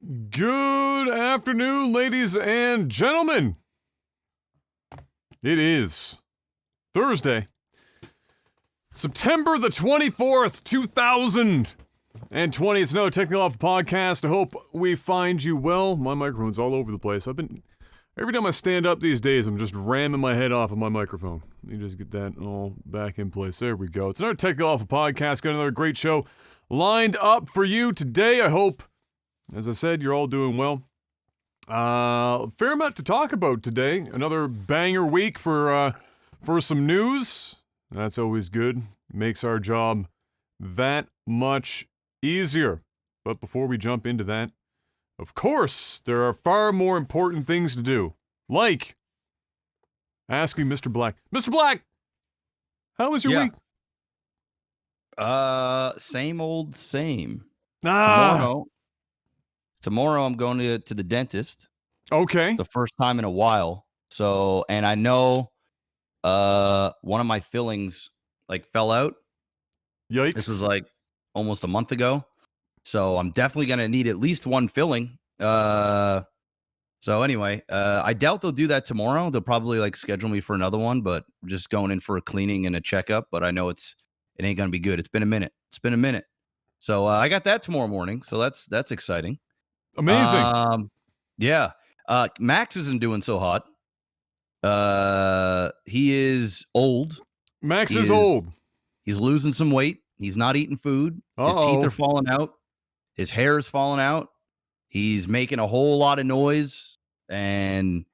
Good afternoon, ladies and gentlemen. It is Thursday, September the 24th, 2020. It's another Technical Off podcast. I hope we find you well. My microphone's all over the place. Every time I stand up these days, I'm just ramming my head off of my microphone. Let me just get that all back in place. There we go. It's another Technical Off podcast. Got another great show lined up for you today. I hope, as I said, you're all doing well. Fair amount to talk about today. Another banger week for some news. That's always good. Makes our job that much easier. But before we jump into that, of course, there are far more important things to do. Like asking Mr. Black. Mr. Black, how was your week? Same old same. Ah, Tomorrow I'm going to the dentist. okay. It's the first time in a while. So, and I know one of my fillings fell out. Yikes. This was almost a month ago. So I'm definitely going to need at least one filling. So anyway, I doubt they'll do that tomorrow. They'll probably schedule me for another one, but I'm just going in for a cleaning and a checkup. But I know it ain't going to be good. It's been a minute. So I got that tomorrow morning. So that's exciting. Amazing. Yeah. Max isn't doing so hot. He is old. Max is old. He's losing some weight. He's not eating food. His teeth are falling out. His hair is falling out. He's making a whole lot of noise, and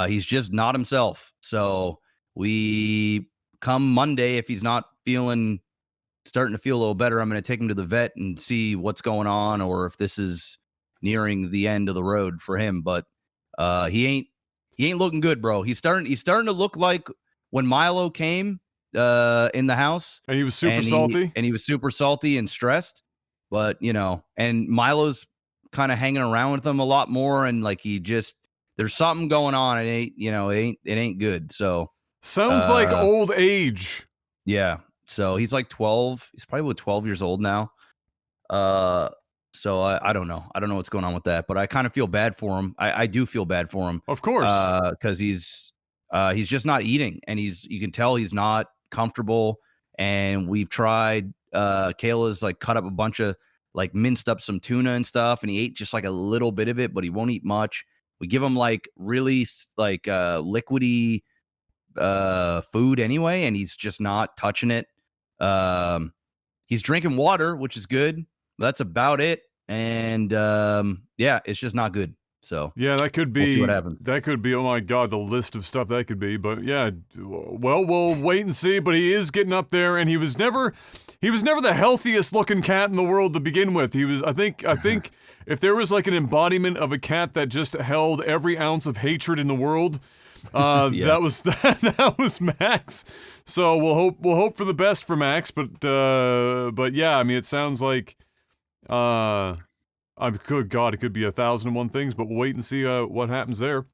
he's just not himself. So we come Monday, if he's not starting to feel a little better, I'm going to take him to the vet and see what's going on, or if this is nearing the end of the road for him. But he ain't looking good, bro. He's starting to look like when Milo came in the house, And he was super salty. And he was super salty and stressed. But and Milo's kind of hanging around with him a lot more, and there's something going on. It ain't good. So Sounds like old age. yeah. So he's 12. He's probably 12 years old now. So I don't know. I don't know what's going on with that, but I kind of feel bad for him. I do feel bad for him. Of course. Because he's just not eating, and you can tell he's not comfortable. And we've tried, Kayla's cut up a bunch of minced up some tuna and stuff, and he ate just a little bit of it, but he won't eat much. We give him really liquidy food anyway, and he's just not touching it. He's drinking water, which is good. That's about it. And it's just not good. So yeah, that could be. We'll see what happens. That could be. Oh my God, the list of stuff that could be. But yeah, well, we'll wait and see. But he is getting up there, and he was never the healthiest looking cat in the world to begin with. He was. I think if there was an embodiment of a cat that just held every ounce of hatred in the world, that was Max. So we'll hope for the best for Max. But yeah, I mean, it sounds like. Good God, it could be 1,001 things, but we'll wait and see what happens there.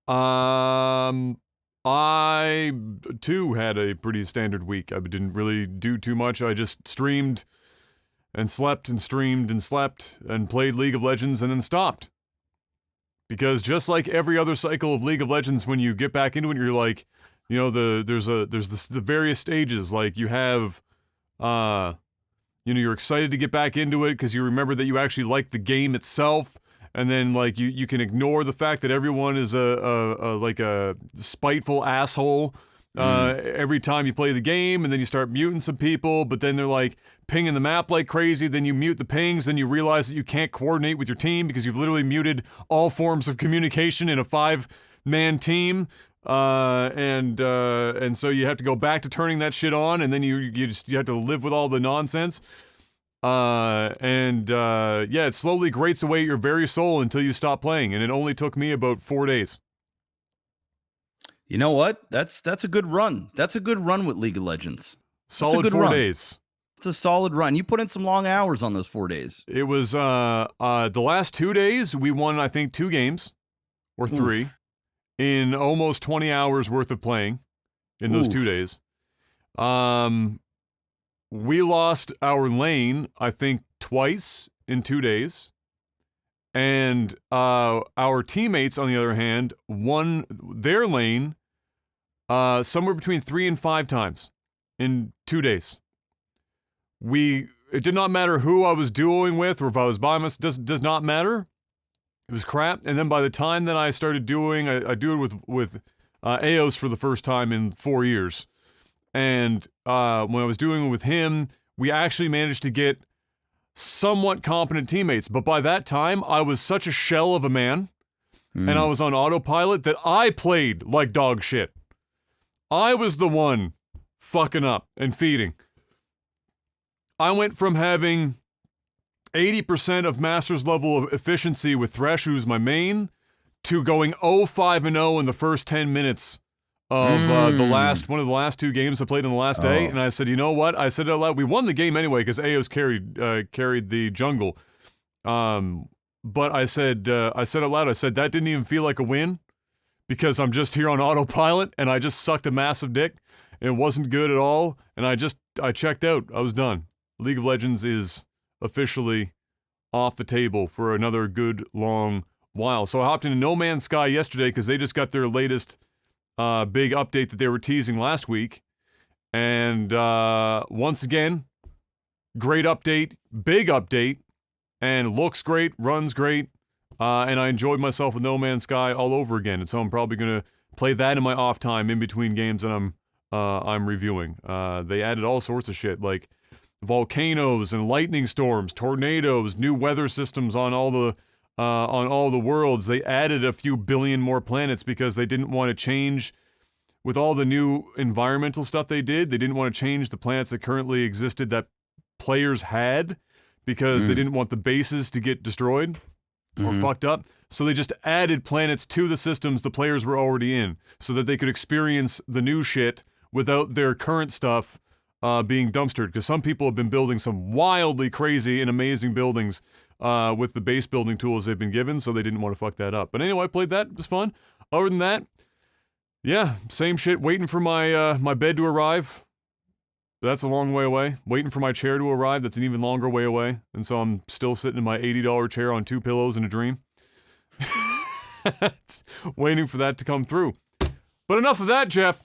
I too had a pretty standard week. I didn't really do too much. I just streamed and slept and streamed and slept and played League of Legends and then stopped. Because just like every other cycle of League of Legends, when you get back into it, you're there's the various stages. You have you're excited to get back into it because you remember that you actually like the game itself, and then you can ignore the fact that everyone is a spiteful asshole every time you play the game, and then you start muting some people, but then they're pinging the map like crazy. Then you mute the pings, then you realize that you can't coordinate with your team because you've literally muted all forms of communication in a 5-man team. And so you have to go back to turning that shit on, and then you have to live with all the nonsense. It slowly grates away your very soul until you stop playing, and it only took me about 4 days. You know what? That's a good run. That's a good run with League of Legends. Solid 4 days. It's a solid run. You put in some long hours on those 4 days. It was the last 2 days we won, I think, 2 games or 3. In almost 20 hours worth of playing in those 2 days. We lost our lane, I think, twice in 2 days. And our teammates, on the other hand, won their lane somewhere between 3 and 5 times in 2 days. It did not matter who I was duoing with or if I was by myself. Does not matter. It was crap. And then by the time that I started doing, I do it with Eos for the first time in 4 years. And when I was doing it with him, we actually managed to get somewhat competent teammates. But by that time, I was such a shell of a man, and I was on autopilot that I played like dog shit. I was the one fucking up and feeding. I went from having 80% of Masters level of efficiency with Thresh, who's my main, to going 0-5-0 in the first 10 minutes of one of the last 2 games I played on the last day. And I said, you know what? I said it out loud. We won the game anyway because Eos carried the jungle. But I said out loud, I said, that didn't even feel like a win because I'm just here on autopilot and I just sucked a massive dick. It wasn't good at all. And I checked out. I was done. League of Legends is officially off the table for another good long while. So I hopped into No Man's Sky yesterday because they just got their latest big update that they were teasing last week. And once again, great update, big update, and looks great, runs great, and I enjoyed myself with No Man's Sky all over again. And so I'm probably going to play that in my off time in between games that I'm reviewing. They added all sorts of shit, like volcanoes and lightning storms, tornadoes, new weather systems on all the worlds. They added a few billion more planets because they didn't want to change with all the new environmental stuff they did. They didn't want to change the planets that currently existed that players had because they didn't want the bases to get destroyed or fucked up. So they just added planets to the systems the players were already in so that they could experience the new shit without their current stuff being dumpstered. Because some people have been building some wildly crazy and amazing buildings with the base building tools they've been given, so they didn't want to fuck that up. But anyway, I played that. It was fun. Other than that, yeah, same shit. Waiting for my my bed to arrive. That's a long way away. Waiting for my chair to arrive. That's an even longer way away. And so I'm still sitting in my $80 chair on 2 pillows in a dream. Waiting for that to come through. But enough of that, Jeff.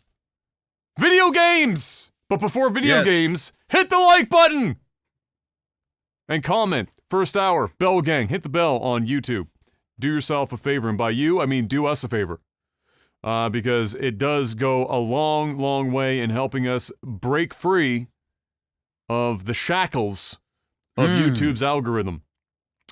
Video games! But before video games, hit the like button! And comment. First hour, Bell Gang. Hit the bell on YouTube. Do yourself a favor. And by you, I mean do us a favor. Because it does go a long, long way in helping us break free of the shackles of YouTube's algorithm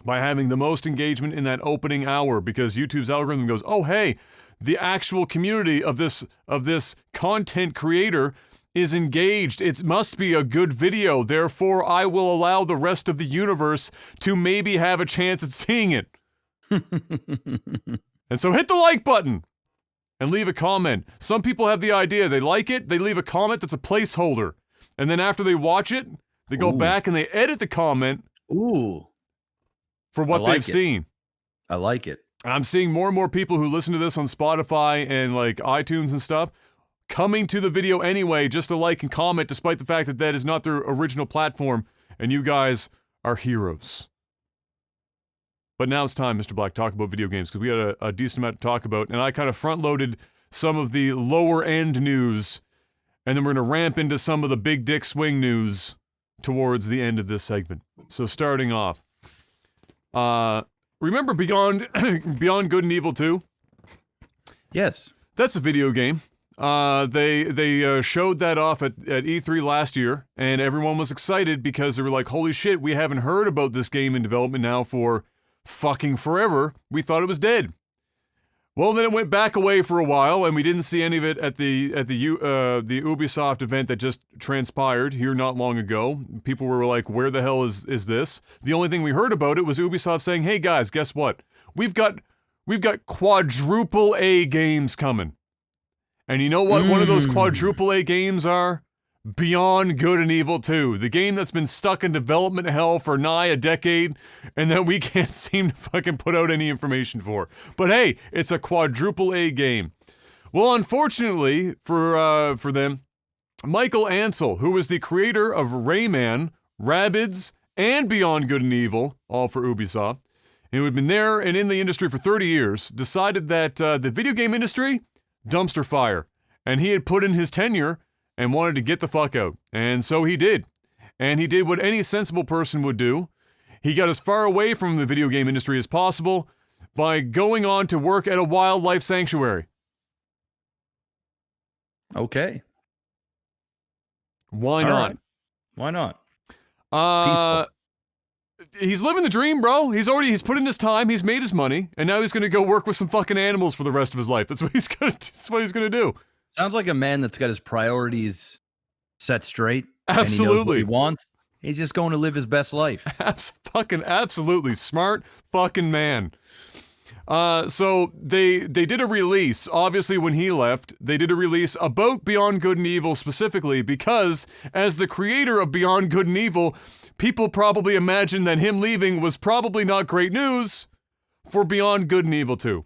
by having the most engagement in that opening hour, because YouTube's algorithm goes, oh, hey, the actual community of this content creator is engaged. It must be a good video. Therefore, I will allow the rest of the universe to maybe have a chance at seeing it. And so hit the like button. And leave a comment. Some people have the idea, they like it, they leave a comment that's a placeholder. And then after they watch it, they go back and they edit the comment for what they've seen. I like it. And I'm seeing more and more people who listen to this on Spotify and like iTunes and stuff coming to the video anyway just to like and comment, despite the fact that that is not their original platform. And you guys are heroes. But now it's time, Mr. Black, to talk about video games, because we had a decent amount to talk about, and I kind of front-loaded some of the lower-end news, and then we're going to ramp into some of the big dick swing news towards the end of this segment. So starting off, remember Beyond Good and Evil 2? Yes. That's a video game. They showed that off at E3 last year, and everyone was excited because they were like, holy shit, we haven't heard about this game in development now for fucking forever. We thought it was dead. Well, then it went back away for a while, and we didn't see any of it at the Ubisoft event that just transpired here not long ago. People were like, where the hell is this? The only thing we heard about it was Ubisoft saying, hey guys, guess what? We've got quadruple A games coming. And you know what one of those quadruple A games are? Beyond Good and Evil 2, the game that's been stuck in development hell for nigh a decade and that we can't seem to fucking put out any information for. But hey, it's a quadruple A game. Well, unfortunately for them, Michael Ansel, who was the creator of Rayman, Rabbids, and Beyond Good and Evil, all for Ubisoft, who had been there and in the industry for 30 years, decided that the video game industry, dumpster fire. And he had put in his tenure and wanted to get the fuck out. And so he did. And he did what any sensible person would do. He got as far away from the video game industry as possible by going on to work at a wildlife sanctuary. Okay. Why not? Right. Why not? Peaceful. He's living the dream, bro. He's put in his time, he's made his money, and now he's gonna go work with some fucking animals for the rest of his life. That's what he's gonna do. Sounds like a man that's got his priorities set straight. Absolutely. And he knows what he wants. He's just going to live his best life. Fucking absolutely smart fucking man. So they did a release, obviously when he left, they did a release about Beyond Good and Evil specifically because as the creator of Beyond Good and Evil, people probably imagined that him leaving was probably not great news for Beyond Good and Evil 2.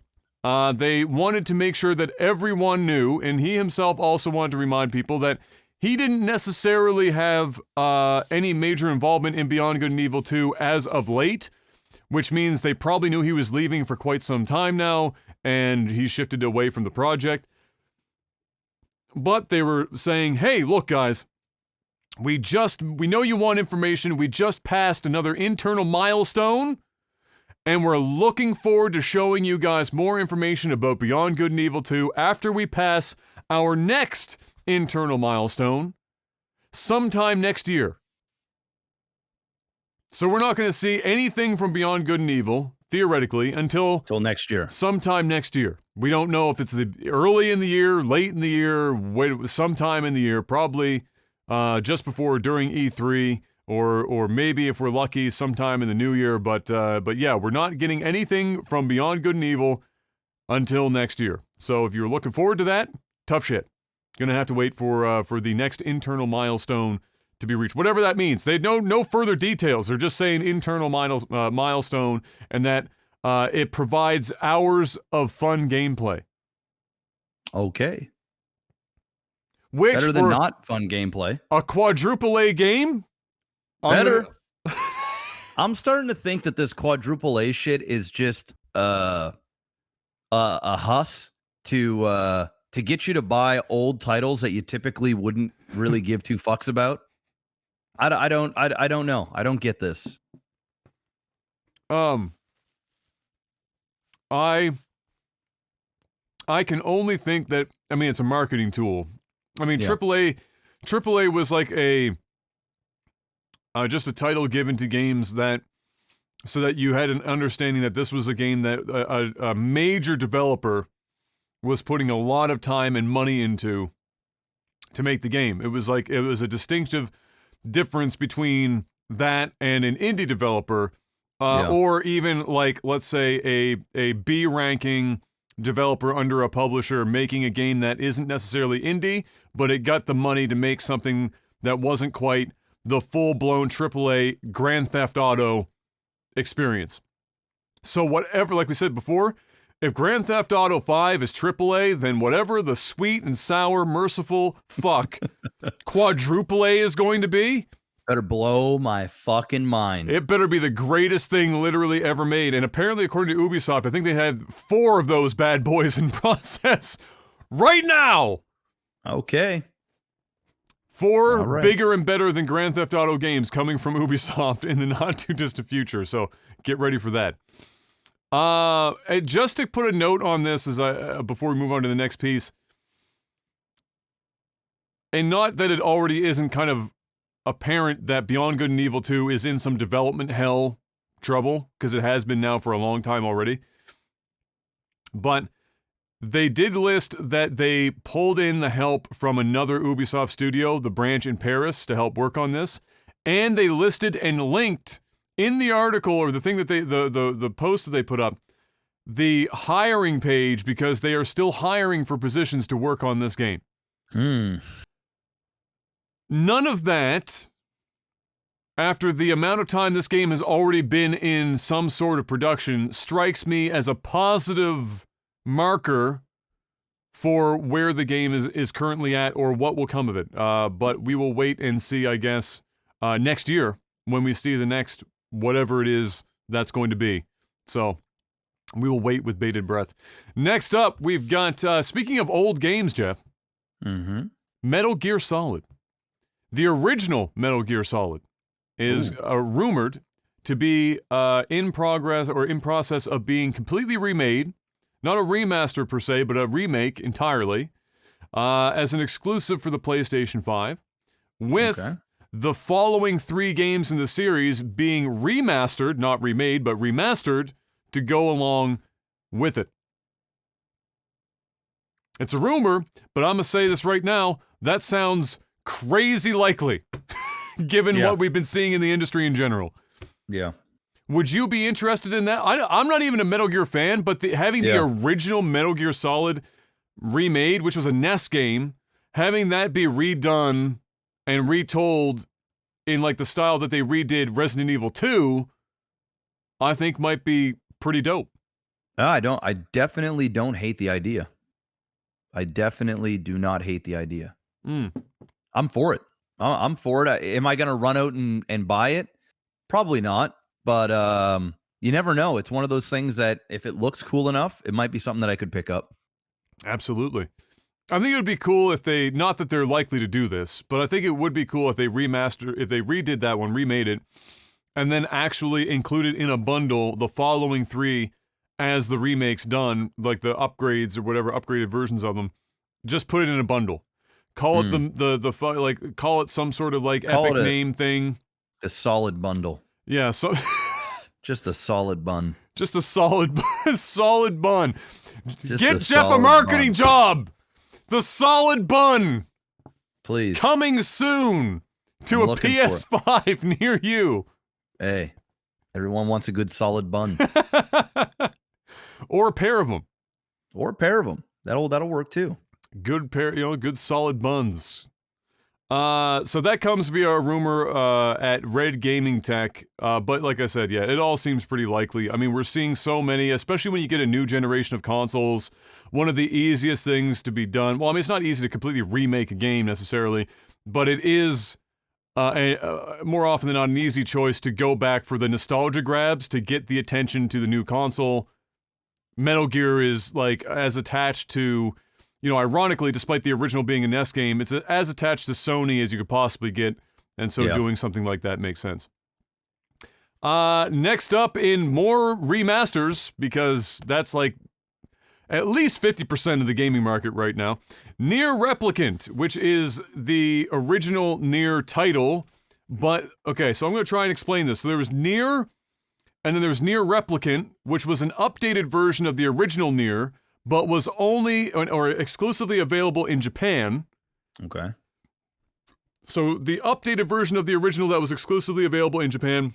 They wanted to make sure that everyone knew, and he himself also wanted to remind people that he didn't necessarily have any major involvement in Beyond Good and Evil 2 as of late, which means they probably knew he was leaving for quite some time now, and he shifted away from the project. But they were saying, hey, look, guys, we know you want information. We just passed another internal milestone, and we're looking forward to showing you guys more information about Beyond Good and Evil 2 after we pass our next internal milestone sometime next year. So we're not going to see anything from Beyond Good and Evil, theoretically, until next year. Sometime next year. We don't know if it's the early in the year, late in the year, sometime in the year, probably just before or during E3, or maybe if we're lucky, sometime in the new year. But yeah, we're not getting anything from Beyond Good and Evil until next year. So if you're looking forward to that, tough shit. Gonna have to wait for the next internal milestone to be reached, whatever that means. They know no further details. They're just saying internal milestone, and that it provides hours of fun gameplay. Okay. Which better than not fun gameplay. A quadruple A game? Better. I'm starting to think that this quadruple A shit is just a huss to get you to buy old titles that you typically wouldn't really give two fucks about. I don't know. I don't get this. I can only think that, I mean, it's a marketing tool. I mean, yeah. AAA was like just a title given to games so that you had an understanding that this was a game that a major developer was putting a lot of time and money into to make the game. It was a distinctive difference between that and an indie developer, or even like, let's say a B ranking developer under a publisher making a game that isn't necessarily indie, but it got the money to make something that wasn't quite the full-blown AAA Grand Theft Auto experience. So whatever, like we said before, if Grand Theft Auto 5 is AAA, then whatever the sweet and sour, merciful fuck quadruple A is going to be, better blow my fucking mind. It better be the greatest thing literally ever made. And apparently, according to Ubisoft, I think they had 4 of those bad boys in process right now. Okay. 4 bigger and better than Grand Theft Auto games coming from Ubisoft in the not too distant future. So get ready for that. Just to put a note on this before we move on to the next piece, and not that it already isn't kind of apparent that Beyond Good and Evil 2 is in some development hell trouble, because it has been now for a long time already. But they did list that they pulled in the help from another Ubisoft studio, the branch in Paris, to help work on this. And they listed and linked in the article, or the thing that the post that they put up, the hiring page, because they are still hiring for positions to work on this game. None of that, after the amount of time this game has already been in some sort of production, strikes me as a positive marker for where the game is currently at, or what will come of it. But we will wait and see, I guess, next year when we see the next whatever it is that's going to be. So we will wait with bated breath. Next up, we've got, speaking of old games, Jeff, Metal Gear Solid. The original Metal Gear Solid is rumored to be in progress or in process of being completely remade. Not a remaster per se, but a remake entirely, as an exclusive for the PlayStation 5, with the following 3 games in the series being remastered, not remade, but remastered, to go along with it. It's a rumor, but I'm going to say this right now, that sounds crazy likely, given what we've been seeing in the industry in general. Yeah. Would you be interested in that? I'm not even a Metal Gear fan, but having the original Metal Gear Solid remade, which was a NES game, having that be redone and retold in like the style that they redid Resident Evil 2, I think might be pretty dope. I definitely don't hate the idea. I definitely do not hate the idea. I'm for it. I'm for it. Am I going to run out and buy it? Probably not. But you never know. It's one of those things that if it looks cool enough, it might be something that I could pick up. Absolutely. I think it would be cool if they, not that they're likely to do this, but I think it would be cool if they redid that one, remade it, and then actually included in a bundle the following 3 as the remake's done, like the upgrades or whatever, upgraded versions of them. Just put it in a bundle. Call it call it some sort of like epic name thing. The solid bundle. Yeah, so just a solid bun. Just a solid solid bun. Get Jeff a marketing job. The solid bun. Please. Coming soon to a PS5 near you. Hey, everyone wants a good solid bun. Or a pair of them. That'll work too. Good pair, good solid buns. So that comes via a rumor at Red Gaming Tech, but like I said, it all seems pretty likely. I mean, we're seeing so many, especially when you get a new generation of consoles, one of the easiest things to be done, well, I mean, it's not easy to completely remake a game necessarily, but it is more often than not an easy choice to go back for the nostalgia grabs to get the attention to the new console. Metal Gear is like as attached to, ironically, despite the original being a NES game, it's as attached to Sony as you could possibly get, and so doing something like that makes sense. Next up in more remasters, because that's like at least 50% of the gaming market right now, Nier Replicant, which is the original Nier title, but, okay, so I'm going to try and explain this. So there was Nier, and then there was Nier Replicant, which was an updated version of the original Nier, but was only or exclusively available in Japan. Okay. So the updated version of the original that was exclusively available in Japan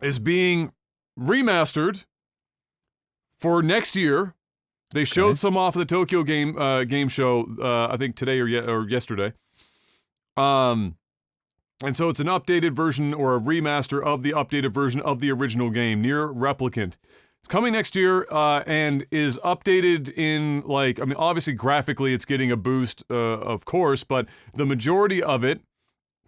is being remastered for next year. They showed some off of the Tokyo game show, I think today or yesterday. And so it's an updated version or a remaster of the updated version of the original game, Nier Replicant. It's coming next year, and is updated in, obviously graphically it's getting a boost, of course, but the majority of it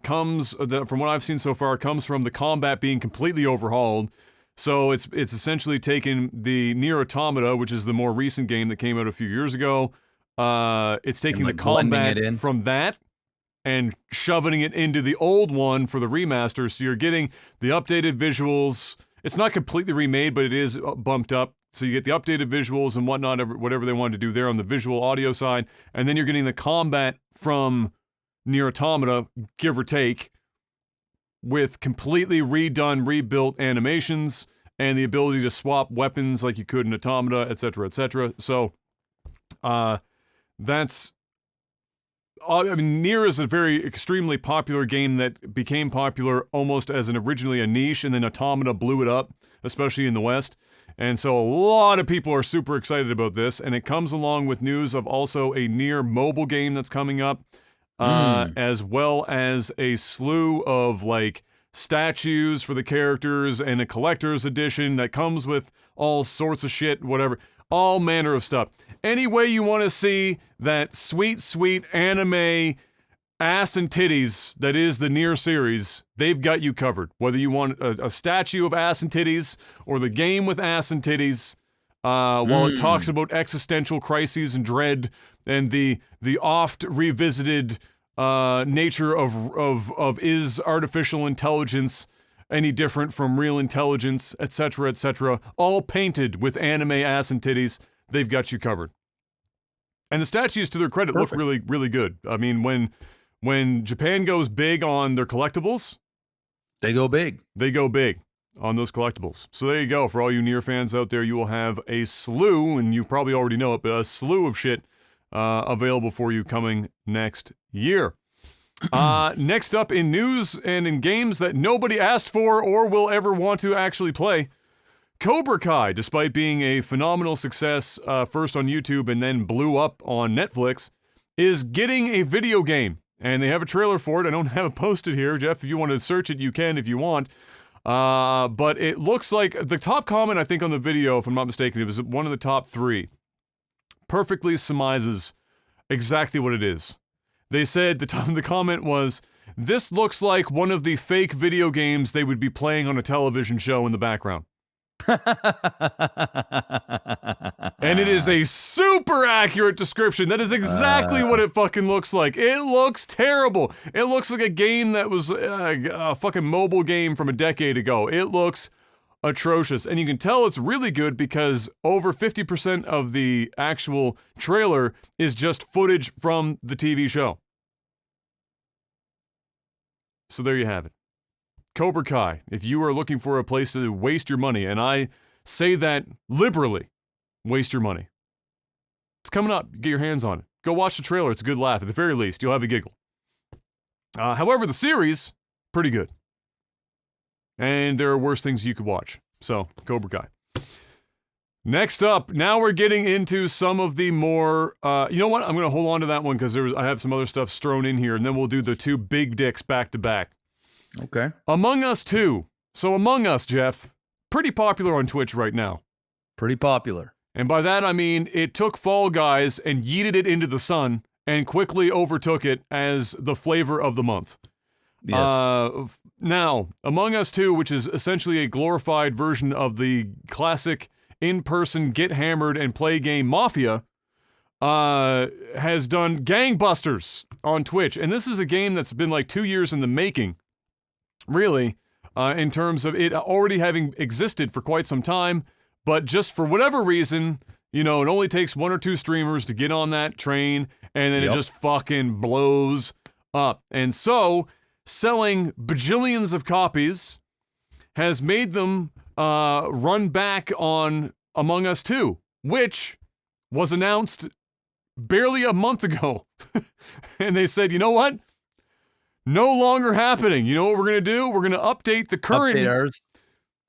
comes, from what I've seen so far, comes from the combat being completely overhauled. So it's essentially taken the Nier Automata, which is the more recent game that came out a few years ago, it's taking the combat from that and shoving it into the old one for the remaster, so you're getting the updated visuals. It's not completely remade, but it is bumped up. So you get the updated visuals and whatnot, whatever they wanted to do there on the visual audio side. And then you're getting the combat from Nier Automata, give or take, with completely redone, rebuilt animations and the ability to swap weapons like you could in Automata, etc., etc. So, that's... I mean, Nier is a very extremely popular game that became popular almost as originally a niche, and then Automata blew it up, especially in the West. And so a lot of people are super excited about this, and it comes along with news of also a Nier mobile game that's coming up, as well as a slew of, statues for the characters and a collector's edition that comes with all sorts of shit, whatever. All manner of stuff. Any way you want to see that sweet, sweet anime ass and titties that is the Nier series, they've got you covered. Whether you want a statue of ass and titties or the game with ass and titties, while it talks about existential crises and dread and the oft revisited nature of is artificial intelligence any different from real intelligence, etc., all painted with anime ass and titties, they've got you covered. And the statues, to their credit, look really, really good. I mean, when Japan goes big on their collectibles, they go big. They go big on those collectibles. So there you go. For all you Nier fans out there, you will have a slew, and you probably already know it, but a slew of shit available for you coming next year. Next up in news and in games that nobody asked for or will ever want to actually play, Cobra Kai, despite being a phenomenal success first on YouTube and then blew up on Netflix, is getting a video game. And they have a trailer for it. I don't have it posted here. Jeff, if you want to search it, you can if you want. But it looks like the top comment, I think, on the video, if I'm not mistaken, it was one of the top 3, perfectly surmises exactly what it is. They said the comment was, "This looks like one of the fake video games they would be playing on a television show in the background." And it is a super accurate description. That is exactly what it fucking looks like. It looks terrible. It looks like a game that was a fucking mobile game from a decade ago. It looks atrocious. And you can tell it's really good because over 50% of the actual trailer is just footage from the TV show. So there you have it. Cobra Kai, if you are looking for a place to waste your money, and I say that liberally, waste your money. It's coming up. Get your hands on it. Go watch the trailer. It's a good laugh. At the very least, you'll have a giggle. However, the series, pretty good. And there are worse things you could watch. So, Cobra Kai. Next up, now we're getting into some of the more, you know what? I'm going to hold on to that one because I have some other stuff strewn in here, and then we'll do the 2 big dicks back to back. Okay. Among Us 2. So Among Us, Jeff, pretty popular on Twitch right now. Pretty popular. And by that I mean it took Fall Guys and yeeted it into the sun and quickly overtook it as the flavor of the month. Yes. Now, Among Us 2, which is essentially a glorified version of the classic in-person get hammered and play game Mafia, has done gangbusters on Twitch. And this is a game that's been like 2 years in the making, really, in terms of it already having existed for quite some time, but just for whatever reason, you know, it only takes 1 or 2 streamers to get on that train, and then it just fucking blows up. And so, selling bajillions of copies has made them run back on Among Us 2, which was announced barely a month ago. And they said, you know what? No longer happening. You know what we're going to do? We're going to update the current,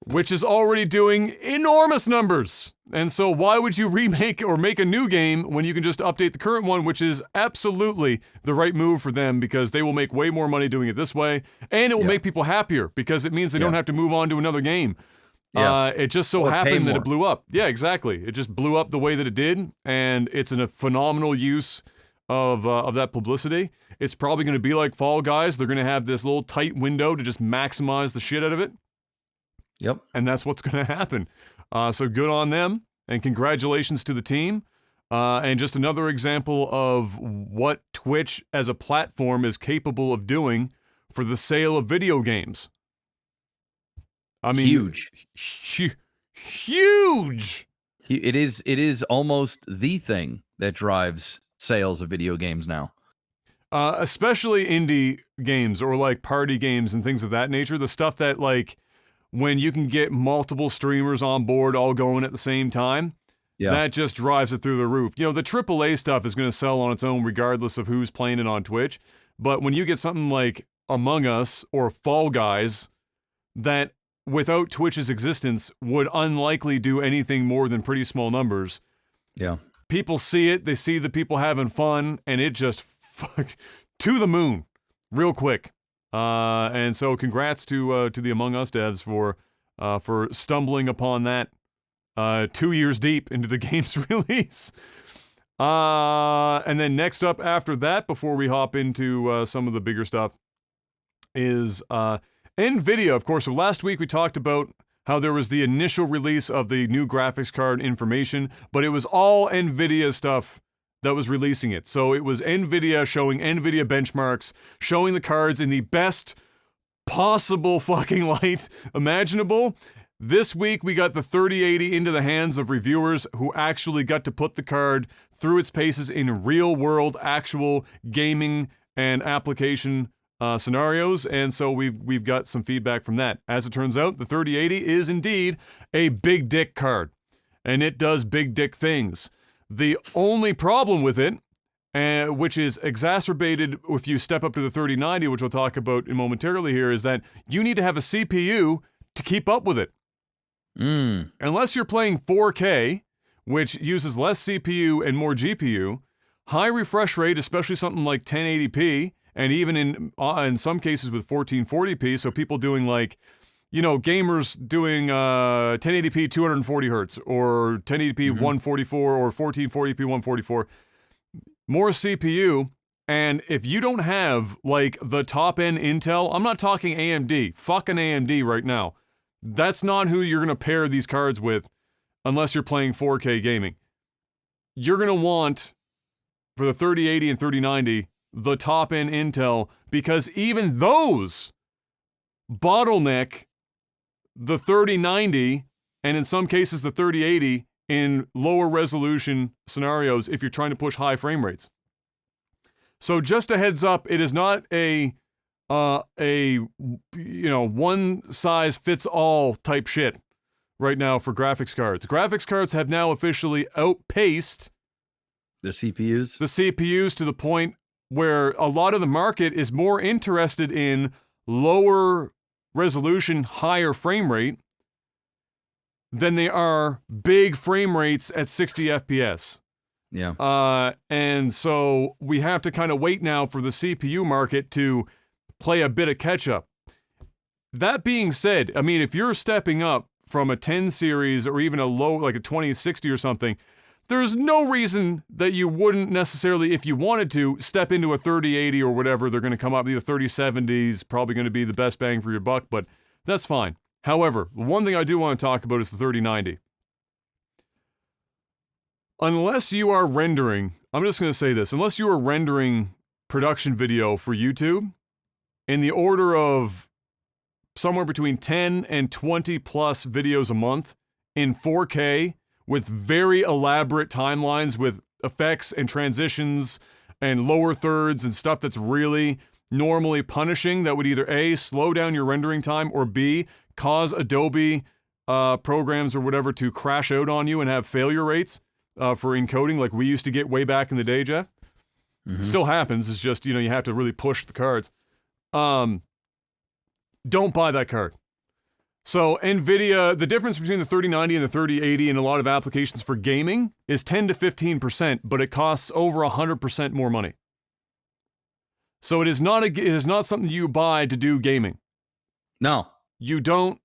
which is already doing enormous numbers. And so why would you remake or make a new game when you can just update the current one, which is absolutely the right move for them because they will make way more money doing it this way, and it will make people happier because it means they don't have to move on to another game. It just so happened that it blew up. Yeah, exactly. It just blew up the way that it did, and it's a phenomenal use of that publicity. It's probably going to be like Fall Guys. They're going to have this little tight window to just maximize the shit out of it. Yep. And that's what's going to happen. So good on them, and congratulations to the team. And just another example of what Twitch as a platform is capable of doing for the sale of video games. I mean, huge. It is almost the thing that drives sales of video games now. Especially indie games or like party games and things of that nature. The stuff that like when you can get multiple streamers on board all going at the same time, that just drives it through the roof. You know, the AAA stuff is going to sell on its own regardless of who's playing it on Twitch. But when you get something like Among Us or Fall Guys that without Twitch's existence would unlikely do anything more than pretty small numbers. Yeah. People see it, they see the people having fun, and it just fucked to the moon real quick. And so congrats to the Among Us devs for stumbling upon that 2 years deep into the game's release. And then next up after that, before we hop into some of the bigger stuff, is NVIDIA. Of course, so last week we talked about how there was the initial release of the new graphics card information, but it was all NVIDIA stuff that was releasing it. So it was NVIDIA showing NVIDIA benchmarks, showing the cards in the best possible fucking light imaginable. This week, we got the 3080 into the hands of reviewers who actually got to put the card through its paces in real-world, actual gaming and application scenarios, and so we've got some feedback from that. As it turns out, the 3080 is indeed a big dick card, and it does big dick things. The only problem with it, which is exacerbated if you step up to the 3090, which we'll talk about momentarily here, is that you need to have a CPU to keep up with it. Unless you're playing 4K, which uses less CPU and more GPU, high refresh rate, especially something like 1080p, and even in some cases with 1440p, so people doing like, you know, gamers doing 1080p 240 hertz, or 1080p 144, or 1440p 144, more CPU, and if you don't have, like, the top-end Intel, I'm not talking AMD, fucking AMD right now. That's not who you're going to pair these cards with unless you're playing 4K gaming. You're going to want, for the 3080 and 3090, the top-end Intel, because even those bottleneck the 3090, and in some cases the 3080, in lower resolution scenarios if you're trying to push high frame rates. So just a heads up, it is not a one size fits all type shit right now for graphics cards. Graphics cards have now officially outpaced the CPUs. The CPUs to the point where a lot of the market is more interested in lower resolution, higher frame rate than they are big frame rates at 60 FPS. Yeah. And so we have to kind of wait now for the CPU market to play a bit of catch up. That being said, I mean, if you're stepping up from a 10 series or even a low, like a 2060 or something, there's no reason that you wouldn't necessarily, if you wanted to, step into a 3080 or whatever. They're going to come up, the 3070 is probably going to be the best bang for your buck, but that's fine. However, one thing I do want to talk about is the 3090. Unless you are rendering, I'm just going to say this, unless you are rendering production video for YouTube in the order of somewhere between 10 and 20 plus videos a month in 4K with very elaborate timelines with effects and transitions and lower thirds and stuff that's really normally punishing, that would either A, slow down your rendering time, or B, cause Adobe programs or whatever to crash out on you and have failure rates for encoding like we used to get way back in the day, Jeff. It still happens, it's just, you have to really push the cards. Don't buy that card. So NVIDIA, the difference between the 3090 and the 3080 in a lot of applications for gaming is 10 to 15%, but it costs over 100% more money. So it is not something you buy to do gaming. No. You don't.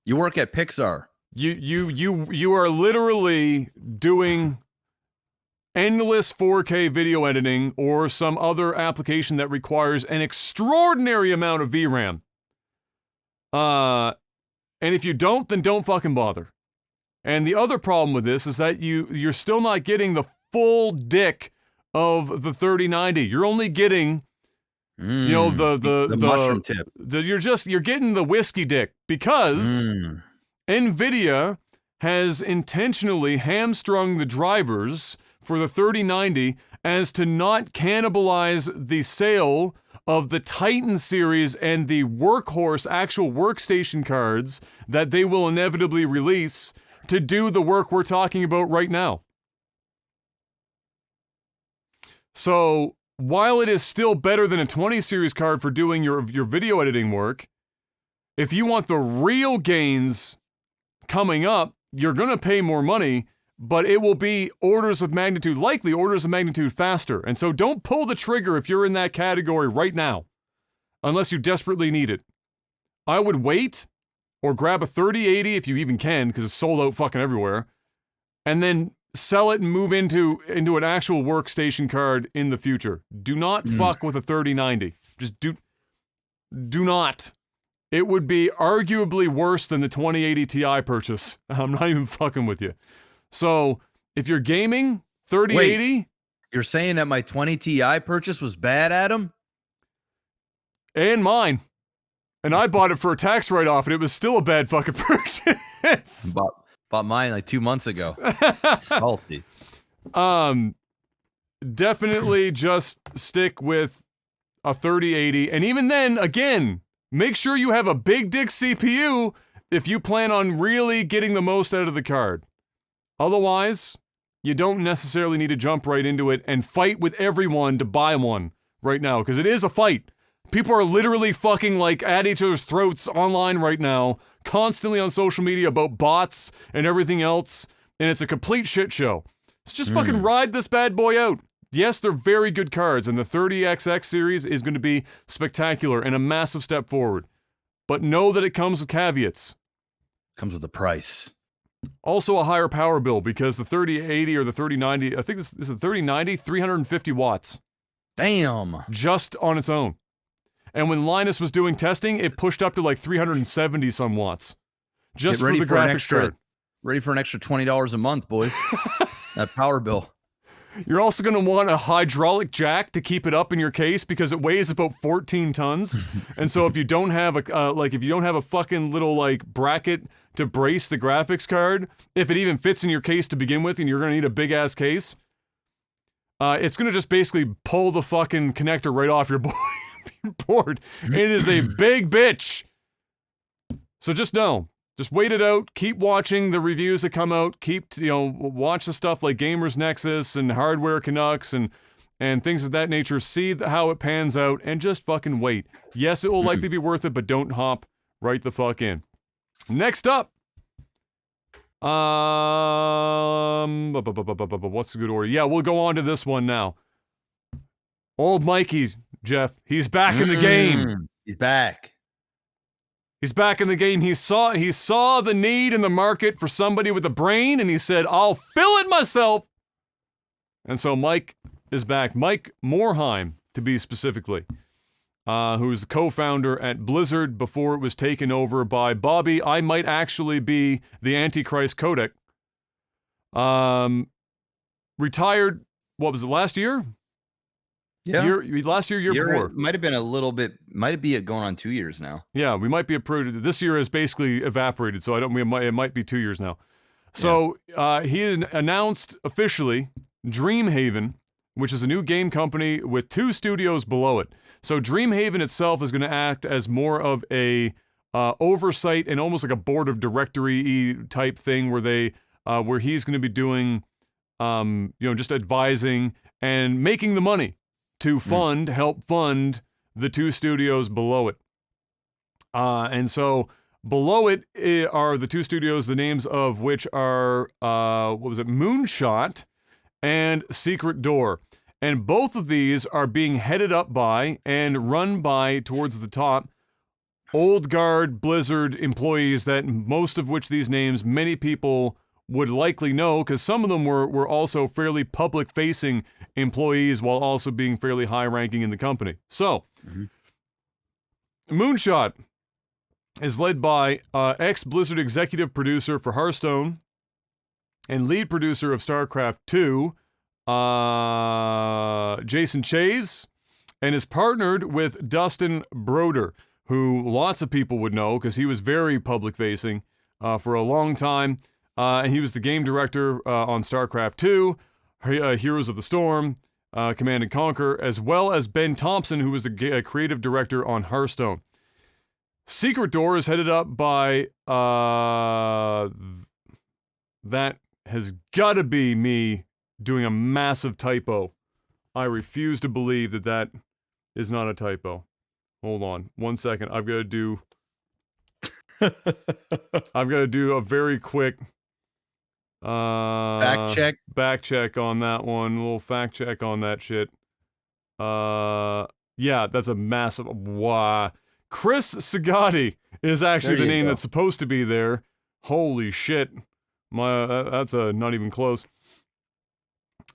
You work at Pixar. You are literally doing endless 4K video editing or some other application that requires an extraordinary amount of VRAM. And if you don't, then don't fucking bother. And the other problem with this is that you're still not getting the full dick of the 3090. You're only getting, the mushroom tip. You're getting the whiskey dick because NVIDIA has intentionally hamstrung the drivers for the 3090 as to not cannibalize the sale of the Titan series and the workhorse actual workstation cards that they will inevitably release to do the work we're talking about right now. So, while it is still better than a 20 series card for doing your video editing work, if you want the real gains coming up, you're going to pay more money, but it will be likely orders of magnitude faster. And so don't pull the trigger if you're in that category right now, unless you desperately need it. I would wait, or grab a 3080 if you even can, because it's sold out fucking everywhere, and then sell it and move into an actual workstation card in the future. Do not fuck with a 3090. Just do not. It would be arguably worse than the 2080 Ti purchase. I'm not even fucking with you. So, if you're gaming, 3080... Wait, you're saying that my 20 Ti purchase was bad, Adam? And mine. And I bought it for a tax write-off, and it was still a bad fucking purchase. Bought mine like 2 months ago. Salty. Definitely just stick with a 3080. And even then, again, make sure you have a big dick CPU if you plan on really getting the most out of the card. Otherwise, you don't necessarily need to jump right into it and fight with everyone to buy one right now, because it is a fight. People are literally fucking like at each other's throats online right now, constantly on social media about bots and everything else, and it's a complete shit show. So just fucking ride this bad boy out. Yes, they're very good cards, and the 30XX series is going to be spectacular and a massive step forward. But know that it comes with caveats. Comes with a price. Also a higher power bill, because the 3080 or the 3090, I think this is the 3090, 350 watts. Damn. Just on its own. And when Linus was doing testing, it pushed up to like 370 some watts. Just for the graphics card. Ready for an extra $20 a month, boys. That power bill. You're also going to want a hydraulic jack to keep it up in your case, because it weighs about 14 tons. And so if you don't have a fucking little like bracket to brace the graphics card, if it even fits in your case to begin with, and you're going to need a big ass case, it's going to just basically pull the fucking connector right off your board. It is a big bitch. So just know. Just wait it out. Keep watching the reviews that come out. Watch the stuff like Gamers Nexus and Hardware Canucks and things of that nature. See how it pans out, and just fucking wait. Yes, it will likely be worth it, but don't hop right the fuck in. Next up. What's the good order? Yeah, we'll go on to this one now. Old Mikey, Jeff. He's back in the game. He's back. He's back in the game. He saw the need in the market for somebody with a brain, and he said, I'll fill it myself. And so Mike is back. Mike Morhaime, to be specifically, who's the co-founder at Blizzard before it was taken over by Bobby. I might actually be the Antichrist Koenig. Retired, what was it, last year? Yeah. Last year before. Might have been a little bit, might be going on 2 years now. Yeah, we might be approved. This year has basically evaporated, so it might be 2 years now. So he announced officially Dreamhaven, which is a new game company with 2 studios below it. So Dreamhaven itself is going to act as more of a oversight and almost like a board of directory type thing, where he's going to be doing, just advising and making the money to help fund the 2 studios below it. And so below it are the 2 studios, the names of which are, Moonshot and Secret Door. And both of these are being headed up by and run by, towards the top, old guard Blizzard employees, that most of which these names many people would likely know, because some of them were also fairly public-facing employees while also being fairly high-ranking in the company. So, Moonshot is led by ex-Blizzard executive producer for Hearthstone and lead producer of Starcraft 2, Jason Chase, and is partnered with Dustin Broder, who lots of people would know because he was very public-facing for a long time. And he was the game director on StarCraft 2, Heroes of the Storm, Command and Conquer, as well as Ben Thompson, who was the creative director on Hearthstone. Secret Door is headed up by, that has got to be me doing a massive typo. I refuse to believe that is not a typo. Hold on 1 second. I've got to do a very quick back check on that one. A little fact check on that shit. Yeah, that's a massive wow. Chris Sagatti is actually the name that's supposed to be there. Holy shit. That's not even close.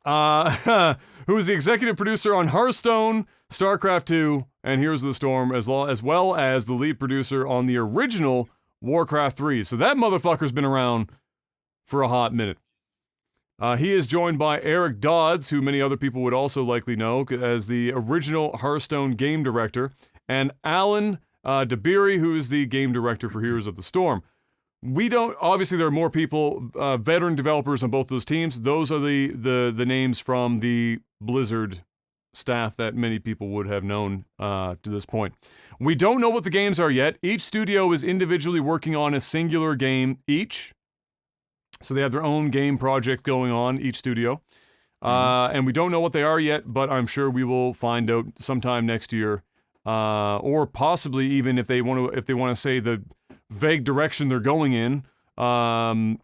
who is the executive producer on Hearthstone, Starcraft 2, and Heroes of the Storm, as well as the lead producer on the original Warcraft 3. So that motherfucker's been around for a hot minute. He is joined by Eric Dodds, who many other people would also likely know as the original Hearthstone game director, and Alan Dabiri, who is the game director for Heroes of the Storm. Obviously there are more people, veteran developers on both those teams. Those are the names from the Blizzard staff that many people would have known to this point. We don't know what the games are yet. Each studio is individually working on a singular game each. So they have their own game project going on, each studio. And we don't know what they are yet, but I'm sure we will find out sometime next year. Or possibly even if they want to say the vague direction they're going in,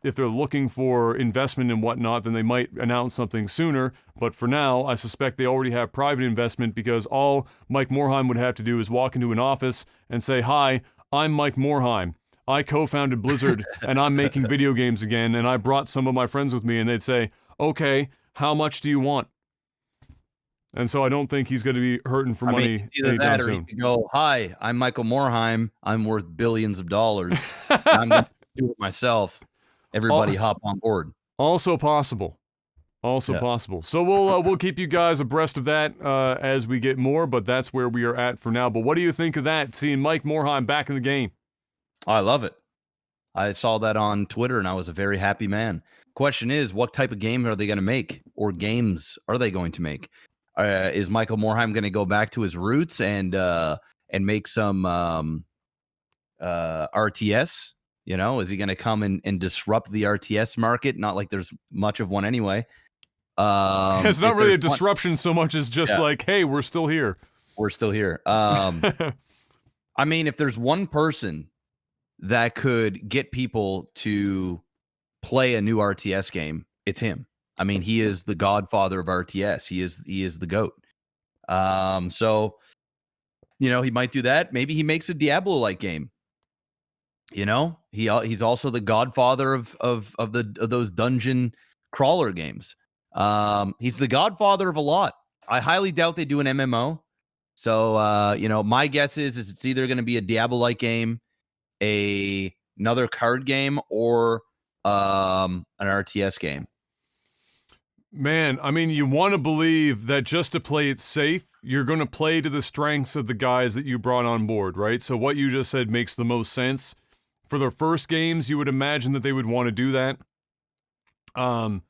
if they're looking for investment and whatnot, then they might announce something sooner. But for now, I suspect they already have private investment, because all Mike Morhaime would have to do is walk into an office and say, "Hi, I'm Mike Morhaime. I co-founded Blizzard and I'm making video games again, and I brought some of my friends with me," and they'd say, "Okay, how much do you want?" And so I don't think he's going to be hurting for money anytime soon. He could go, "Hi, I'm Michael Morhaime. I'm worth billions of dollars. I'm going to do it myself. Everybody hop on board." Also possible. Possible. So we'll keep you guys abreast of that as we get more, but that's where we are at for now. But what do you think of that, seeing Mike Morhaime back in the game? I love it. I saw that on Twitter and I was a very happy man. Question is, what type of game are they going to make, or games are they going to make? Is Michael Morhaime going to go back to his roots and make some RTS? You know, is he going to come and disrupt the RTS market? Not like there's much of one anyway. It's not really a disruption so much as just like, hey, we're still here. We're still here. I mean, if there's one person that could get people to play a new RTS game, it's him. I mean, he is the godfather of RTS. He is the GOAT. So, you know, he might do that. Maybe he makes a Diablo-like game. You know, he's also the godfather of those dungeon crawler games. He's the godfather of a lot. I highly doubt they do an MMO. So, you know, my guess is it's either going to be a Diablo-like game, another card game, or an RTS game. Man, I mean, you want to believe that just to play it safe, you're going to play to the strengths of the guys that you brought on board, right? So what you just said makes the most sense. For their first games, you would imagine that they would want to do that. That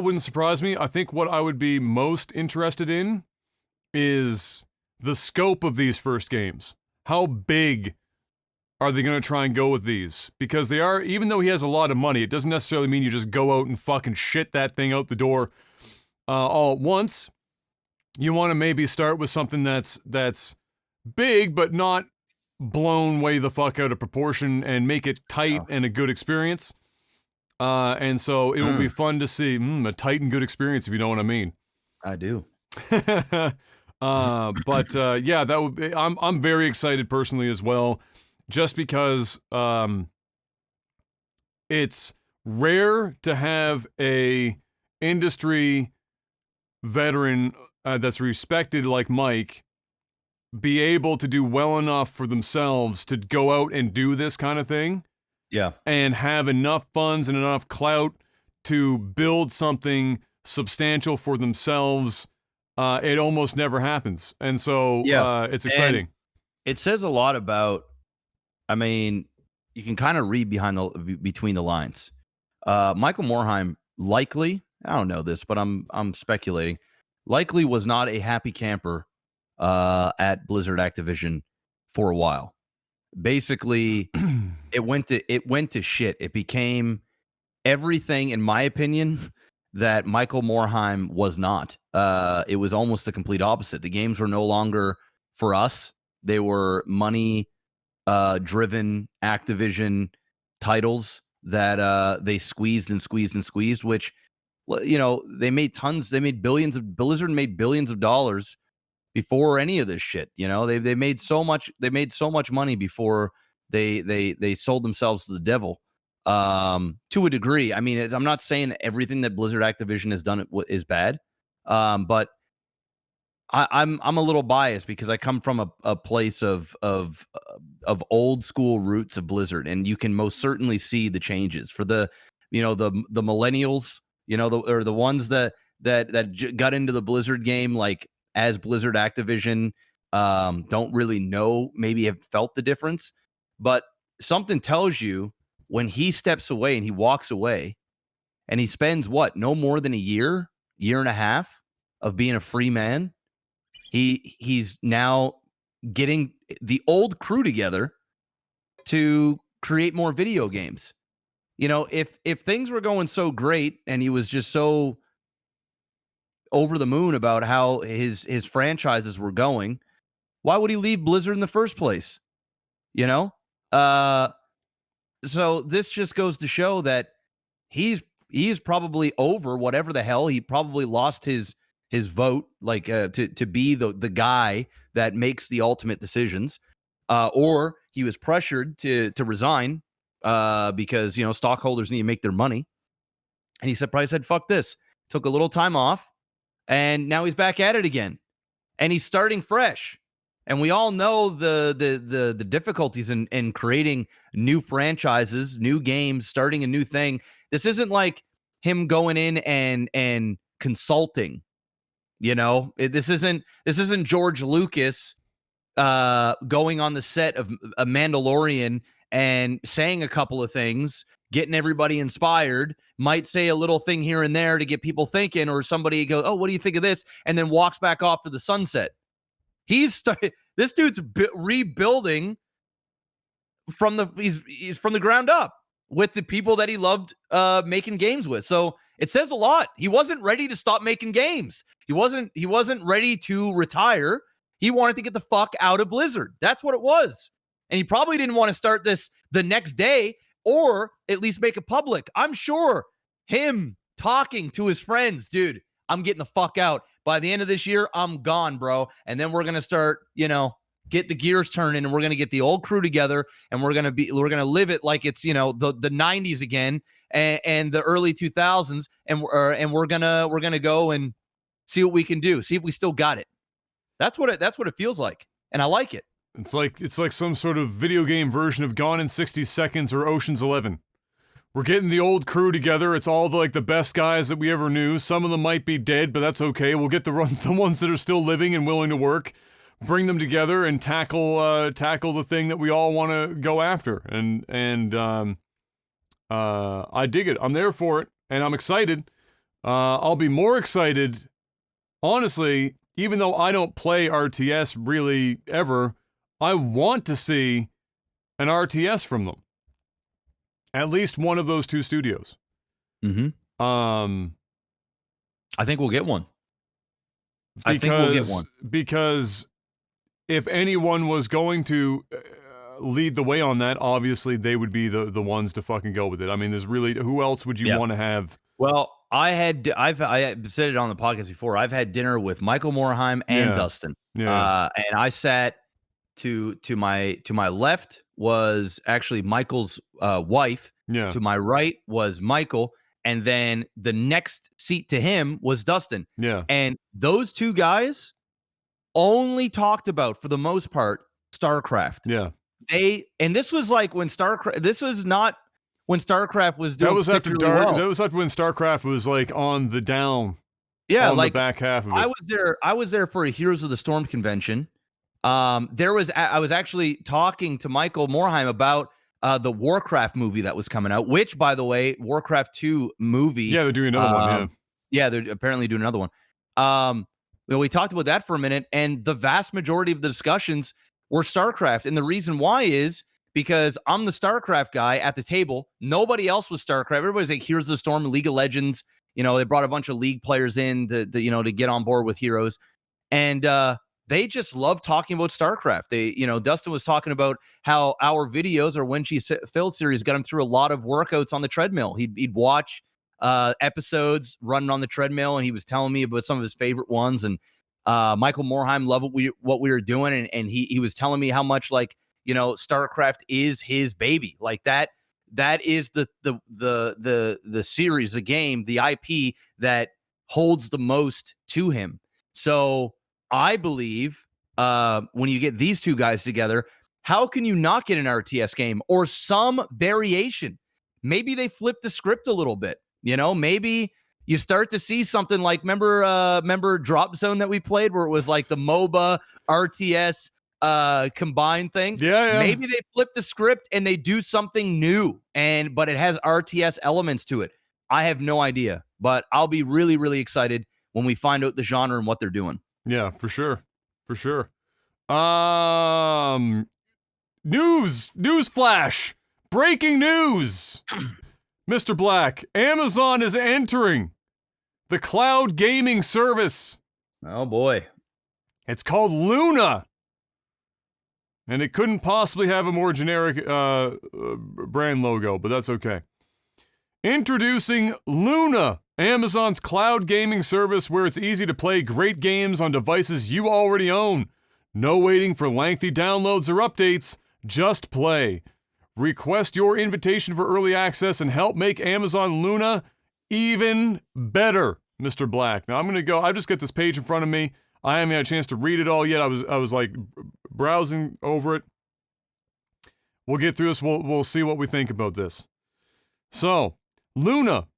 wouldn't surprise me. I think what I would be most interested in is the scope of these first games. How big are they going to try and go with these? Because they are, even though he has a lot of money, it doesn't necessarily mean you just go out and fucking shit that thing out the door all at once. You want to maybe start with something that's big, but not blown way the fuck out of proportion, and make it tight and a good experience. And so it will be fun to see a tight and good experience, if you know what I mean. I do. But yeah, that would be, I'm very excited personally as well. Just because it's rare to have a industry veteran that's respected like Mike be able to do well enough for themselves to go out and do this kind of thing. Yeah. And have enough funds and enough clout to build something substantial for themselves. It almost never happens. And so it's exciting. And it says a lot about, I mean, you can kind of read between the lines. Michael Morhaime likely, I don't know this, but I'm speculating, likely was not a happy camper at Blizzard Activision for a while. Basically, it went to shit. It became everything, in my opinion, that Michael Morhaime was not. It was almost the complete opposite. The games were no longer for us. They were money driven Activision titles that they squeezed, which, you know, they made Blizzard made billions of dollars before any of this shit. You know, they made so much money before they sold themselves to the devil. to a degree. I mean, I'm not saying everything that Blizzard Activision has done is bad, but I'm a little biased because I come from a place of old school roots of Blizzard, and you can most certainly see the changes for the millennials, or the ones that got into the Blizzard game like as Blizzard Activision, don't really know, maybe have felt the difference, but something tells you when he steps away and he walks away, and he spends no more than a year and a half of being a free man. He's now getting the old crew together to create more video games. If things were going so great and he was just so over the moon about how his franchises were going, why would he leave Blizzard in the first place? So this just goes to show that he's probably over whatever the hell. He probably lost his vote, like to be the guy that makes the ultimate decisions, or he was pressured to resign because stockholders need to make their money, and he probably said fuck this, took a little time off, and now he's back at it again, and he's starting fresh. And we all know the difficulties in creating new franchises, new games, starting a new thing. This isn't like him going in and consulting. This isn't George Lucas going on the set of a Mandalorian and saying a couple of things, getting everybody inspired, might say a little thing here and there to get people thinking, or somebody goes, oh, what do you think of this? And then walks back off to the sunset. This dude's rebuilding he's from the ground up with the people that he loved making games with. So it says a lot. He wasn't ready to stop making games. He wasn't ready to retire. He wanted to get the fuck out of Blizzard. That's what it was. And he probably didn't want to start this the next day, or at least make it public. I'm sure him talking to his friends, dude, I'm getting the fuck out. By the end of this year, I'm gone, bro. And then we're going to start, get the gears turning, and we're going to get the old crew together, and we're going to live it like it's, the 90s again and the early 2000s. And we're going to go and see what we can do. See if we still got it. That's what it feels like. And I like it. It's like some sort of video game version of Gone in 60 Seconds or Ocean's 11. We're getting the old crew together. It's all the best guys that we ever knew. Some of them might be dead, but that's okay. We'll get the ones that are still living and willing to work, bring them together and tackle the thing that we all want to go after. And I dig it. I'm there for it, and I'm excited. I'll be more excited, honestly, even though I don't play RTS really ever. I want to see an RTS from them. At least one of those two studios. Mm-hmm. I think we'll get one. Because if anyone was going to lead the way on that, obviously they would be the ones to fucking go with it. I mean, there's really, who else would you want to have? Well, I've said it on the podcast before. I've had dinner with Michael Morhaime and Dustin. Yeah. And I sat to my left was actually Michael's wife. Yeah. To my right was Michael, and then the next seat to him was Dustin. Yeah. And those two guys only talked about, for the most part, StarCraft. Yeah. And this was like when StarCraft. This was not when StarCraft was doing. That was after That was after when StarCraft was like on the down. Yeah, on like the back half of it. I was there for a Heroes of the Storm convention. I was actually talking to Michael Morhaime about the Warcraft movie that was coming out, which, by the way, Warcraft 2 movie. Yeah, they're doing another one. Yeah, they're apparently doing another one. We talked about that for a minute, and the vast majority of the discussions were StarCraft. And the reason why is because I'm the StarCraft guy at the table. Nobody else was StarCraft. Everybody's like, Here's the Storm, League of Legends. They brought a bunch of League players in to get on board with Heroes. And they just love talking about StarCraft. Dustin was talking about how our videos, or When She Filled series, got him through a lot of workouts on the treadmill. He'd watch episodes running on the treadmill, and he was telling me about some of his favorite ones. And Michael Morhaime loved what we were doing, and he was telling me how much StarCraft is his baby. Like that that is the series, the game, the IP that holds the most to him. So I believe when you get these two guys together, how can you not get an RTS game or some variation? Maybe they flip the script a little bit. Maybe you start to see something like, remember Drop Zone that we played, where it was like the MOBA RTS combined thing. Yeah. Maybe they flip the script and they do something new, but it has RTS elements to it. I have no idea, but I'll be really, really excited when we find out the genre and what they're doing. Yeah, for sure. News flash. Breaking news. Mr. Black, Amazon is entering the cloud gaming service. Oh boy. It's called Luna. And it couldn't possibly have a more generic brand logo, but that's okay. Introducing Luna, Amazon's cloud gaming service where it's easy to play great games on devices you already own. No waiting for lengthy downloads or updates, just play. Request your invitation for early access and help make Amazon Luna even better, Mr. Black. Now I just got this page in front of me. I haven't had a chance to read it all yet. I was like browsing over it. We'll get through this. We'll see what we think about this. So, Luna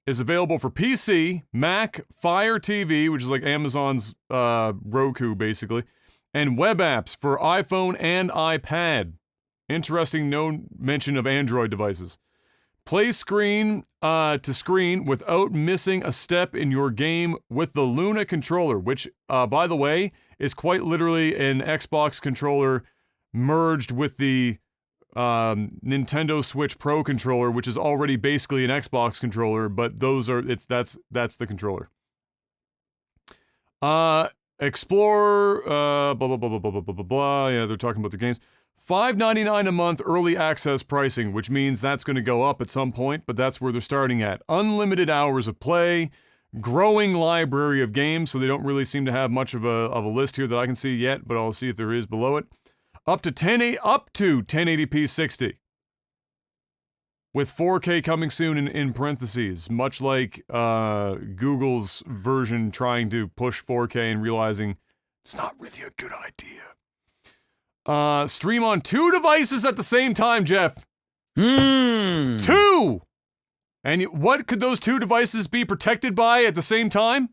is available for PC, Mac, Fire TV, which is like Amazon's Roku basically, and web apps for iPhone and iPad. Interesting, no mention of Android devices. Play screen to screen without missing a step in your game with the Luna controller, which, by the way, is quite literally an Xbox controller merged with the Nintendo Switch Pro controller, which is already basically an Xbox controller, but that's the controller. Explore, blah, blah, blah, blah, blah, blah, blah, blah. Yeah, they're talking about the games. $5.99 a month early access pricing, which means that's going to go up at some point, but that's where they're starting at. Unlimited hours of play, growing library of games, so they don't really seem to have much of a list here that I can see yet, but I'll see if there is below it. Up to 1080p 60. With 4K coming soon in parentheses, much like Google's version trying to push 4K and realizing it's not really a good idea. Stream on 2 devices at the same time, Jeff. 2! And what could those 2 devices be protected by at the same time?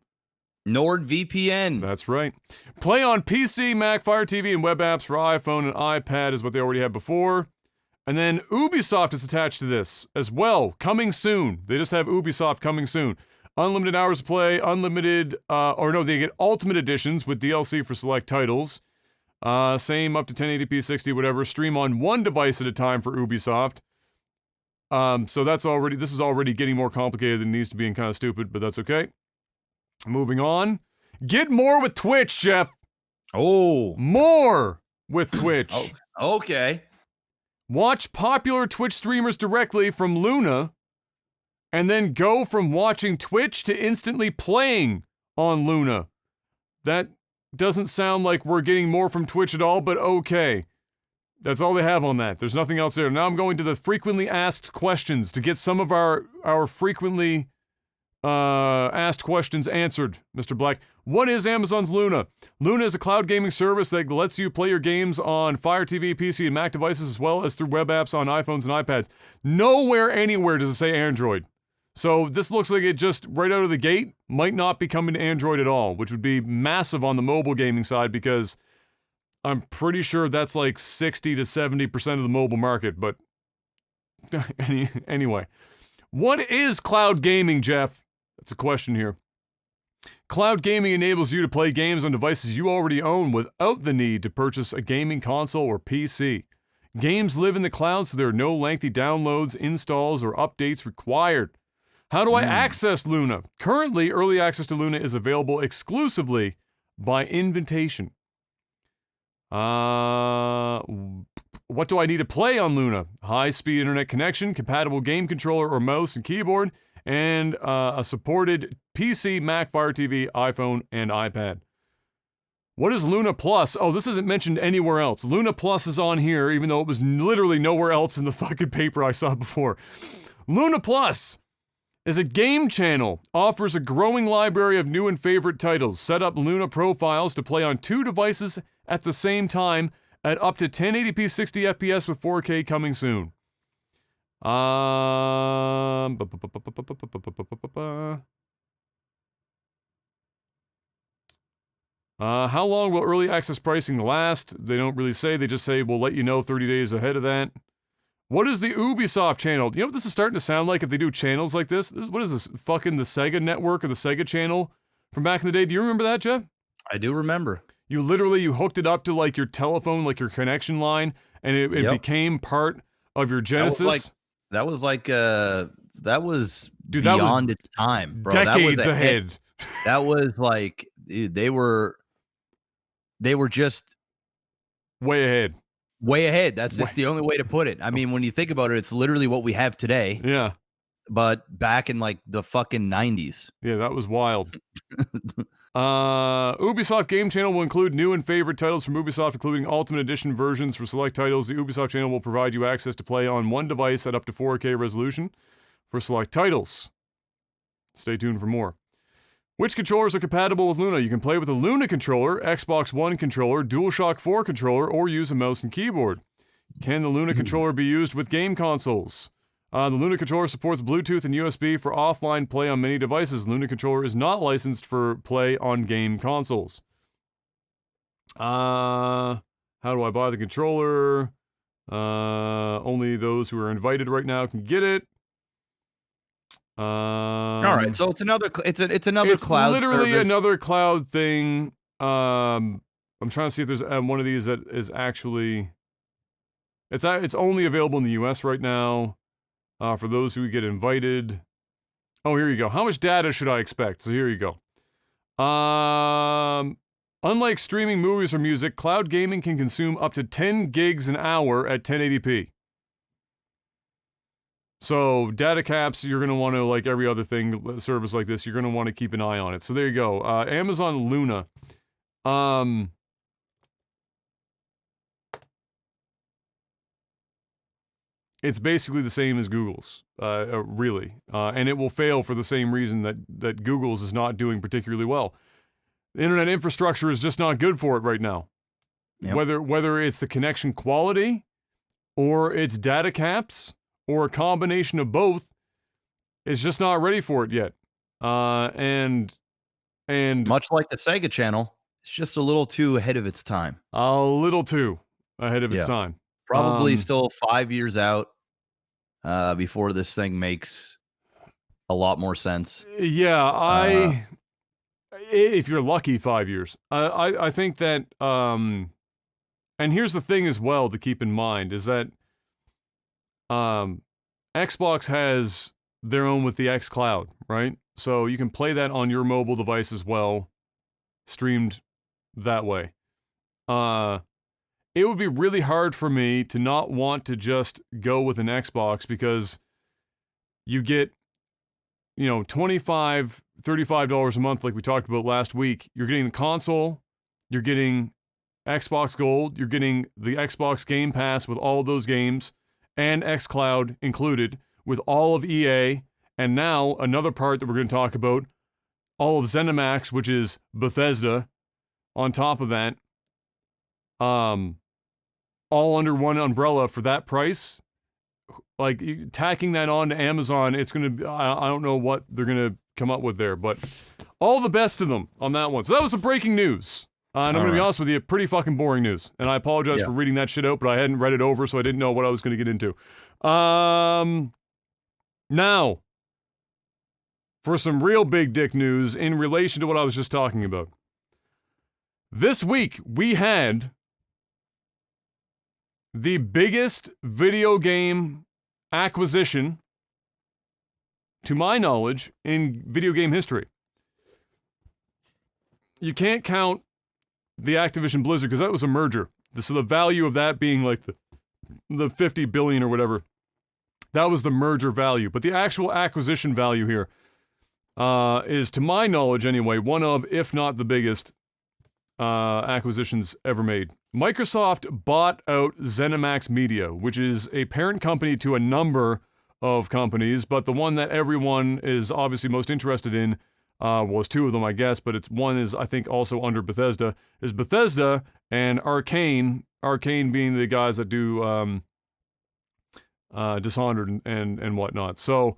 NordVPN. That's right. Play on PC, Mac, Fire TV, and web apps for iPhone and iPad is what they already had before. And then Ubisoft is attached to this as well, coming soon. They just have Ubisoft coming soon. Unlimited hours of play, they get Ultimate Editions with DLC for select titles. Same up to 1080p 60, whatever. Stream on 1 device at a time for Ubisoft. So this is already getting more complicated than it needs to be and kind of stupid, but that's okay. Moving on. Get more with Twitch, Jeff. Oh. More with Twitch. Oh, okay. Watch popular Twitch streamers directly from Luna, and then go from watching Twitch to instantly playing on Luna. That doesn't sound like we're getting more from Twitch at all, but okay. That's all they have on that. There's nothing else there. Now I'm going to the frequently asked questions to get some of our frequently asked questions answered, Mr. Black. What is Amazon's Luna? Luna is a cloud gaming service that lets you play your games on Fire TV, PC, and Mac devices, as well as through web apps on iPhones and iPads. Nowhere, anywhere does it say Android. So this looks like it just, right out of the gate, might not be coming to Android at all, which would be massive on the mobile gaming side, because I'm pretty sure that's like 60 to 70% of the mobile market, but anyway. What is cloud gaming, Jeff? That's a question here. Cloud gaming enables you to play games on devices you already own without the need to purchase a gaming console or PC. Games live in the cloud, so there are no lengthy downloads, installs, or updates required. How do I access Luna? Currently, early access to Luna is available exclusively by invitation. What do I need to play on Luna? High-speed internet connection, compatible game controller or mouse and keyboard, and a supported PC, Mac, Fire TV, iPhone, and iPad. What is Luna Plus? Oh, this isn't mentioned anywhere else. Luna Plus is on here, even though it was literally nowhere else in the fucking paper I saw before. Luna Plus is a game channel, offers a growing library of new and favorite titles. Set up Luna profiles to play on 2 devices at the same time at up to 1080p 60 FPS with 4K coming soon. How long will early access pricing last? They don't really say. They just say, we'll let you know 30 days ahead of that. What is the Ubisoft channel? Do you know what this is starting to sound like if they do channels like this? What is this? Fucking the Sega network or the Sega channel from back in the day? Do you remember that, Jeff? I do remember. You hooked it up to like your telephone, like your connection line, and it became part of your Genesis. That was beyond its time, bro. Decades ahead. That was like, dude, they were just way ahead. Way ahead. That's just the only way to put it. I mean, when you think about it, it's literally what we have today. Yeah. But back in like the fucking 90s. Yeah, that was wild. Ubisoft Game Channel will include new and favorite titles from Ubisoft, including Ultimate Edition versions for select titles. The Ubisoft Channel will provide you access to play on one device at up to 4K resolution for select titles. Stay tuned for more. Which controllers are compatible with Luna? You can play with a Luna controller, Xbox One controller, DualShock 4 controller, or use a mouse and keyboard. Can the Luna controller be used with game consoles? The Luna controller supports Bluetooth and USB for offline play on many devices. Luna controller is not licensed for play on game consoles. How do I buy the controller? Only those who are invited right now can get it. All right, so it's another cloud. Literally service. another cloud thing. I'm trying to see if there's one of these that is actually. It's only available in the U.S. right now. For those who get invited. Oh, here you go. How much data should I expect? So here you go. Unlike streaming movies or music, cloud gaming can consume up to 10 gigs an hour at 1080p. So data caps, you're going to want to, like every other thing, service like this, you're going to want to keep an eye on it. So there you go. Amazon Luna. It's basically the same as Google's, really. And it will fail for the same reason that Google's is not doing particularly well. The internet infrastructure is just not good for it right now. Yep. Whether it's the connection quality or it's data caps or a combination of both, it's just not ready for it yet. And much like the Sega channel, it's just a little too ahead of its time. A little too ahead of its time. Probably still 5 years out before this thing makes a lot more sense. Yeah, if you're lucky, 5 years. I think that, and here's the thing as well to keep in mind, is that Xbox has their own with the xCloud, right? So you can play that on your mobile device as well, streamed that way. It would be really hard for me to not want to just go with an Xbox because you get, $25, $35 a month like we talked about last week. You're getting the console, you're getting Xbox Gold, you're getting the Xbox Game Pass with all those games, and xCloud included with all of EA, and now another part that we're going to talk about, all of ZeniMax, which is Bethesda, on top of that. All under one umbrella for that price. Like, tacking that on to Amazon, it's going to be, I don't know what they're going to come up with there, but all the best to them on that one. So that was the breaking news. And I'm going to be honest with you, pretty fucking boring news. And I apologize for reading that shit out, but I hadn't read it over, so I didn't know what I was going to get into. Now, for some real big dick news in relation to what I was just talking about. This week, we had the biggest video game acquisition, to my knowledge, in video game history. You can't count the Activision Blizzard because that was a merger. So the value of that being like the 50 billion or whatever, that was the merger value. But the actual acquisition value here is, to my knowledge anyway, one of, if not the biggest acquisitions ever made. Microsoft bought out ZeniMax Media, which is a parent company to a number of companies, but the one that everyone is obviously most interested in, was two of them, I guess, but one is, I think, also under Bethesda, is Bethesda and Arcane being the guys that do Dishonored and whatnot. So,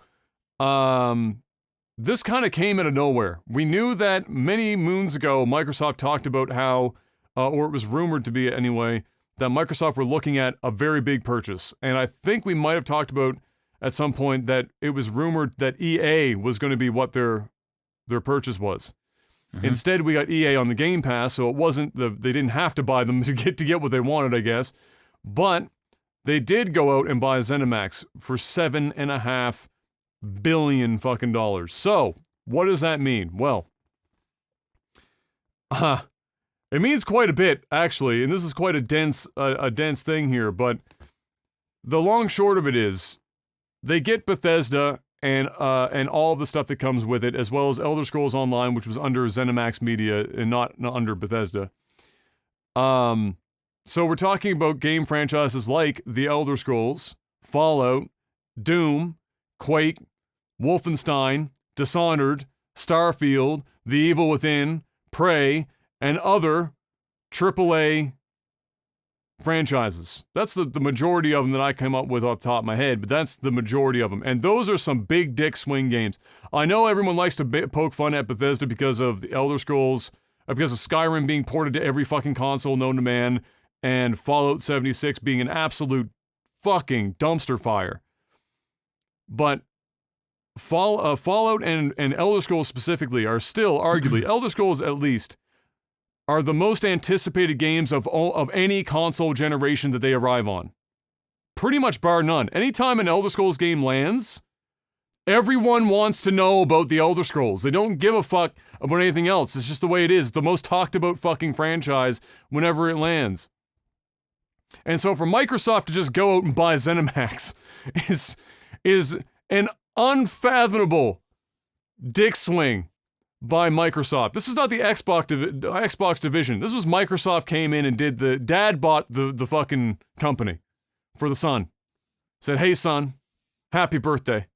this kind of came out of nowhere. We knew that many moons ago, Microsoft talked about how, or it was rumored to be anyway, that Microsoft were looking at a very big purchase. And I think we might have talked about at some point that it was rumored that EA was going to be what their purchase was. Mm-hmm. Instead, we got EA on the Game Pass, so it wasn't they didn't have to buy them to get what they wanted, I guess. But they did go out and buy ZeniMax for $7.5 billion fucking dollars. So, what does that mean? Well, it means quite a bit, actually, and this is quite a dense thing here, but the long short of it is, they get Bethesda and all of the stuff that comes with it, as well as Elder Scrolls Online, which was under ZeniMax Media and not under Bethesda. So we're talking about game franchises like The Elder Scrolls, Fallout, Doom, Quake, Wolfenstein, Dishonored, Starfield, The Evil Within, Prey, and other AAA franchises. That's the majority of them that I came up with off the top of my head, but that's the majority of them. And those are some big dick swing games. I know everyone likes to poke fun at Bethesda because of the Elder Scrolls, because of Skyrim being ported to every fucking console known to man, and Fallout 76 being an absolute fucking dumpster fire. But Fallout and Elder Scrolls specifically are still, arguably, Elder Scrolls at least, are the most anticipated games of any console generation that they arrive on. Pretty much bar none. Anytime an Elder Scrolls game lands, everyone wants to know about the Elder Scrolls. They don't give a fuck about anything else. It's just the way it is. It's the most talked about fucking franchise whenever it lands. And so for Microsoft to just go out and buy ZeniMax is an unfathomable dick swing by Microsoft. This is not the Xbox division. This was Microsoft came in and did dad bought the fucking company for the son. Said, hey son, happy birthday.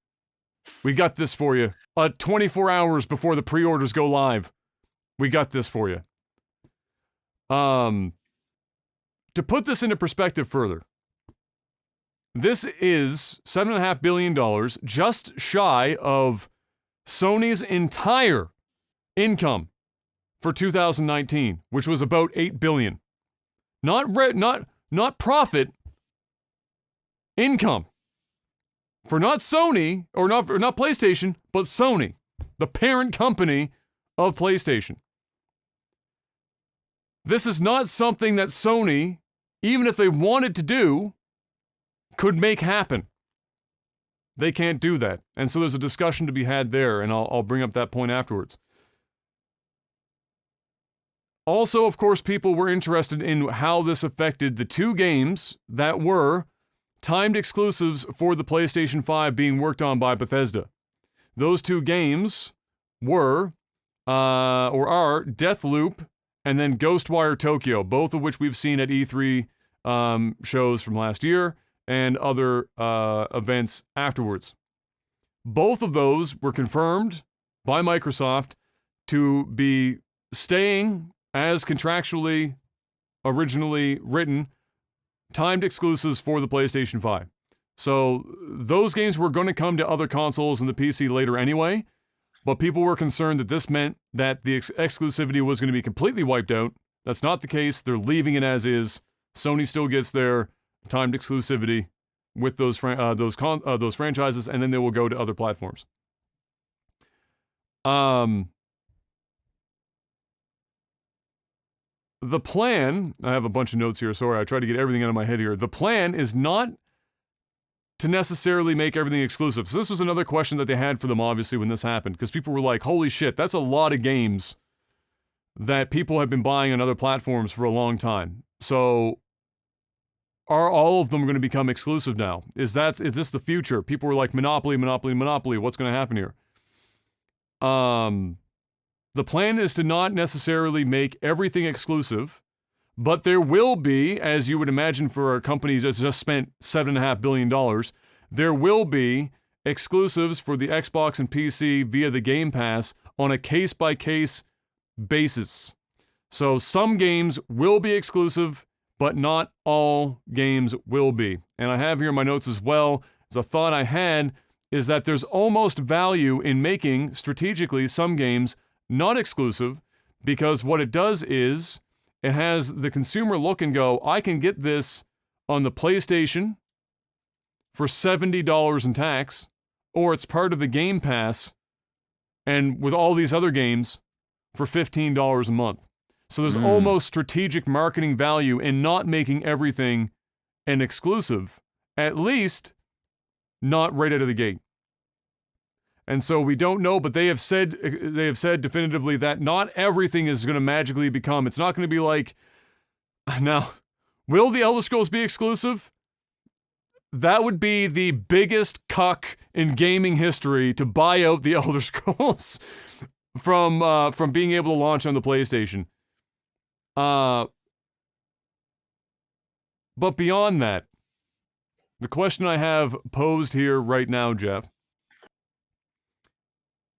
We got this for you. 24 hours before the pre-orders go live. We got this for you. To put this into perspective further, this is $7.5 billion, just shy of Sony's entire income for 2019, which was about $8 billion. Not profit, income. For not Sony, or not PlayStation, but Sony, the parent company of PlayStation. This is not something that Sony, even if they wanted to do, could make happen. They can't do that. And so there's a discussion to be had there, and I'll bring up that point afterwards. Also, of course, people were interested in how this affected the two games that were timed exclusives for the PlayStation 5 being worked on by Bethesda. Those two games were, or are, Deathloop and then Ghostwire Tokyo, both of which we've seen at E3 shows from last year and other events afterwards. Both of those were confirmed by Microsoft to be staying as contractually originally written timed exclusives for the PlayStation 5. So those games were going to come to other consoles and the PC later anyway, but people were concerned that this meant that the exclusivity was going to be completely wiped out. That's not the case. They're leaving it as is. Sony still gets their timed exclusivity with those franchises, and then they will go to other platforms. The plan, I have a bunch of notes here, sorry, I tried to get everything out of my head here. The plan is not to necessarily make everything exclusive. So this was another question that they had for them, obviously, when this happened, because people were like, holy shit, that's a lot of games that people have been buying on other platforms for a long time. So are all of them going to become exclusive now? Is this the future? People were like, Monopoly, Monopoly, Monopoly, what's going to happen here? The plan is to not necessarily make everything exclusive, but there will be, as you would imagine for a company that's just spent $7.5 billion, there will be exclusives for the Xbox and PC via the Game Pass on a case-by-case basis. So some games will be exclusive, but not all games will be. And I have here in my notes as well, as a thought I had, is that there's almost value in making, strategically, some games not exclusive, because what it does is it has the consumer look and go, I can get this on the PlayStation for $70 in tax, or it's part of the Game Pass and with all these other games for $15 a month. So there's almost strategic marketing value in not making everything an exclusive, at least not right out of the gate. And so we don't know, but they have said definitively that not everything is going to magically become. It's not going to be like, now, will the Elder Scrolls be exclusive? That would be the biggest cuck in gaming history, to buy out the Elder Scrolls from being able to launch on the PlayStation. But beyond that, the question I have posed here right now, Jeff,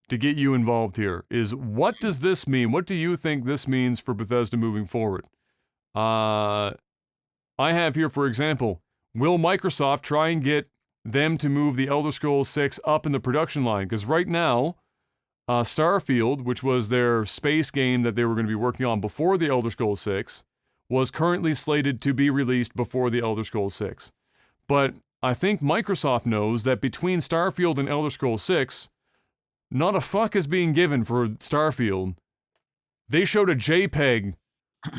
to get you involved here, is what does this mean? What do you think this means for Bethesda moving forward? I have here, for example, will Microsoft try and get them to move the Elder Scrolls 6 up in the production line? Because right now, Starfield, which was their space game that they were going to be working on before the Elder Scrolls 6, was currently slated to be released before the Elder Scrolls 6. But I think Microsoft knows that between Starfield and Elder Scrolls 6, not a fuck is being given for Starfield. They showed a JPEG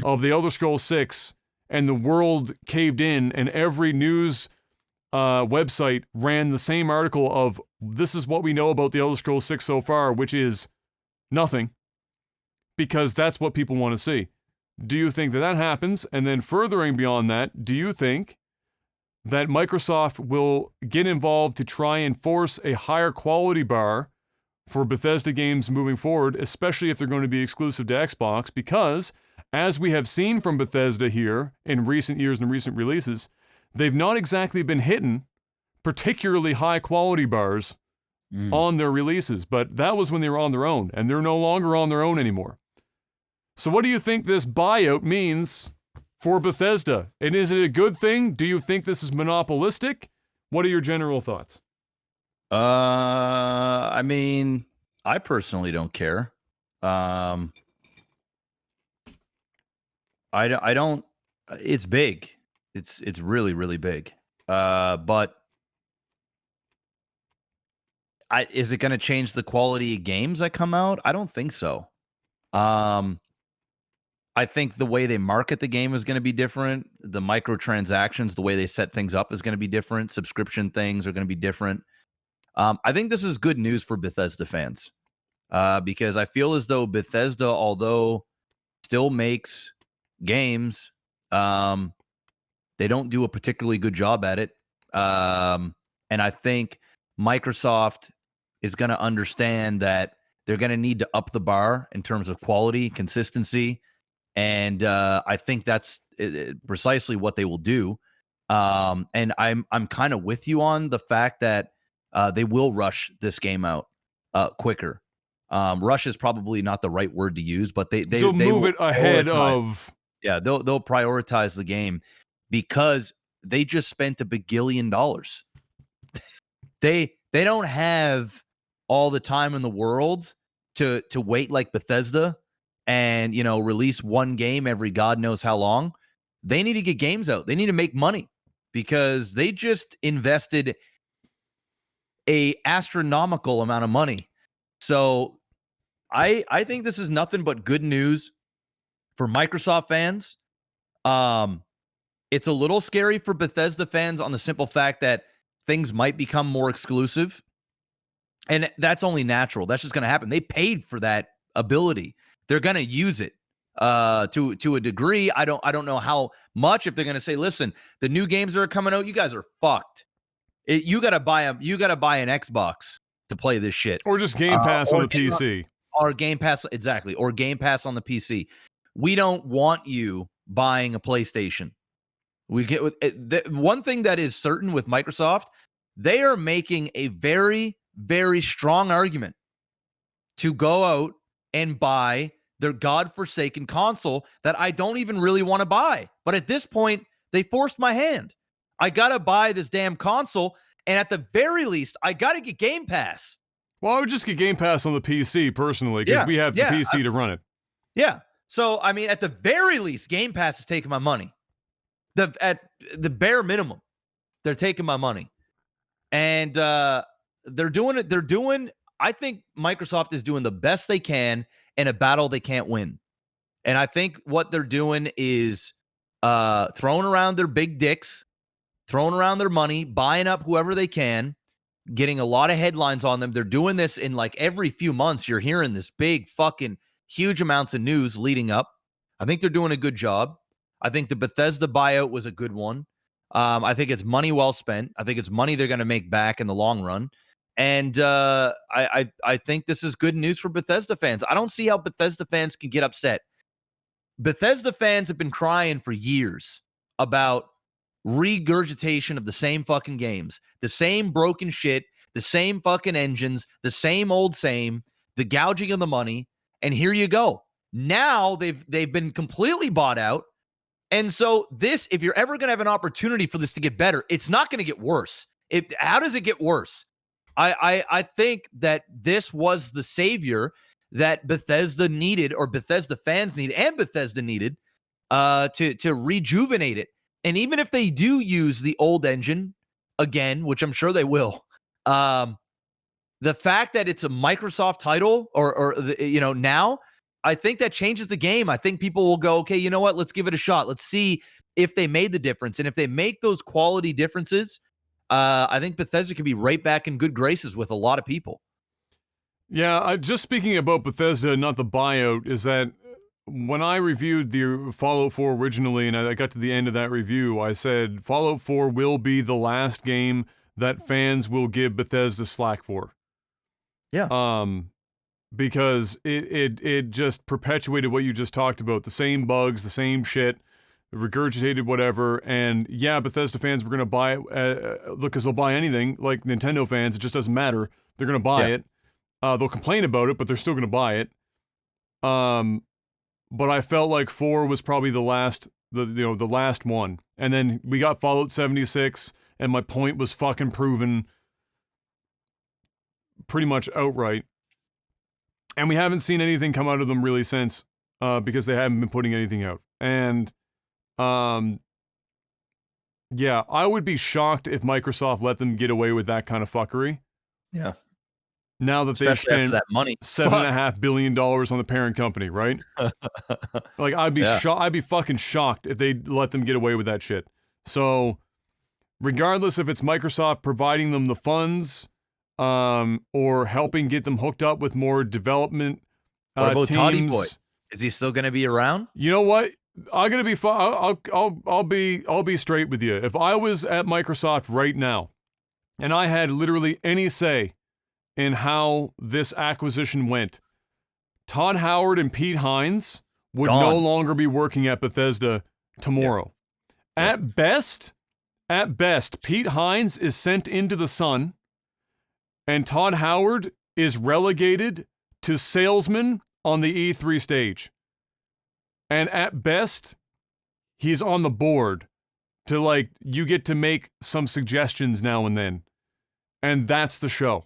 of the Elder Scrolls 6, and the world caved in, and every news website ran the same article of, this is what we know about the Elder Scrolls 6 so far, which is nothing, because that's what people want to see. Do you think that happens? And then furthering beyond that, do you think that Microsoft will get involved to try and force a higher quality bar for Bethesda games moving forward, especially if they're going to be exclusive to Xbox? Because, as we have seen from Bethesda here in recent years and recent releases, they've not exactly been hitting particularly high quality bars on their releases, but that was when they were on their own, and they're no longer on their own anymore. So what do you think this buyout means for Bethesda? And is it a good thing? Do you think this is monopolistic? What are your general thoughts? I mean, I personally don't care. I don't, it's big. It's really, really big. But is it going to change the quality of games that come out? I don't think so. I think the way they market the game is going to be different. The microtransactions, the way they set things up is going to be different. Subscription things are going to be different. I think this is good news for Bethesda fans, because I feel as though Bethesda, although still makes games, they don't do a particularly good job at it. And I think Microsoft is going to understand that they're going to need to up the bar in terms of quality, consistency. And I think that's precisely what they will do. And I'm kind of with you on the fact that they will rush this game out quicker. Rush is probably not the right word to use, but they'll move it ahead of. Yeah, they'll prioritize the game because they just spent $1 billion. They don't have all the time in the world to wait like Bethesda and, you know, release one game every God knows how long. They need to get games out. They need to make money because they just invested a astronomical amount of money. So I think this is nothing but good news for Microsoft fans. It's a little scary for Bethesda fans on the simple fact that things might become more exclusive. And that's only natural. That's just going to happen. They paid for that ability. They're going to use it to a degree. I don't know how much. If they're going to say, listen, the new games that are coming out, you guys are fucked. You got to buy an Xbox to play this shit, or just Game Pass on the PC. Or Game Pass, exactly, or Game Pass on the PC. We don't want you buying a PlayStation. We get one thing that is certain with Microsoft, they are making a very, very strong argument to go out and buy their godforsaken console that I don't even really want to buy. But at this point, they forced my hand. I got to buy this damn console, and at the very least, I got to get Game Pass. Well, I would just get Game Pass on the PC personally, because we have the PC to run it. Yeah. So, I mean, at the very least, Game Pass is taking my money. At the bare minimum, they're taking my money. And they're doing it. I think Microsoft is doing the best they can in a battle they can't win. And I think what they're doing is throwing around their big dicks, throwing around their money, buying up whoever they can, getting a lot of headlines on them. They're doing this in like every few months. You're hearing this big fucking huge amounts of news leading up. I think they're doing a good job. I think the Bethesda buyout was a good one. I think it's money well spent. I think it's money they're going to make back in the long run. And I think this is good news for Bethesda fans. I don't see how Bethesda fans can get upset. Bethesda fans have been crying for years about regurgitation of the same fucking games, the same broken shit, the same fucking engines, the same old same, the gouging of the money. And here you go. Now they've been completely bought out. And so this, if you're ever going to have an opportunity for this to get better, it's not going to get worse. How does it get worse? I think that this was the savior that Bethesda needed, or Bethesda fans needed, and Bethesda needed to rejuvenate it. And even if they do use the old engine again, which I'm sure they will, the fact that it's a Microsoft title, or now, I think that changes the game. I think people will go, okay, you know what? Let's give it a shot. Let's see if they made the difference. And if they make those quality differences, I think Bethesda could be right back in good graces with a lot of people. Yeah, just speaking about Bethesda, not the buyout, is that when I reviewed the Fallout 4 originally, and I got to the end of that review, I said Fallout 4 will be the last game that fans will give Bethesda slack for. Yeah. Because it just perpetuated what you just talked about. The same bugs, the same shit, regurgitated whatever. And yeah, Bethesda fans were going to buy it. Look, because they'll buy anything. Like Nintendo fans, it just doesn't matter. They're going to buy it. They'll complain about it, but they're still going to buy it. But I felt like 4 was probably the last one. And then we got Fallout 76, and my point was fucking proven pretty much outright. And we haven't seen anything come out of them really since, because they haven't been putting anything out. And, yeah, I would be shocked if Microsoft let them get away with that kind of fucking Yeah. Now that they've spent that money, $7.5 billion on the parent company, right? Like, I'd be fucking shocked if they let them get away with that shit. So, regardless if it's Microsoft providing them the funds, or helping get them hooked up with more development what about teams. Toddy Boy? Is he still going to be around? You know what? I'm gonna be. I'll be straight with you. If I was at Microsoft right now, and I had literally any say in how this acquisition went, Todd Howard and Pete Hines would no longer be working at Bethesda tomorrow. Yeah. At best, Pete Hines is sent into the sun. And Todd Howard is relegated to salesman on the E3 stage. And at best, he's on the board to, like, you get to make some suggestions now and then. And that's the show.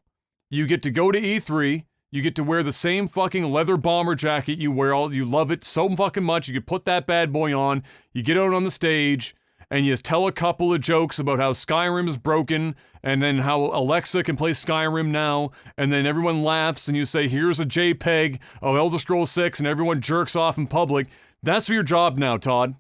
You get to go to E3, you get to wear the same fucking leather bomber jacket you wear, you love it so fucking much, you can put that bad boy on, you get out on the stage, and you just tell a couple of jokes about how Skyrim is broken, and then how Alexa can play Skyrim now, and then everyone laughs, and you say, here's a JPEG of Elder Scrolls 6, and everyone jerks off in public. That's your job now, Todd.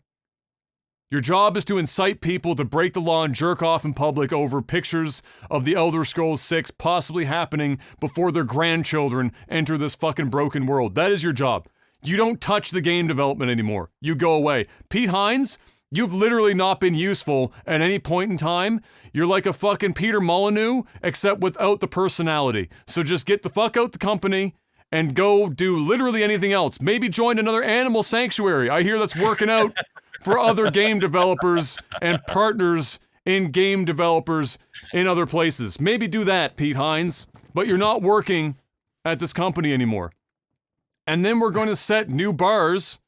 Your job is to incite people to break the law and jerk off in public over pictures of the Elder Scrolls 6 possibly happening before their grandchildren enter this fucking broken world. That is your job. You don't touch the game development anymore. You go away. Pete Hines, you've literally not been useful at any point in time. You're like a fucking Peter Molyneux, except without the personality. So just get the fuck out the company and go do literally anything else. Maybe join another animal sanctuary. I hear that's working out for other game developers and partners in game developers in other places. Maybe do that, Pete Hines, but you're not working at this company anymore. And then we're going to set new bars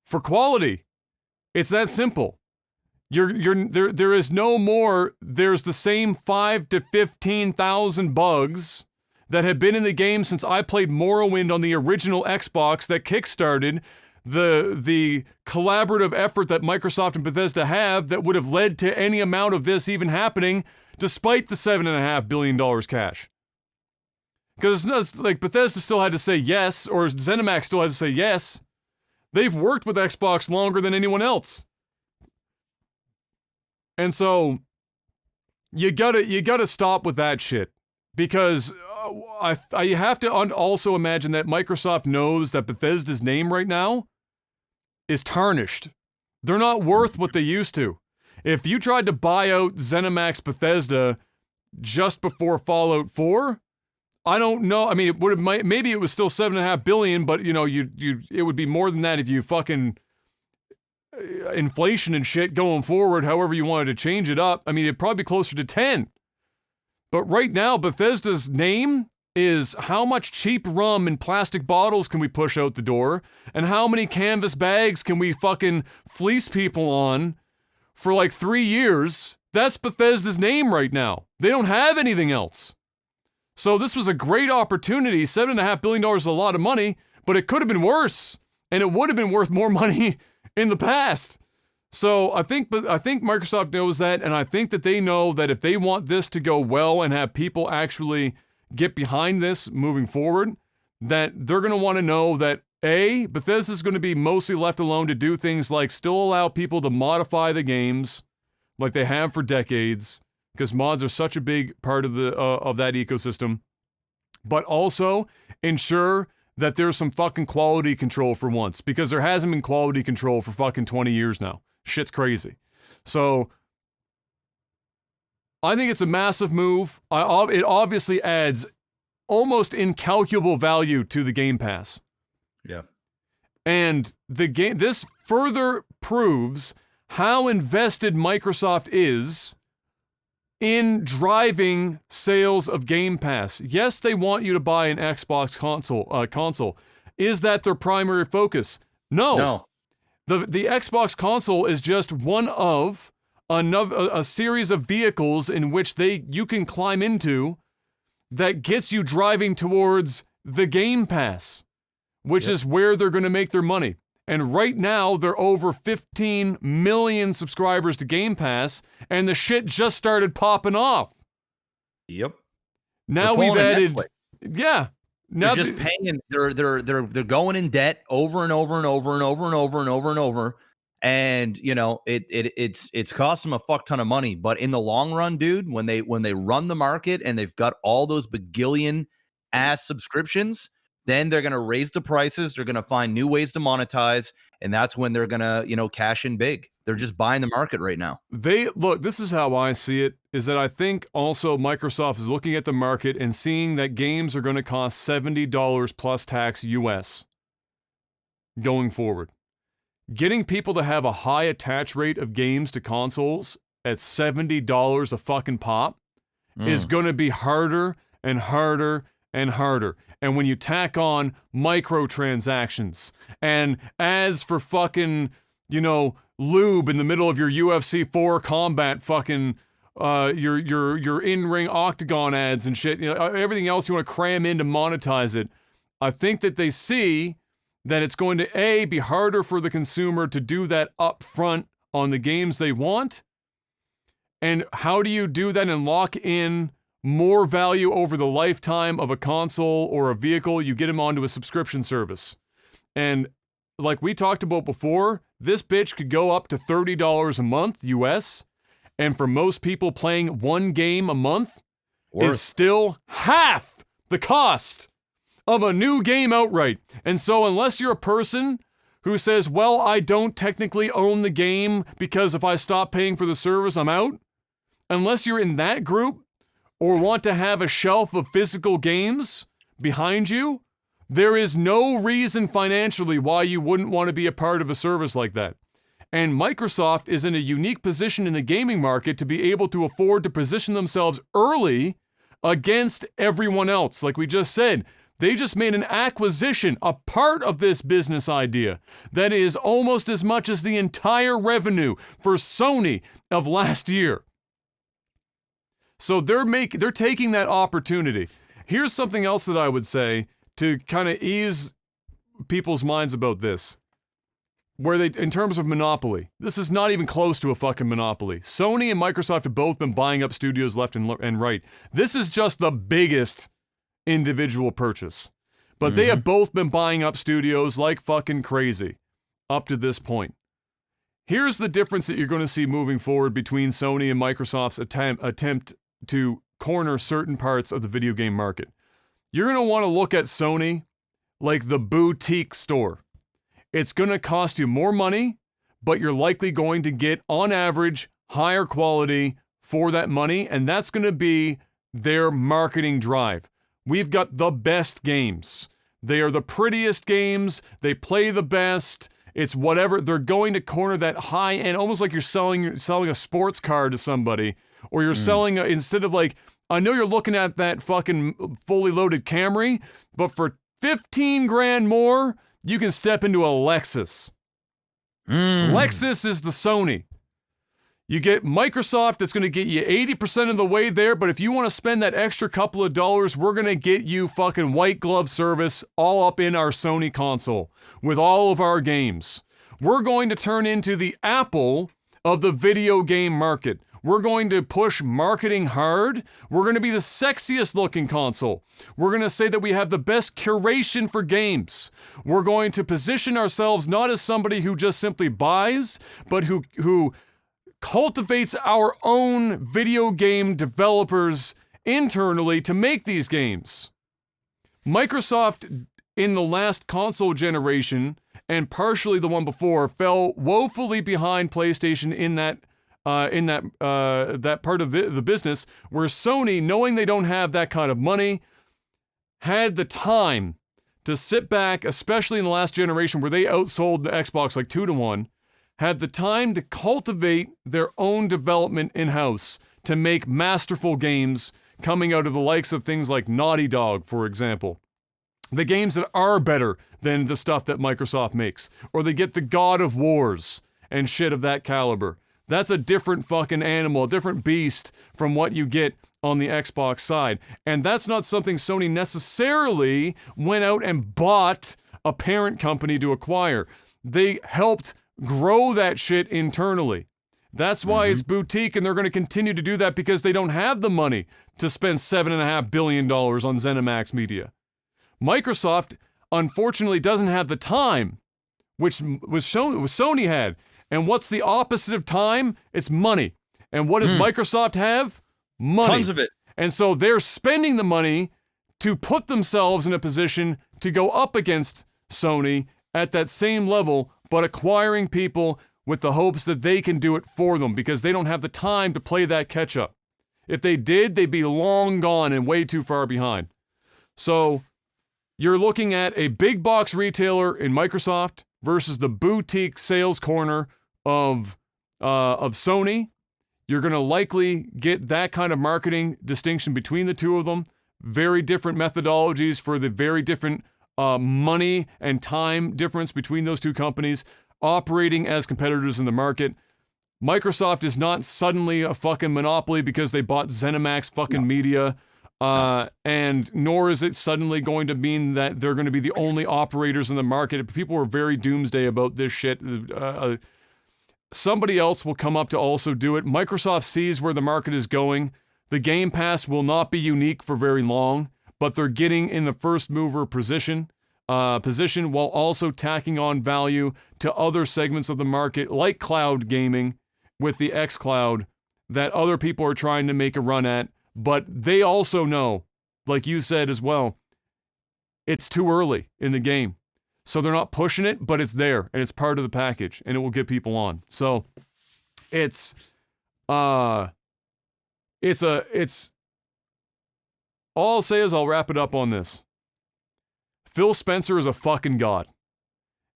for quality. It's that simple. There is no more, there's the same 5 to 15,000 bugs that have been in the game since I played Morrowind on the original Xbox that kickstarted the collaborative effort that Microsoft and Bethesda have that would have led to any amount of this even happening despite the $7.5 billion cash. Because like Bethesda still had to say yes, or ZeniMax still has to say yes. They've worked with Xbox longer than anyone else. And so you gotta stop with that shit, because I have to also imagine that Microsoft knows that Bethesda's name right now is tarnished. They're not worth what they used to. If you tried to buy out ZeniMax Bethesda just before Fallout 4, I don't know. I mean, it would have maybe it was still $7.5 billion, but you know, it would be more than that if you fucking inflation and shit going forward, however you wanted to change it up. I mean, it'd probably be closer to 10. But right now, Bethesda's name is how much cheap rum in plastic bottles can we push out the door, and how many canvas bags can we fucking fleece people on for like 3 years. That's Bethesda's name right now. They don't have anything else. So this was a great opportunity. $7.5 billion is a lot of money, but it could have been worse, and it would have been worth more money in the past. So I think Microsoft knows that, and I think that they know that if they want this to go well and have people actually get behind this moving forward, that they're going to want to know that A, Bethesda's going to be mostly left alone to do things like still allow people to modify the games like they have for decades, because mods are such a big part of that ecosystem, but also ensure that there's some fucking quality control for once, because there hasn't been quality control for fucking 20 years now. Shit's crazy. So I think it's a massive move. It obviously adds almost incalculable value to the Game Pass. Yeah. And this further proves how invested Microsoft is in driving sales of Game Pass. Yes, they want you to buy an Xbox console. Is that their primary focus? No. The Xbox console is just one of a series of vehicles in which you can climb into that gets you driving towards the Game Pass, which is where they're going to make their money. And right now, they're over 15 million subscribers to Game Pass, and the shit just started popping off. Yep. Now we've added, yeah. Now they're just paying. They're going in debt over and over and over and over and over and over and over, and you know it's cost them a fuck ton of money. But in the long run, dude, when they run the market and they've got all those bagillion ass subscriptions, then they're going to raise the prices. They're going to find new ways to monetize. And that's when they're going to, cash in big. They're just buying the market right now. This is how I see it, is that I think also Microsoft is looking at the market and seeing that games are going to cost $70 plus tax US going forward. Getting people to have a high attach rate of games to consoles at $70 a fucking pop is going to be harder and harder and harder. And when you tack on microtransactions and ads for fucking, lube in the middle of your UFC 4 combat fucking, your in-ring octagon ads and shit, everything else you want to cram in to monetize it, I think that they see that it's going to, be harder for the consumer to do that up front on the games they want. And how do you do that and lock in more value over the lifetime of a console or a vehicle? You get them onto a subscription service. And like we talked about before, this bitch could go up to $30 a month US. And for most people, playing one game a month is still half the cost of a new game outright. And so unless you're a person who says, well, I don't technically own the game because if I stop paying for the service, I'm out. Unless you're in that group, or want to have a shelf of physical games behind you, There is no reason financially why you wouldn't want to be a part of a service like that. And Microsoft is in a unique position in the gaming market to be able to afford to position themselves early against everyone else. Like we just said, they just made an acquisition, a part of this business idea that is almost as much as the entire revenue for Sony of last year. So they're taking that opportunity. Here's something else that I would say to kind of ease people's minds about this. Where they, in terms of monopoly, this is not even close to a fucking monopoly. Sony and Microsoft have both been buying up studios left and right. This is just the biggest individual purchase. But they have both been buying up studios like fucking crazy up to this point. Here's the difference that you're going to see moving forward between Sony and Microsoft's attempt to corner certain parts of the video game market. You're going to want to look at Sony like the boutique store. It's going to cost you more money, but you're likely going to get, on average, higher quality for that money, and that's going to be their marketing drive. We've got the best games. They are the prettiest games. They play the best. It's whatever. They're going to corner that high end, almost like you're selling a sports car to somebody, or you're selling instead of like, I know you're looking at that fucking fully loaded Camry, but for 15 grand more, you can step into a Lexus. Lexus is the Sony. You get Microsoft that's going to get you 80% of the way there, but if you want to spend that extra couple of dollars, we're going to get you fucking white glove service all up in our Sony console with all of our games. We're going to turn into the Apple of the video game market. We're going to push marketing hard. We're going to be the sexiest looking console. We're going to say that we have the best curation for games. We're going to position ourselves not as somebody who just simply buys, but who cultivates our own video game developers internally to make these games. Microsoft, in the last console generation, and partially the one before, fell woefully behind PlayStation in that part of the business, where Sony, knowing they don't have that kind of money, had the time to sit back, especially in the last generation where they outsold the Xbox like 2-1, had the time to cultivate their own development in-house to make masterful games coming out of the likes of things like Naughty Dog, for example. The games that are better than the stuff that Microsoft makes. Or they get the God of Wars and shit of that caliber. That's a different fucking animal, a different beast from what you get on the Xbox side. And that's not something Sony necessarily went out and bought a parent company to acquire. They helped grow that shit internally. That's why it's boutique, and they're going to continue to do that because they don't have the money to spend $7.5 billion on ZeniMax Media. Microsoft, unfortunately, doesn't have the time, which Sony had. And what's the opposite of time? It's money. And what does Microsoft have? Money. Tons of it. And so they're spending the money to put themselves in a position to go up against Sony at that same level, but acquiring people with the hopes that they can do it for them because they don't have the time to play that catch up. If they did, they'd be long gone and way too far behind. So you're looking at a big box retailer in Microsoft versus the boutique sales corner of Sony. You're going to likely get that kind of marketing distinction between the two of them. Very different methodologies for the very different money and time difference between those two companies operating as competitors in the market. Microsoft is not suddenly a fucking monopoly because they bought ZeniMax fucking Media. And nor is it suddenly going to mean that they're going to be the only operators in the market. People were very doomsday about this shit. Somebody else will come up to also do it. Microsoft sees where the market is going. The Game Pass will not be unique for very long, but they're getting in the first mover position while also tacking on value to other segments of the market like cloud gaming with the xCloud that other people are trying to make a run at. But they also know, like you said as well, it's too early in the game. So they're not pushing it, but it's there and it's part of the package and it will get people on. So it's all I'll say is I'll wrap it up on this. Phil Spencer is a fucking god.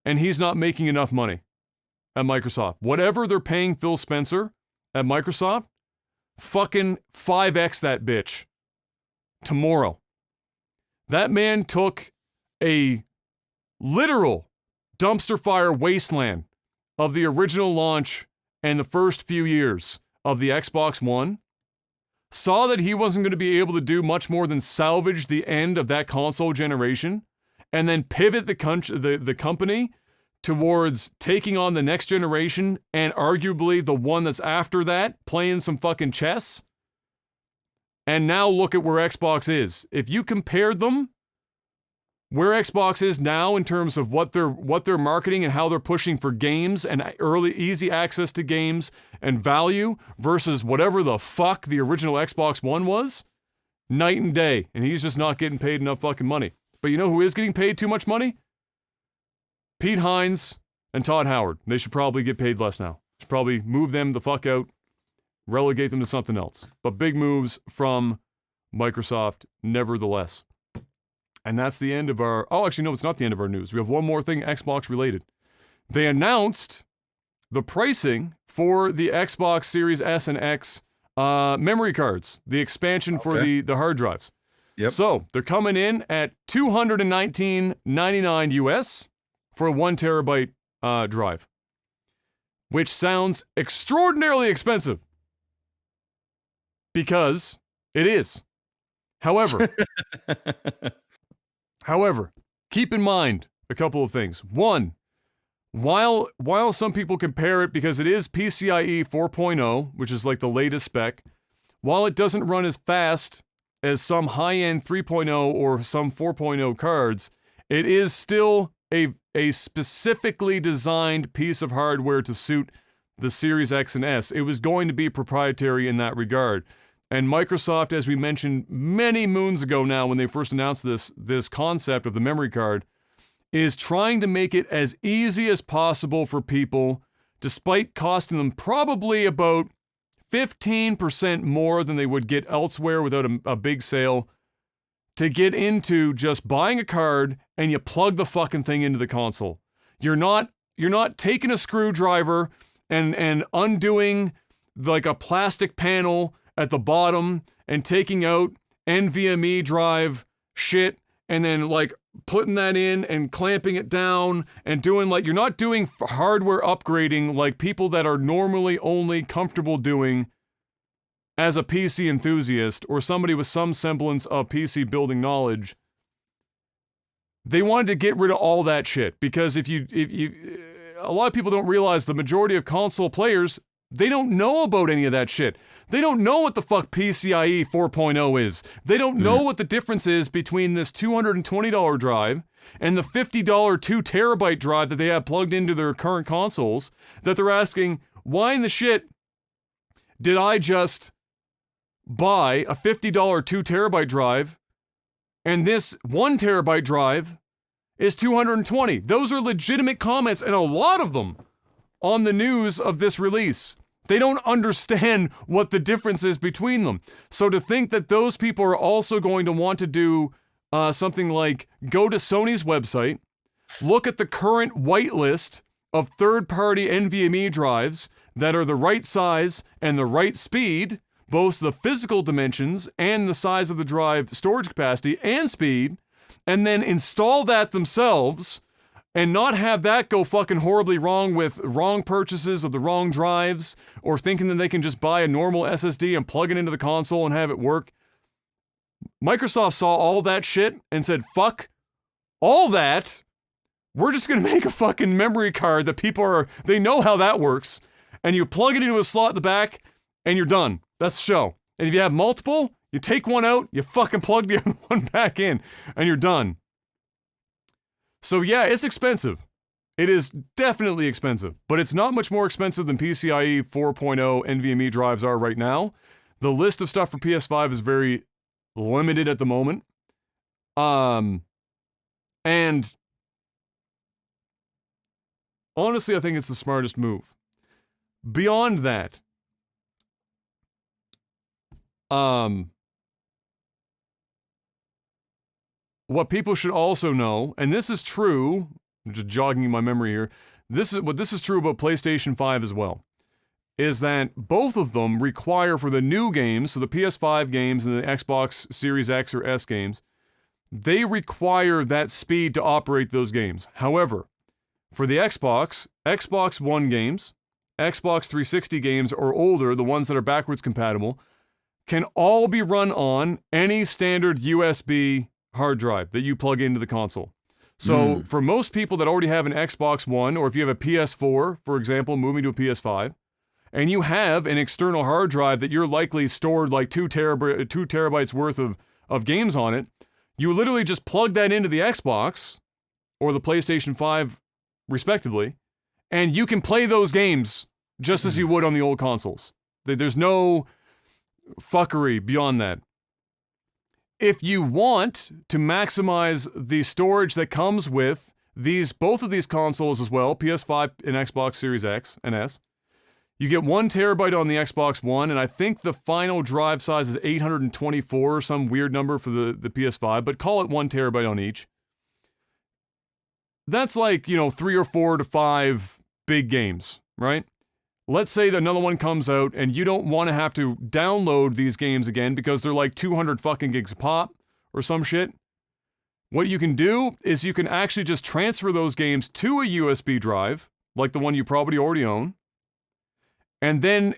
And he's not making enough money at Microsoft. Whatever they're paying Phil Spencer at Microsoft, fucking 5x that bitch. Tomorrow. That man took a literal dumpster fire wasteland of the original launch and the first few years of the Xbox One, saw that he wasn't going to be able to do much more than salvage the end of that console generation, and then pivot the company towards taking on the next generation and arguably the one that's after that, playing some fucking chess. And now look at where Xbox is. If you compared them, where Xbox is now in terms of what they're marketing and how they're pushing for games and easy access to games and value versus whatever the fuck the original Xbox One was, night and day. And he's just not getting paid enough fucking money. But you know who is getting paid too much money? Pete Hines and Todd Howard. They should probably get paid less now. Should probably move them the fuck out, relegate them to something else. But big moves from Microsoft nevertheless. And that's the end of our... Oh, actually, no, it's not the end of our news. We have one more thing Xbox related. They announced the pricing for the Xbox Series S and X memory cards, the expansion for the hard drives. Yep. So they're coming in at $219.99 US for a 1 terabyte drive, which sounds extraordinarily expensive because it is. However, keep in mind a couple of things. One, while some people compare it because it is PCIe 4.0, which is like the latest spec, while it doesn't run as fast as some high-end 3.0 or some 4.0 cards, it is still a specifically designed piece of hardware to suit the Series X and S. It was going to be proprietary in that regard. And Microsoft, as we mentioned many moons ago now when they first announced this concept of the memory card, is trying to make it as easy as possible for people, despite costing them probably about 15% more than they would get elsewhere without a big sale, to get into just buying a card and you plug the fucking thing into the console. You're not taking a screwdriver and undoing like a plastic panel at the bottom and taking out NVMe drive shit and then like putting that in and clamping it down and doing like, you're not doing hardware upgrading like people that are normally only comfortable doing as a PC enthusiast or somebody with some semblance of PC building knowledge. They wanted to get rid of all that shit because if you a lot of people don't realize the majority of console players, they don't know about any of that shit. They don't know what the fuck PCIe 4.0 is. They don't know what the difference is between this $220 drive and the $50 2 terabyte drive that they have plugged into their current consoles, that they're asking, why in the shit did I just buy a $50 2 terabyte drive and this 1 terabyte drive is $220? Those are legitimate comments, and a lot of them on the news of this release. They don't understand what the difference is between them. So to think that those people are also going to want to do something like go to Sony's website, look at the current whitelist of third-party NVMe drives that are the right size and the right speed, both the physical dimensions and the size of the drive storage capacity and speed, and then install that themselves and not have that go fucking horribly wrong with wrong purchases of the wrong drives or thinking that they can just buy a normal SSD and plug it into the console and have it work. Microsoft saw all that shit and said, fuck all that. We're just going to make a fucking memory card that they know how that works. And you plug it into a slot at the back and you're done. That's the show. And if you have multiple, you take one out, you fucking plug the other one back in and you're done. So yeah, it's expensive. It is definitely expensive, but it's not much more expensive than PCIe 4.0 NVMe drives are right now. The list of stuff for PS5 is very limited at the moment. And honestly, I think it's the smartest move. Beyond that, what people should also know, and this is true, just jogging my memory here, this is true about PlayStation 5 as well, is that both of them require for the new games, so the PS5 games and the Xbox Series X or S games, they require that speed to operate those games. However, for the Xbox One games, Xbox 360 games or older, the ones that are backwards compatible, can all be run on any standard USB hard drive that you plug into the console. So for most people that already have an Xbox One, or if you have a PS4, for example, moving to a PS5, and you have an external hard drive that you're likely stored like 2 terabytes worth of games on it, you literally just plug that into the Xbox or the PlayStation 5 respectively, and you can play those games just as you would on the old consoles. There's no fuckery beyond that. If you want to maximize the storage that comes with both of these consoles as well, PS5 and Xbox Series X and S, you get 1 terabyte on the Xbox One, and I think the final drive size is 824 or some weird number for the PS5, but call it 1 terabyte on each. That's like, 3 or 4 to 5 big games, right? Let's say that another one comes out and you don't want to have to download these games again because they're like 200 fucking gigs a pop or some shit. What you can do is you can actually just transfer those games to a USB drive, like the one you probably already own, and then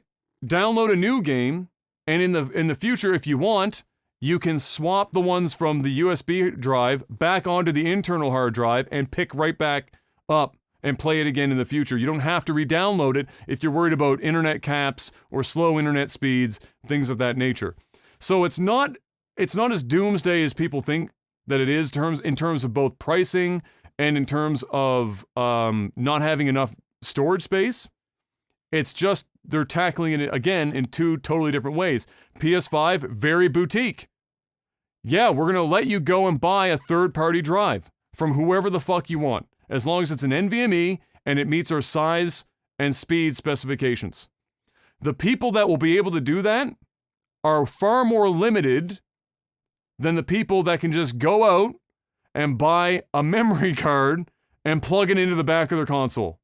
download a new game, and in the future, if you want, you can swap the ones from the USB drive back onto the internal hard drive and pick right back up and play it again in the future. You don't have to re-download it if you're worried about internet caps or slow internet speeds, things of that nature. So it's not as doomsday as people think that it is in terms of both pricing and in terms of not having enough storage space. It's just they're tackling it again in 2 totally different ways. PS5, very boutique. Yeah, we're going to let you go and buy a third-party drive from whoever the fuck you want, as long as it's an NVMe and it meets our size and speed specifications. The people that will be able to do that are far more limited than the people that can just go out and buy a memory card and plug it into the back of their console.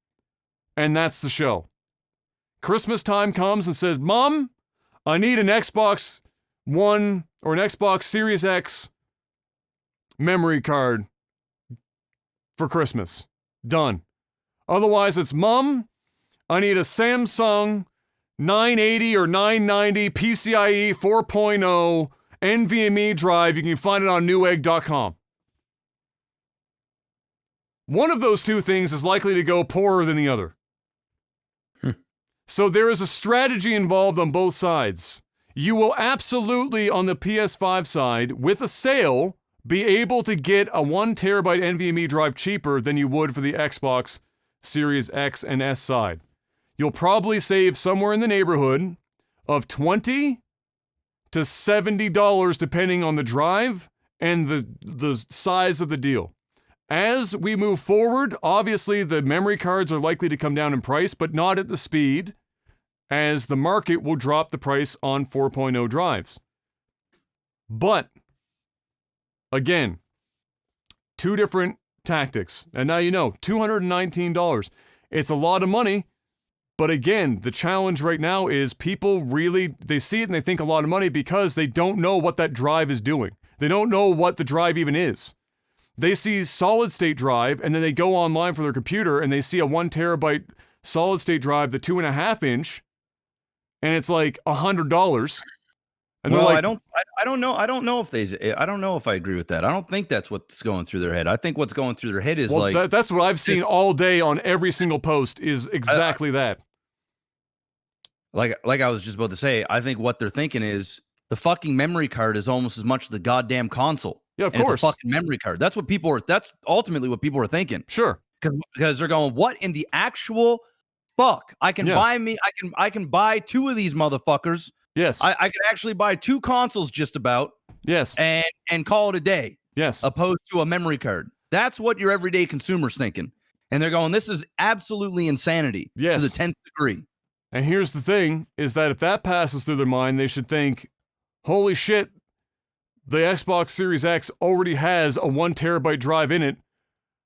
And that's the show. Christmas time comes and says, Mom, I need an Xbox One or an Xbox Series X memory card for Christmas. Done. Otherwise, it's, Mom, I need a Samsung 980 or 990 PCIe 4.0 NVMe drive. You can find it on newegg.com. One of those two things is likely to go poorer than the other. So there is a strategy involved on both sides. You will absolutely, on the PS5 side, with a sale, be able to get a 1 terabyte NVMe drive cheaper than you would for the Xbox Series X and S side. You'll probably save somewhere in the neighborhood of $20 to $70 depending on the drive and the size of the deal. As we move forward, obviously the memory cards are likely to come down in price, but not at the speed as the market will drop the price on 4.0 drives. But, again, 2 different tactics. And now you know, $219. It's a lot of money, but again, the challenge right now is people really, they see it and they think a lot of money because they don't know what that drive is doing. They don't know what the drive even is. They see solid state drive and then they go online for their computer and they see a 1 terabyte solid state drive, the 2.5 inch, and it's like $100. And well, like, I don't know if I agree with that. I don't think that's what's going through their head. I think what's going through their head is that's what I've seen all day on every single post is exactly that. Like I was just about to say, I think what they're thinking is the fucking memory card is almost as much as the goddamn console. Yeah, of course. It's a fucking memory card. That's ultimately what people are thinking. Sure. Because they're going, what in the actual fuck? I can buy 2 of these motherfuckers. Yes. I could actually buy 2 consoles just about. Yes. And call it a day. Yes. Opposed to a memory card. That's what your everyday consumer's thinking. And they're going, this is absolutely insanity. Yes. To the 10th degree. And here's the thing, is that if that passes through their mind, they should think, holy shit, the Xbox Series X already has a 1 terabyte drive in it.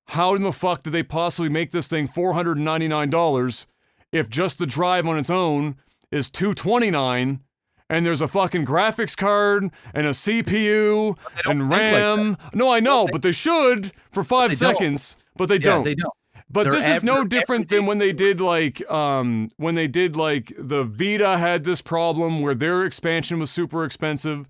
How in the fuck did they possibly make this thing $499 if just the drive on its own is $229 and there's a fucking graphics card and a CPU and RAM? Like no, I know, but they should for 5 seconds, but they don't. They don't. But this is no different than when they did like the Vita had this problem where their expansion was super expensive,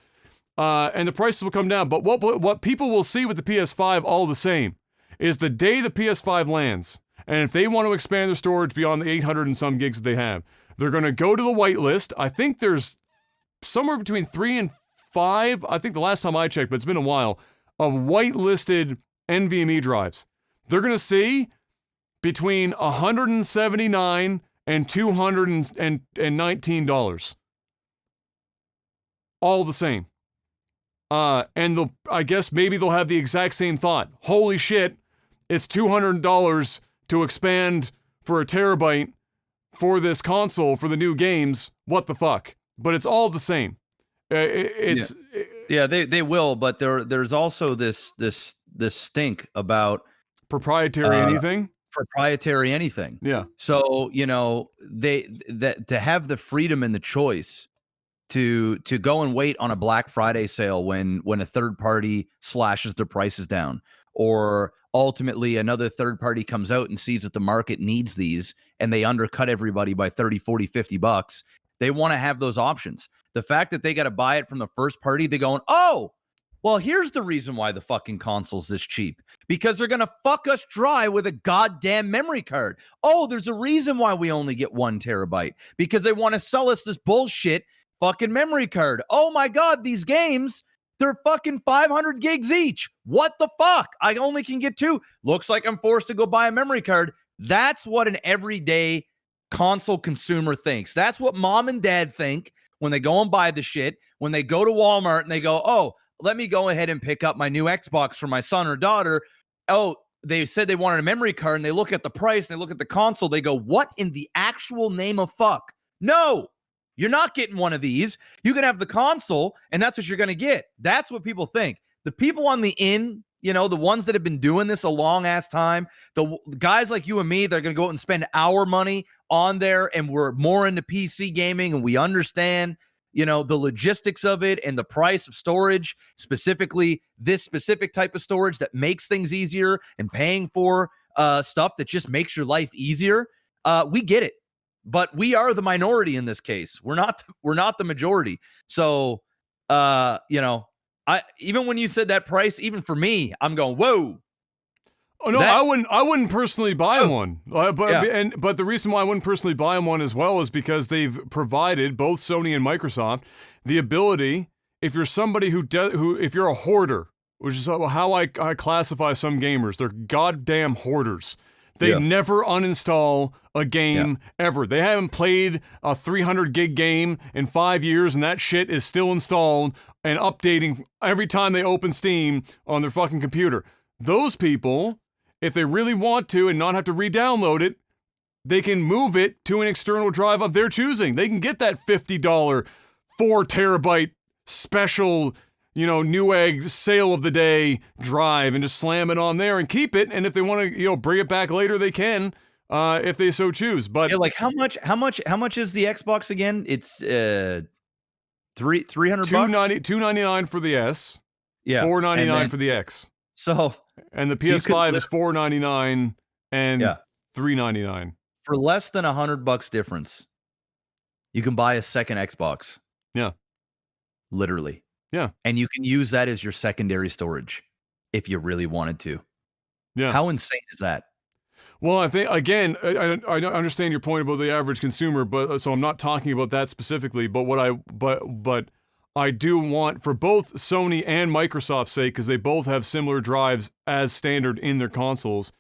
and the prices will come down. But what people will see with the PS5 all the same is the day the PS5 lands, and if they want to expand their storage beyond the 800 and some gigs that they have, they're going to go to the whitelist. I think there's somewhere between 3 and 5, I think the last time I checked, but it's been a while, of whitelisted NVMe drives. They're going to see between $179 and $219. All the same. And I guess maybe they'll have the exact same thought. Holy shit, it's $200 to expand for a terabyte for this console for the new games. What the fuck? But it's all the same. They will, but there's also this stink about proprietary anything. Proprietary anything. Yeah. So, that to have the freedom and the choice to go and wait on a Black Friday sale when a third party slashes their prices down, or ultimately another third party comes out and sees that the market needs these and they undercut everybody by 30, 40, 50 bucks. They want to have those options. The fact that they got to buy it from the first party, they're going, oh, well, here's the reason why the fucking console's this cheap. Because they're going to fuck us dry with a goddamn memory card. Oh, there's a reason why we only get 1 terabyte. Because they want to sell us this bullshit fucking memory card. Oh my God, these games, they're fucking 500 gigs each. What the fuck? I only can get 2. Looks like I'm forced to go buy a memory card. That's what an everyday console consumer thinks. That's what mom and dad think when they go and buy the shit. When they go to Walmart and they go, oh, let me go ahead and pick up my new Xbox for my son or daughter. Oh, they said they wanted a memory card, and they look at the price and they look at the console. They go, what in the actual name of fuck? No, you're not getting one of these. You can have the console, and that's what you're going to get. That's what people think. The people on the the ones that have been doing this a long ass time, the guys like you and me, they're going to go out and spend our money on there, and we're more into PC gaming, and we understand the logistics of it and the price of storage, specifically this specific type of storage that makes things easier, and paying for stuff that just makes your life easier. We get it, but we are the minority in this case. We're not the majority. So, even when you said that price, even for me, I'm going, whoa. Oh no, I wouldn't personally buy one. But the reason why I wouldn't personally buy one as well is because they've provided, both Sony and Microsoft, the ability, if you're somebody if you're a hoarder, which is how I classify some gamers, they're goddamn hoarders. They never uninstall a game ever. They haven't played a 300 gig game in 5 years, and that shit is still installed and updating every time they open Steam on their fucking computer. Those people, if they really want to and not have to re-download it, they can move it to an external drive of their choosing. They can get that $50 4 terabyte special, Newegg sale of the day drive and just slam it on there and keep it. And if they want to, bring it back later, they can, if they so choose. But like how much is the Xbox again? It's $300 $299 for the S. Yeah. $499 for the X. So, and the PS5 is $499 and $399 for less than $100 difference. You can buy a second Xbox. Yeah, literally. Yeah, and you can use that as your secondary storage if you really wanted to. Yeah, how insane is that? Well, I think again, I understand your point about the average consumer, but so I'm not talking about that specifically. But but I do want, for both Sony and Microsoft's sake, because they both have similar drives as standard in their consoles,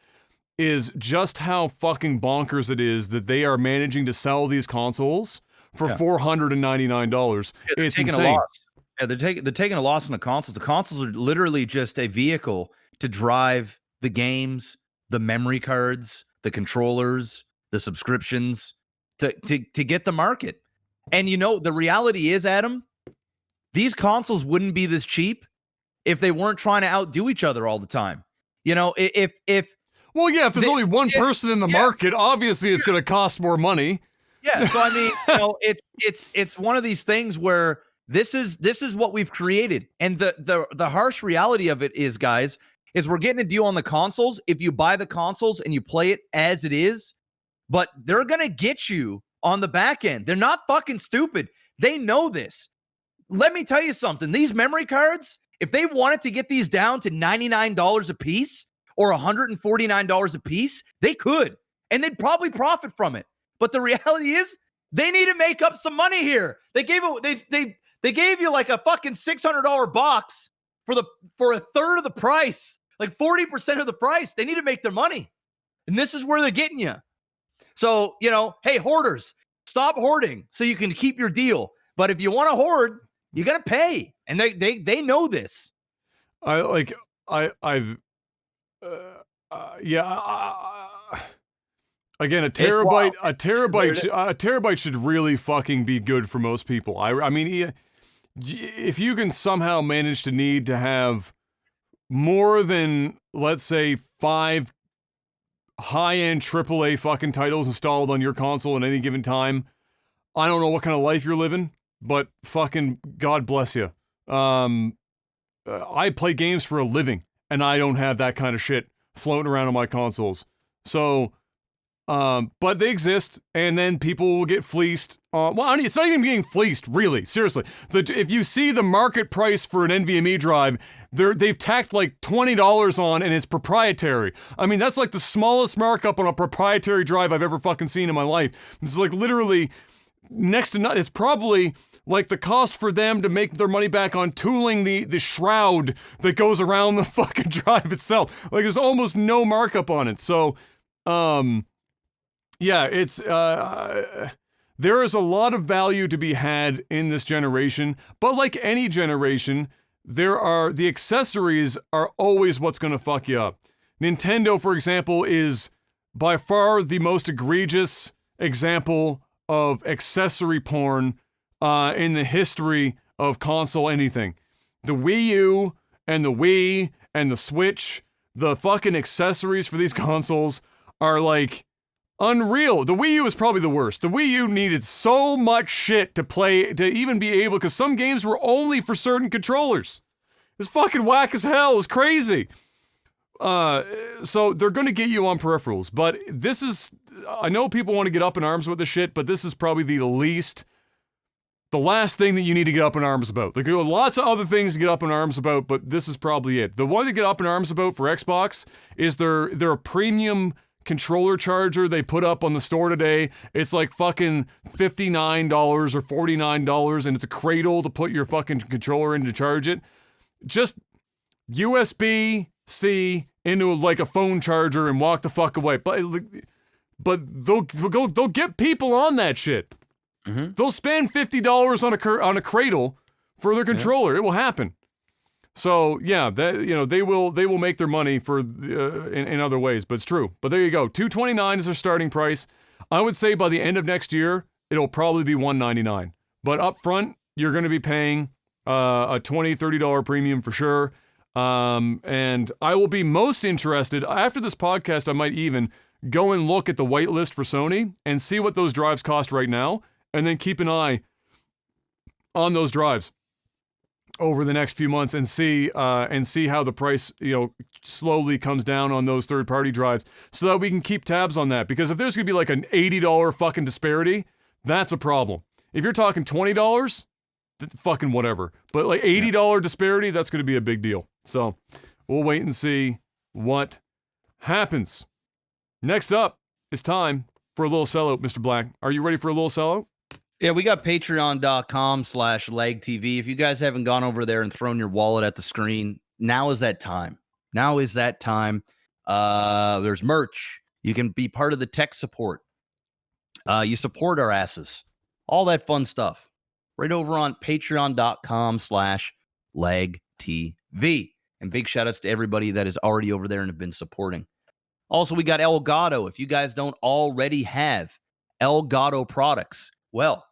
is just how fucking bonkers it is that they are managing to sell these consoles for $499. Yeah, it's insane. Yeah, they're taking a loss on the consoles. The consoles are literally just a vehicle to drive the games, the memory cards, the controllers, the subscriptions to get the market. And the reality is, Adam, these consoles wouldn't be this cheap if they weren't trying to outdo each other all the time. You know, if well, yeah, if there's only one person in the market, obviously it's going to cost more money. Yeah, so I mean, you know, it's one of these things where this is what we've created, and the harsh reality of it is, guys, is we're getting a deal on the consoles if you buy the consoles and you play it as it is, but they're gonna get you on the back end. They're not fucking stupid. They know this. Let me tell you something. These memory cards, if they wanted to get these down to $99 a piece or $149 a piece, they could, and they'd probably profit from it. But the reality is, they need to make up some money here. They gave you like a fucking $600 box for a third of the price, like 40% of the price. They need to make their money, and this is where they're getting you. So, you know, hey, hoarders, stop hoarding so you can keep your deal. But if you want to hoard, you got to pay, and they know this. Again, a terabyte should really fucking be good for most people. I mean, if you can somehow manage to need to have more than, let's say, 5 high-end AAA fucking titles installed on your console at any given time, I don't know what kind of life you're living, but fucking God bless you. I play games for a living, and I don't have that kind of shit floating around on my consoles. So... but they exist, and then people will get fleeced. Well, it's not even getting fleeced, really. Seriously, if you see the market price for an NVMe drive, they've tacked like $20 on, and it's proprietary. I mean, that's like the smallest markup on a proprietary drive I've ever fucking seen in my life. It's like literally next to nothing. It's probably like the cost for them to make their money back on tooling the shroud that goes around the fucking drive itself. Like, there's almost no markup on it. So, yeah, it's, there is a lot of value to be had in this generation, but like any generation, the accessories are always what's gonna fuck you up. Nintendo, for example, is by far the most egregious example of accessory porn, in the history of console anything. The Wii U and the Wii and the Switch, the fucking accessories for these consoles are like, unreal. The Wii U is probably the worst. The Wii U needed so much shit to play, to even be able, because some games were only for certain controllers. It's fucking whack as hell. It was crazy. So they're going to get you on peripherals, but this is, I know people want to get up in arms with this shit, but this is probably the last thing that you need to get up in arms about. Like, there are lots of other things to get up in arms about, but this is probably it. The one to get up in arms about for Xbox is their premium controller charger they put up on the store today. It's like fucking $59 or $49, and it's a cradle to put your fucking controller in to charge it. Just USB-C into like a phone charger and walk the fuck away. But they'll get people on that shit. Mm-hmm. They'll spend $50 on a cradle for their controller. Yeah. It will happen. So yeah, that, you know, they will make their money for in other ways, but it's true. But there you go, $229 is their starting price. I would say by the end of next year, it'll probably be $199. But up front, you're going to be paying a $20, $30 premium for sure. And I will be most interested after this podcast. I might even go and look at the whitelist for Sony and see what those drives cost right now, and then keep an eye on those drives over the next few months and see how the price, you know, slowly comes down on those third-party drives, so that we can keep tabs on that. Because if there's gonna be like an $80 fucking disparity, that's a problem. If you're talking $20, fucking whatever. But like $80 disparity, that's gonna be a big deal. So we'll wait and see what happens. Next up, it's time for a little sellout, Mr. Black. Are you ready for a little sellout? Yeah, we got patreon.com/lagtv. If you guys haven't gone over there and thrown your wallet at the screen, now is that time. Now is that time. There's merch. You can be part of the tech support. You support our asses. All that fun stuff. Right over on patreon.com/lagtv. And big shout outs to everybody that is already over there and have been supporting. Also, we got Elgato. If you guys don't already have Elgato products, well,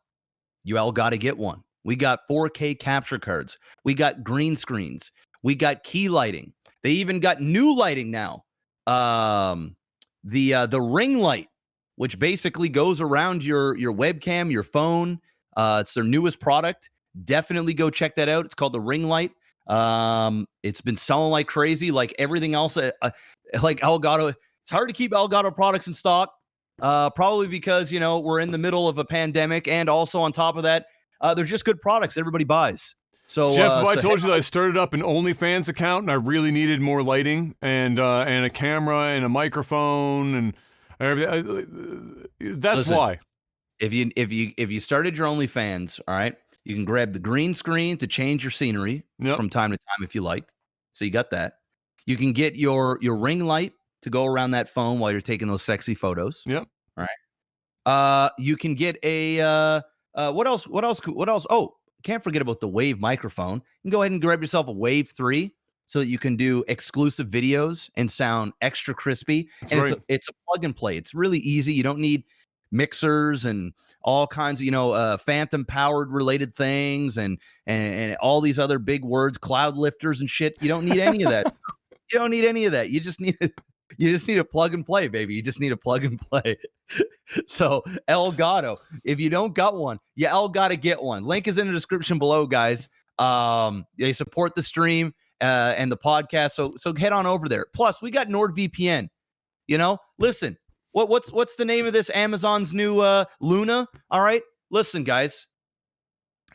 you all got to get one. We got 4K capture cards. We got green screens. We got key lighting. They even got new lighting now. The ring light, which basically goes around your webcam, your phone. It's their newest product. Definitely go check that out. It's called the ring light. It's been selling like crazy, like everything else. Like Elgato, it's hard to keep Elgato products in stock. Probably because we're in the middle of a pandemic, and also on top of that, they're just good products everybody buys. So Jeff, if I told you that I started up an OnlyFans account and I really needed more lighting and a camera and a microphone and everything, that's why. If you started your OnlyFans, all right, you can grab the green screen to change your scenery from time to time if you like. So you got that. You can get your ring light to go around that phone while you're taking those sexy photos. Yep. All right. You can get a what else? Oh, can't forget about the Wave microphone. You can go ahead and grab yourself a Wave 3 so that you can do exclusive videos and sound extra crispy. That's and right. it's a plug and play. It's really easy. You don't need mixers and all kinds of phantom powered related things and all these other big words, cloud lifters and shit. You don't need any of that. You don't need any of that. You just need a plug and play, baby. You just need a plug and play. So Elgato, if you don't got one, you gotta get one. Link is in the description below, guys. They support the stream and the podcast, so head on over there. Plus, we got NordVPN. Listen, what's the name of this? Amazon's new Luna. All right, listen, guys.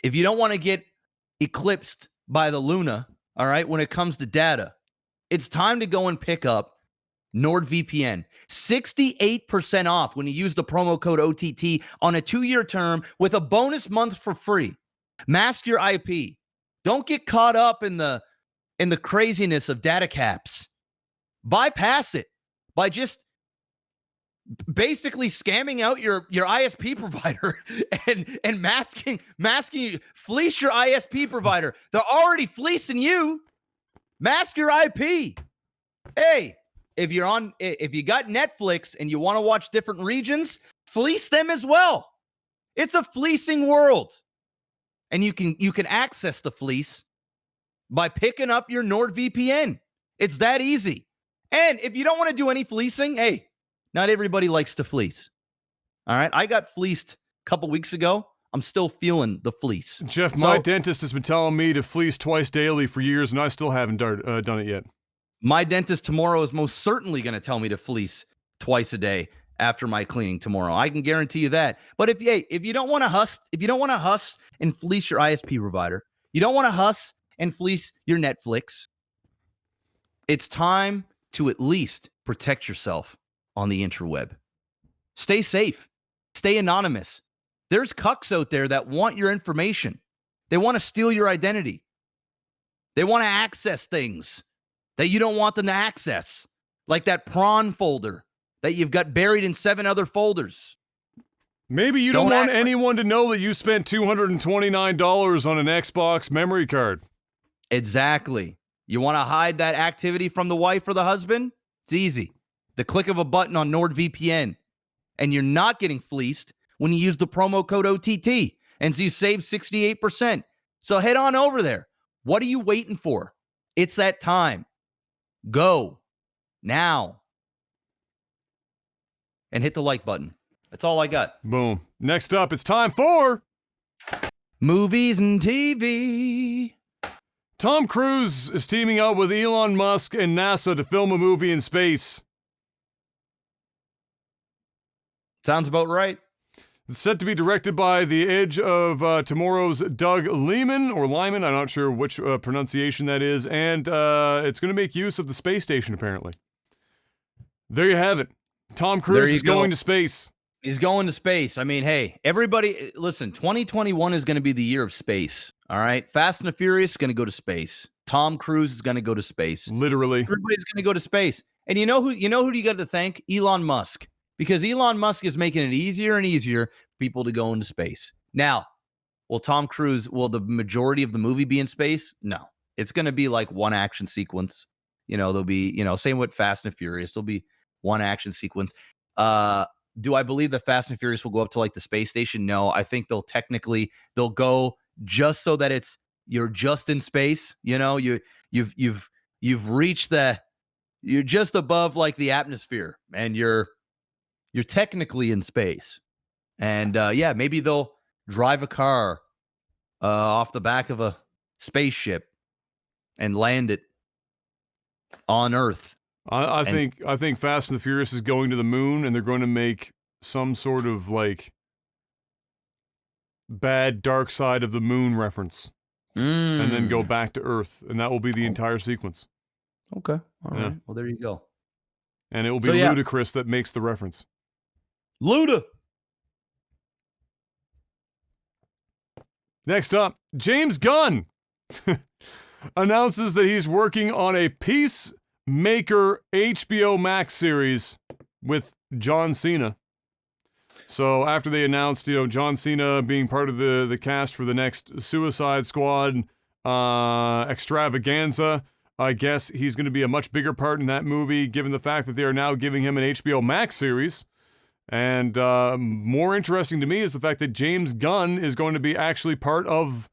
If you don't want to get eclipsed by the Luna, all right, when it comes to data, it's time to go and pick up NordVPN. 68% off when you use the promo code OTT on a 2-year term with a bonus month for free. Mask your IP. Don't get caught up in the craziness of data caps. Bypass it by just basically scamming out your ISP provider and masking you. Fleece your ISP provider. They're already fleecing you. Mask your IP. Hey, if you got Netflix and you want to watch different regions, fleece them as well. It's a fleecing world. And you can access the fleece by picking up your NordVPN. It's that easy. And if you don't want to do any fleecing, hey, not everybody likes to fleece. All right, I got fleeced a couple weeks ago. I'm still feeling the fleece. Jeff, my dentist has been telling me to fleece twice daily for years, and I still haven't done it yet. My dentist tomorrow is most certainly going to tell me to fleece twice a day after my cleaning tomorrow. I can guarantee you that. But if you don't want to huss and fleece your ISP provider, you don't want to huss and fleece your Netflix, it's time to at least protect yourself on the interweb. Stay safe. Stay anonymous. There's cucks out there that want your information. They want to steal your identity. They want to access things that you don't want them to access, like that prawn folder that you've got buried in 7 other folders. Maybe you don't want anyone to know that you spent $229 on an Xbox memory card. Exactly. You want to hide that activity from the wife or the husband? It's easy. The click of a button on NordVPN. And you're not getting fleeced when you use the promo code OTT. And so you save 68%. So head on over there. What are you waiting for? It's that time. Go now and hit the like button. That's all I got. Boom. Next up, it's time for movies and TV. Tom Cruise is teaming up with Elon Musk and NASA to film a movie in space. Sounds about right. It's set to be directed by The Edge of Tomorrow's Doug Liman, I'm not sure which pronunciation that is, and it's going to make use of the space station, apparently. There you have it. Tom Cruise is going to space. He's going to space. I mean, hey, everybody, listen, 2021 is going to be the year of space, all right? Fast and the Furious is going to go to space. Tom Cruise is going to go to space. Literally. Everybody's going to go to space. And you know who you got to thank? Elon Musk. Because Elon Musk is making it easier and easier for people to go into space. Now, will the majority of the movie be in space? No. It's going to be like one action sequence. There'll be, same with Fast and Furious. There'll be one action sequence. Do I believe that Fast and Furious will go up to like the space station? No, I think they'll go just so that it's you're just in space. You know, you've reached you're just above like the atmosphere, and you're technically in space. And yeah, maybe they'll drive a car off the back of a spaceship and land it on Earth. I And think Fast and the Furious is going to the moon, and they're going to make some sort of like bad Dark Side of the Moon reference, and then go back to Earth, and that will be the entire sequence. Okay, all right. Well, there you go. And it will be Ludacris that makes the reference. Luda. Next up, James Gunn announces that he's working on a Peacemaker HBO Max series with John Cena. So after they announced, John Cena being part of the cast for the next Suicide Squad extravaganza, I guess he's going to be a much bigger part in that movie, given the fact that they are now giving him an HBO Max series. And more interesting to me is the fact that James Gunn is going to be actually part of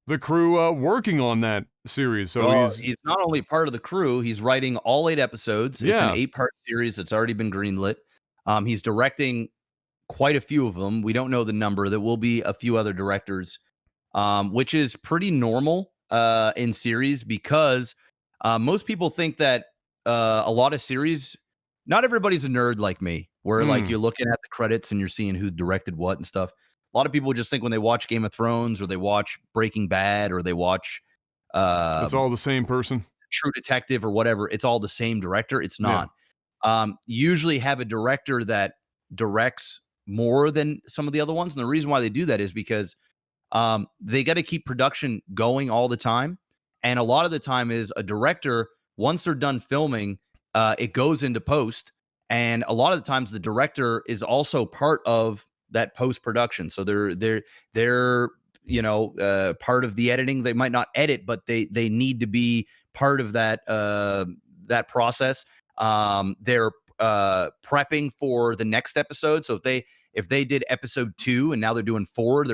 the crew working on that series. So he's not only part of the crew, he's writing all 8 episodes. It's an 8-part series that's already been greenlit. He's directing quite a few of them. We don't know the number. There will be a few other directors, which is pretty normal in series, because most people think that a lot of series, not everybody's a nerd like me, where like you're looking at the credits and you're seeing who directed what and stuff. A lot of people just think when they watch Game of Thrones or they watch Breaking Bad or they watch it's all the same person. True Detective or whatever, it's all the same director. It's not. Usually have a director that directs more than some of the other ones. And the reason why they do that is because they got to keep production going all the time. And a lot of the time is a director, once they're done filming, it goes into post. And a lot of the times the director is also part of that post-production. So they're part of the editing. They might not edit, but they need to be part of that that process. They're prepping for the next episode. So if they did episode 2 and now they're doing 4,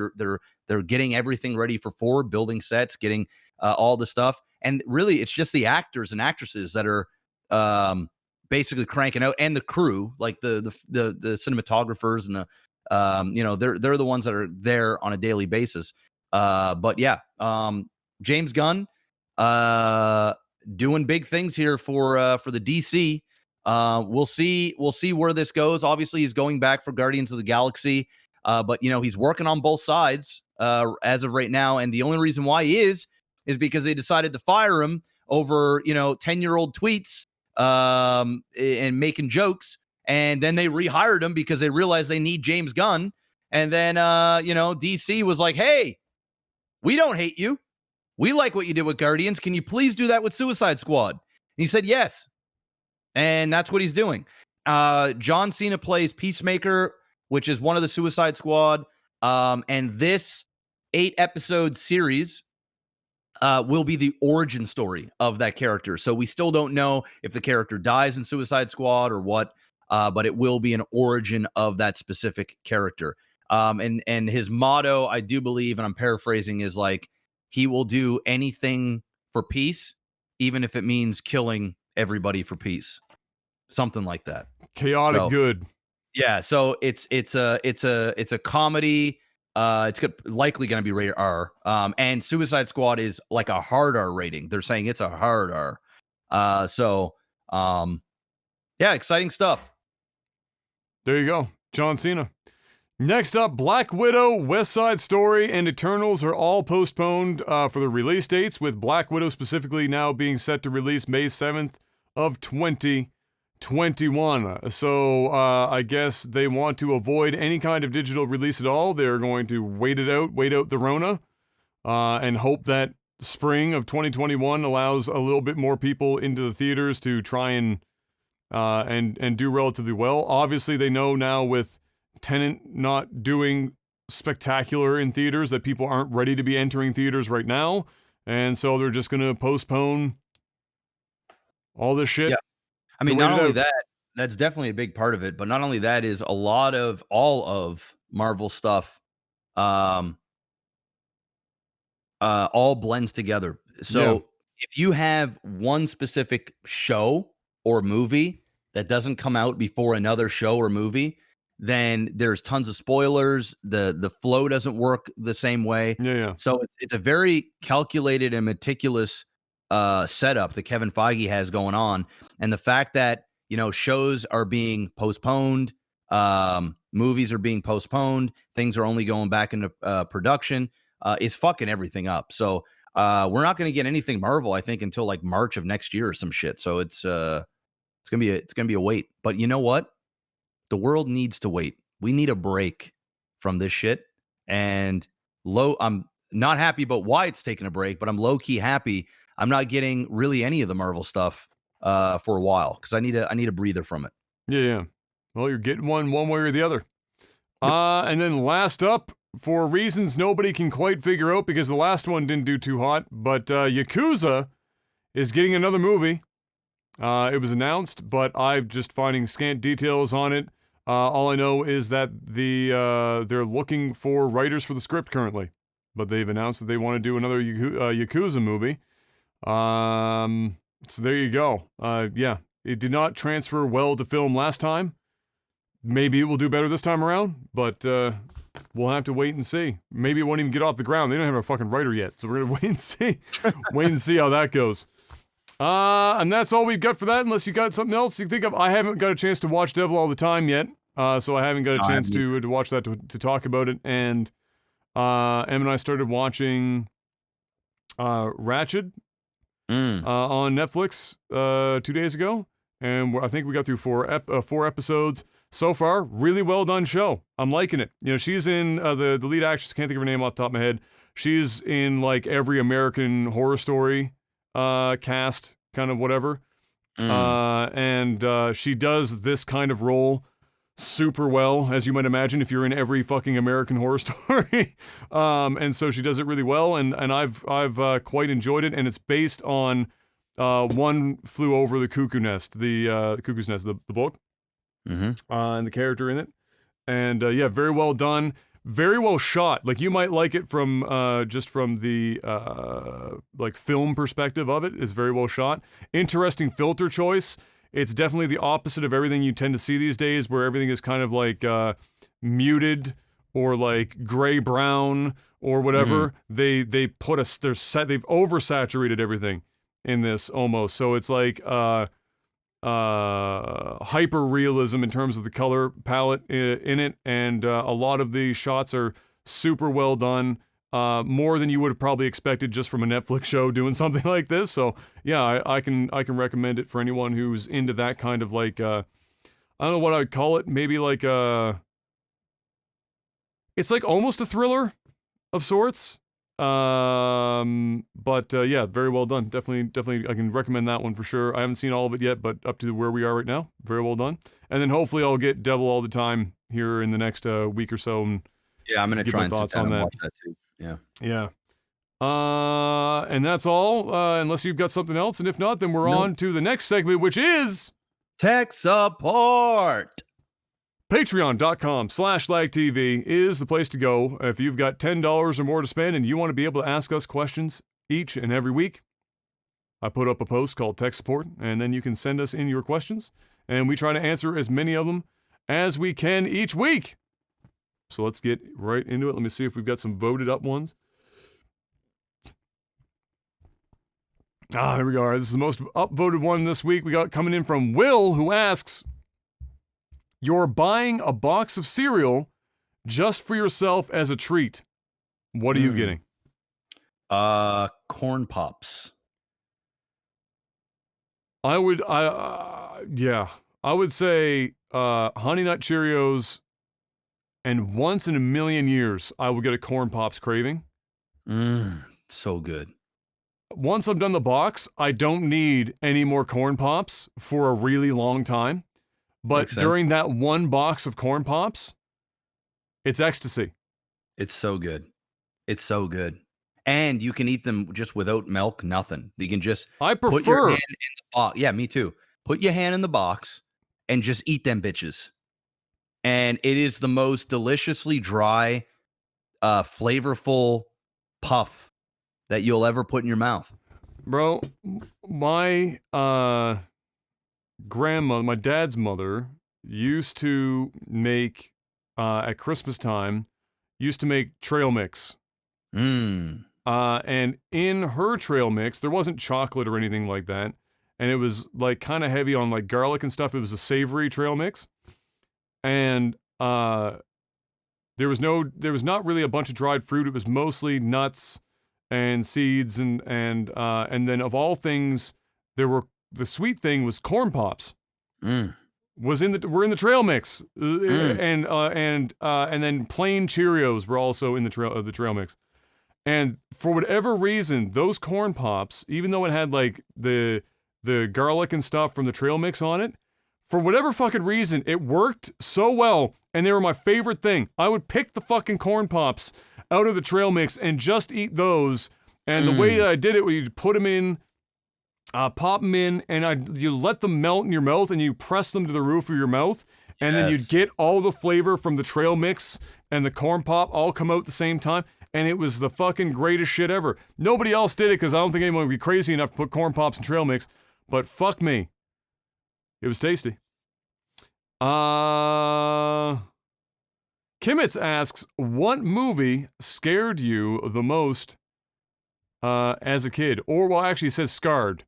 they're getting everything ready for 4, building sets, getting all the stuff. And really, it's just the actors and actresses that are basically cranking out, and the crew, like the cinematographers and the they're the ones that are there on a daily basis. But yeah, James Gunn doing big things here for the DC. We'll see where this goes. Obviously, he's going back for Guardians of the Galaxy, but he's working on both sides as of right now. And the only reason why he is because they decided to fire him over 10-year-old tweets and making jokes. And then they rehired him because they realized they need James Gunn. And then DC was like, hey, we don't hate you. We like what you did with Guardians. Can you please do that with Suicide Squad? And he said yes. And that's what he's doing. John Cena plays Peacemaker, which is one of the Suicide Squad. And this 8-episode series will be the origin story of that character. So we still don't know if the character dies in Suicide Squad or what, but it will be an origin of that specific character. And his motto, I do believe, and I'm paraphrasing, is like, he will do anything for peace, even if it means killing everybody for peace. Something like that. Chaotic good. Yeah, so it's a comedy. It's likely going to be rated R. And Suicide Squad is like a hard R rating. They're saying it's a hard R. Yeah, exciting stuff. There you go. John Cena. Next up, Black Widow, West Side Story, and Eternals are all postponed for the release dates, with Black Widow specifically now being set to release May 7th of 2021. So I guess they want to avoid any kind of digital release at all. They're going to wait out the Rona, and hope that spring of 2021 allows a little bit more people into the theaters to try and do relatively well. Obviously, they know now with Tenet not doing spectacular in theaters that people aren't ready to be entering theaters right now, and so they're just going to postpone all this shit. Yeah. I mean, not only that, that's definitely a big part of it, but not only that is a lot of all of Marvel stuff all blends together. So if you have one specific show or movie that doesn't come out before another show or movie, then there's tons of spoilers. The flow doesn't work the same way. Yeah. So it's a very calculated and meticulous setup that Kevin Feige has going on. And the fact that, shows are being postponed, movies are being postponed, things are only going back into production, is fucking everything up. So we're not going to get anything Marvel, I think, until like March of next year or some shit. So it's gonna be a wait. But you know what? The world needs to wait. We need a break from this shit. And I'm not happy about why it's taking a break, but I'm low key happy I'm not getting really any of the Marvel stuff for a while because I need a breather from it. Yeah. Well, you're getting one way or the other. And then last up, for reasons nobody can quite figure out because the last one didn't do too hot, but Yakuza is getting another movie. It was announced, but I'm just finding scant details on it. All I know is that they're looking for writers for the script currently, but they've announced that they want to do another Yakuza movie. So there you go. It did not transfer well to film last time. Maybe it will do better this time around, but we'll have to wait and see. Maybe it won't even get off the ground. They don't have a fucking writer yet, so we're gonna wait and see. Wait and see how that goes. And that's all we've got for that, unless you got something else you think of. I haven't got a chance to watch Devil All the Time yet, so I haven't got a chance to watch that to talk about it. And Em and I started watching Ratchet on Netflix 2 days ago, and I think we got through four episodes so far. Really well done show. I'm liking it. She's in the lead actress. Can't think of her name off the top of my head. She's in like every American Horror Story cast, kind of whatever. And she does this kind of role super well, as you might imagine, if you're in every fucking American Horror Story. And so she does it really well, and I've quite enjoyed it, and it's based on One Flew Over the Cuckoo's Nest, the book, and the character in it. And very well done. Very well shot. Like, you might like it from just from the like film perspective of it. It's very well shot. Interesting filter choice. It's definitely the opposite of everything you tend to see these days, where everything is kind of like muted or like gray brown or whatever. They've oversaturated everything in this almost. So it's like hyper realism in terms of the color palette in it, and a lot of the shots are super well done, more than you would have probably expected just from a Netflix show doing something like this. So yeah, I can recommend it for anyone who's into that kind of like I don't know what I would call it, maybe like it's like almost a thriller of sorts. Yeah, very well done. Definitely, I can recommend that one for sure. I haven't seen all of it yet, but up to where we are right now, very well done. And then hopefully I'll get Devil All the Time here in the next week or so. And yeah, I'm gonna try and sit down and watch that too. Yeah. And that's all, unless you've got something else. And if not, then we're on to the next segment, which is Tech Support. Patreon.com/LagTV is the place to go if you've got $10 or more to spend and you want to be able to ask us questions each and every week. I put up a post called Tech Support, and then you can send us in your questions, and we try to answer as many of them as we can each week. So let's get right into it. Let me see if we've got some voted up ones. Here we go. This is the most upvoted one this week. We got coming in from Will, who asks, you're buying a box of cereal just for yourself as a treat. What are you getting? Corn Pops. I would say Honey Nut Cheerios, and once in a million years, I will get a Corn Pops craving. So good. Once I'm done the box, I don't need any more Corn Pops for a really long time. But during that one box of Corn Pops, it's ecstasy. It's so good. It's so good. And you can eat them just without milk, nothing. You can just put your hand in the box. Yeah, me too. Put your hand in the box and just eat them bitches. And it is the most deliciously dry, flavorful puff that you'll ever put in your mouth? Bro, my grandmother, my dad's mother, used to make, at Christmas time, used to make trail mix. And in her trail mix, there wasn't chocolate or anything like that. And it was like kind of heavy on like garlic and stuff. It was a savory trail mix. And there was not really a bunch of dried fruit. It was mostly nuts and seeds and then of all things, the sweet thing was corn pops. We're in the trail mix. And then plain Cheerios were also in the trail mix. And for whatever reason, those corn pops, even though it had like the garlic and stuff from the trail mix on it, for whatever fucking reason, it worked so well, and they were my favorite thing. I would pick the fucking corn pops out of the trail mix and just eat those. And the way that I did it, was you put them in, pop them in, and you let them melt in your mouth, and you press them to the roof of your mouth, and then you'd get all the flavor from the trail mix and the corn pop all come out at the same time. And it was the fucking greatest shit ever. Nobody else did it because I don't think anyone would be crazy enough to put corn pops in trail mix. But fuck me. It was tasty. Kimmits asks, what movie scared you the most as a kid? Or, well, actually it says scarred.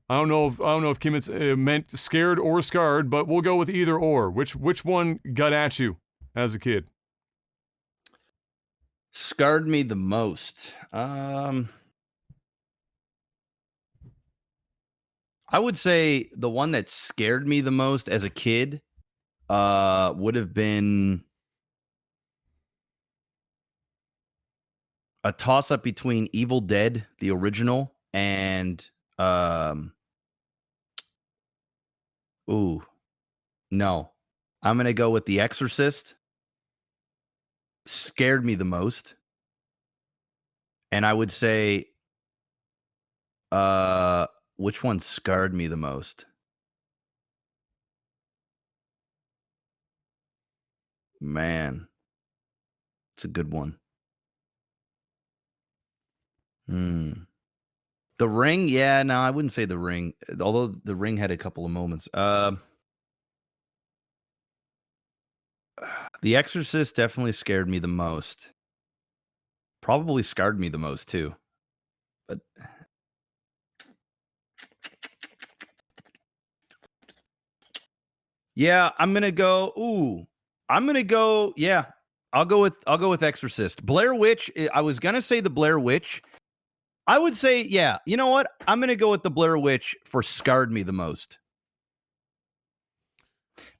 I don't know if Kimmits meant scared or scarred, but we'll go with either or. Which one got at you as a kid? Scarred me the most. I would say the one that scared me the most as a kid would have been a toss-up between Evil Dead, the original, and no. I'm going to go with The Exorcist. Scared me the most. And I would say which one scarred me the most? Man, it's a good one. The Ring? Yeah, no, I wouldn't say The Ring. Although The Ring had a couple of moments. The Exorcist definitely scared me the most. Probably scarred me the most too. But yeah, I'm gonna go. Yeah, I'll go with Exorcist. Blair Witch. I was gonna say the Blair Witch. I would say, yeah. You know what? I'm gonna go with the Blair Witch for scarred me the most.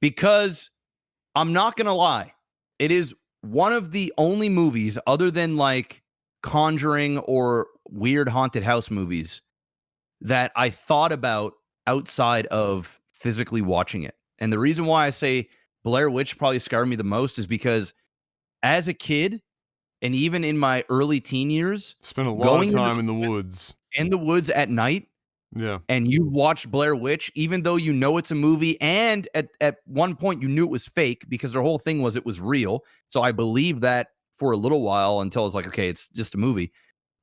Because I'm not gonna lie, it is one of the only movies other than like Conjuring or weird haunted house movies that I thought about outside of physically watching it. And the reason why I say Blair Witch probably scarred me the most is because as a kid and even in my early teen years, spent a lot of time in the woods. In the woods at night. Yeah. And you watch Blair Witch, even though you know it's a movie, and at one point you knew it was fake because their whole thing was it was real. So I believed that for a little while until I was like, okay, it's just a movie.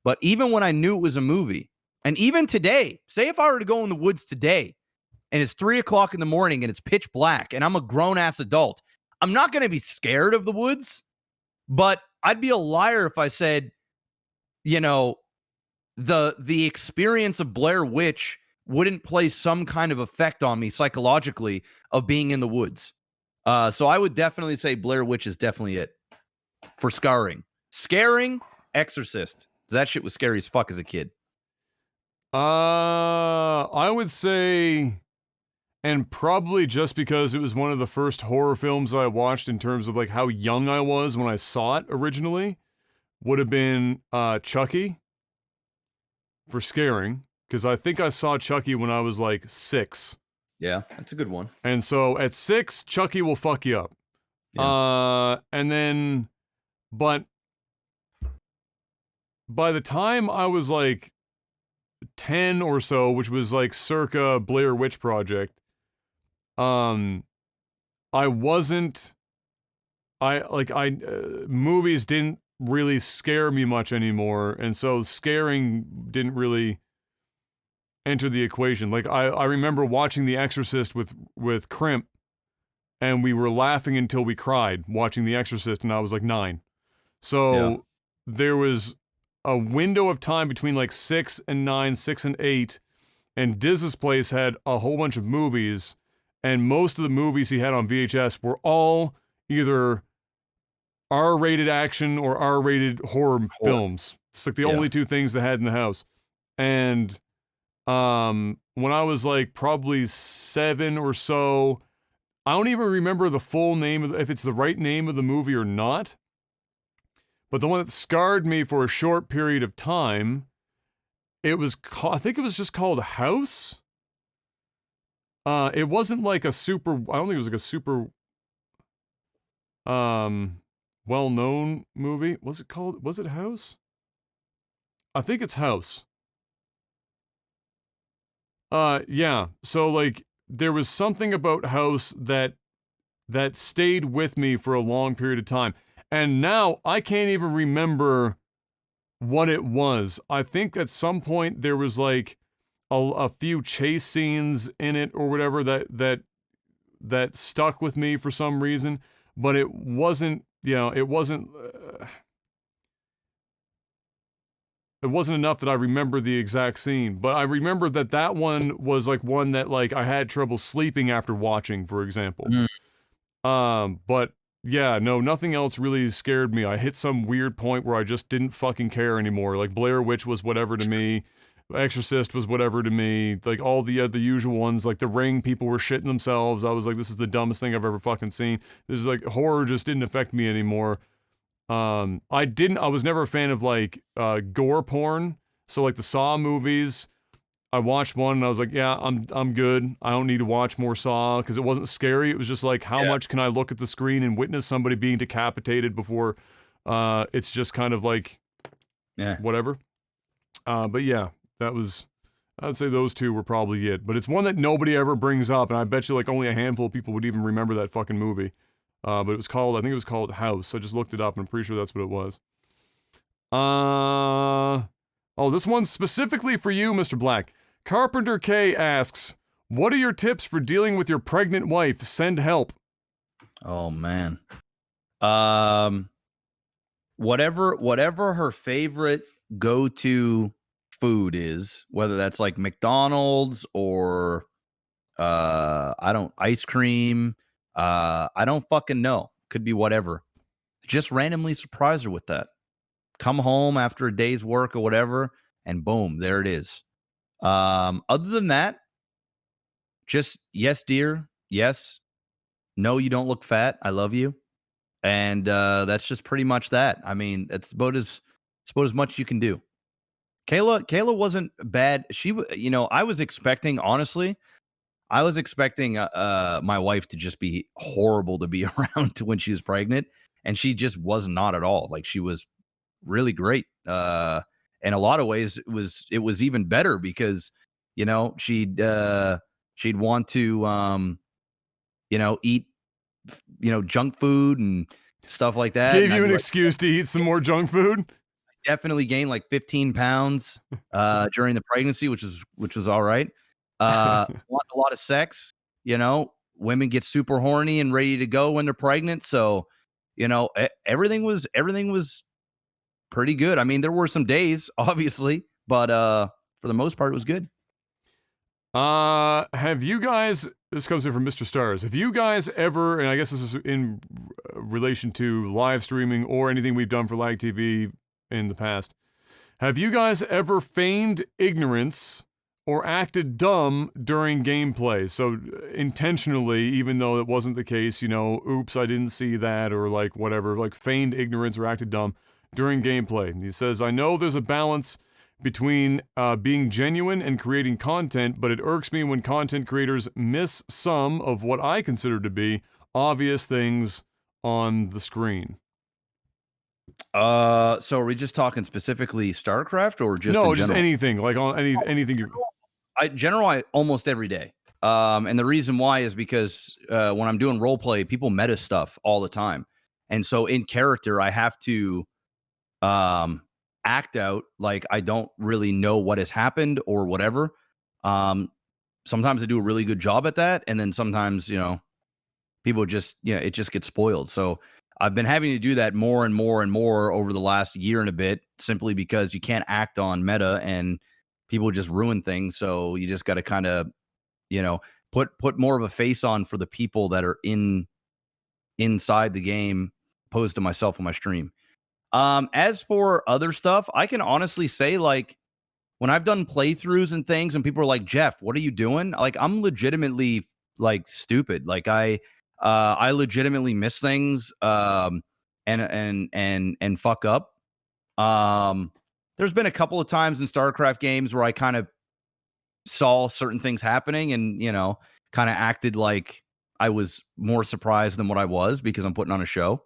But even when I knew it was a movie, and even today, say if I were to go in the woods today and it's 3:00 in the morning and it's pitch black and I'm a grown-ass adult, I'm not going to be scared of the woods, but I'd be a liar if I said, you know, the experience of Blair Witch wouldn't play some kind of effect on me psychologically of being in the woods. So I would definitely say Blair Witch is definitely it for scarring. Scaring, Exorcist. That shit was scary as fuck as a kid. I would say, and probably just because it was one of the first horror films I watched in terms of like how young I was when I saw it originally, would have been Chucky. For scaring, because I think I saw Chucky when I was like 6. Yeah, that's a good one. And so at 6, Chucky will fuck you up. Yeah. And then, but by the time I was like 10 or so, which was like circa Blair Witch Project, movies didn't really scare me much anymore, and so scaring didn't really enter the equation. Like I remember watching The Exorcist with Crimp, and we were laughing until we cried watching The Exorcist, and I was like 9. So there was a window of time between like 6 and 9, 6 and 8, and Diz's place had a whole bunch of movies, and most of the movies he had on VHS were all either R-rated action or R-rated horror films. It's like the only two things they had in the house. And when I was like probably 7 or so, I don't even remember the full name of if it's the right name of the movie or not. But the one that scarred me for a short period of time, I think it was just called House. It wasn't like a super, I don't think it was like a super well-known movie. Was it House? I think it's House. Yeah. So like there was something about House that stayed with me for a long period of time. And now I can't even remember what it was. I think at some point there was like a few chase scenes in it or whatever that stuck with me for some reason, but it wasn't, it wasn't enough that I remember the exact scene, but I remember that one was like one that like I had trouble sleeping after watching, for example. But yeah, no, nothing else really scared me. I hit some weird point where I just didn't fucking care anymore. Like Blair Witch was whatever to me. Exorcist was whatever to me. Like all the usual ones, like The Ring, people were shitting themselves. I was like, this is the dumbest thing I've ever fucking seen. This is like, horror just didn't affect me anymore. I was never a fan of like gore porn. So like the Saw movies, I watched one and I was like, yeah, I'm good. I don't need to watch more Saw because it wasn't scary. It was just like, how much can I look at the screen and witness somebody being decapitated before it's just kind of like whatever. But yeah, I'd say those two were probably it. But it's one that nobody ever brings up, and I bet you like only a handful of people would even remember that fucking movie. But I think it was called House. I just looked it up and I'm pretty sure that's what it was. Oh, this one's specifically for you, Mr. Black. Carpenter K asks, what are your tips for dealing with your pregnant wife? Send help. Oh, man. Whatever her favorite go-to food is, whether that's like McDonald's or ice cream, I don't fucking know. Could be whatever. Just randomly surprise her with that. Come home after a day's work or whatever, and boom, there it is. Other than that, just yes, dear, yes, no, you don't look fat. I love you, and that's just pretty much that. I mean, that's about as much you can do. Kayla wasn't bad. I was expecting, honestly, my wife to just be horrible to be around when she was pregnant, and she just was not at all. Like, she was really great. In a lot of ways, it was even better because, she'd want to, eat, junk food and stuff like that. Gave you an excuse to eat some more junk food? Definitely gained like 15 pounds during the pregnancy, which was all right. Want a lot of sex, women get super horny and ready to go when they're pregnant. So, everything was pretty good. I mean, there were some days, obviously, but for the most part, it was good. Have you guys, this comes in from Mr. Stars, have you guys ever, and I guess this is in relation to live streaming or anything we've done for Lag TV in the past, have you guys ever feigned ignorance or acted dumb during gameplay? So intentionally, even though it wasn't the case, oops, I didn't see that, or like whatever, like feigned ignorance or acted dumb during gameplay. And he says, I know there's a balance between being genuine and creating content, but it irks me when content creators miss some of what I consider to be obvious things on the screen. So are we just talking specifically StarCraft or just no, just anything, like on anything you... I almost every day. And the reason why is because when I'm doing role play, people meta stuff all the time. And so in character, I have to act out like I don't really know what has happened or whatever. Sometimes I do a really good job at that, and then sometimes, people just, it just gets spoiled. So I've been having to do that more and more and more over the last year and a bit, simply because you can't act on meta and people just ruin things. So you just got to kind of, put more of a face on for the people that are inside the game, opposed to myself on my stream. As for other stuff, I can honestly say, like, when I've done playthroughs and things and people are like, Jeff, what are you doing? Like, I'm legitimately like stupid. Like I legitimately miss things, and fuck up. There's been a couple of times in StarCraft games where I kind of saw certain things happening and, kind of acted like I was more surprised than what I was because I'm putting on a show.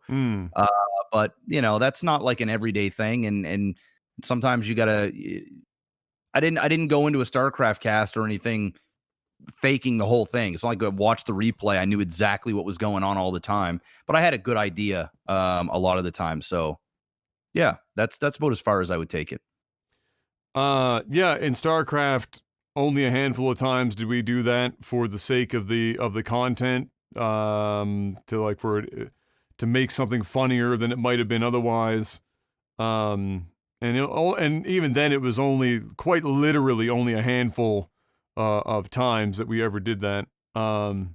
But that's not like an everyday thing. And sometimes you gotta, I didn't go into a StarCraft cast or anything faking the whole thing. It's not like I watched the replay. I knew exactly what was going on all the time, but I had a good idea a lot of the time. So yeah, that's about as far as I would take it. Yeah, in StarCraft, only a handful of times did we do that for the sake of the content, to make something funnier than it might have been otherwise. And even then, it was only quite literally only a handful of times that we ever did that. And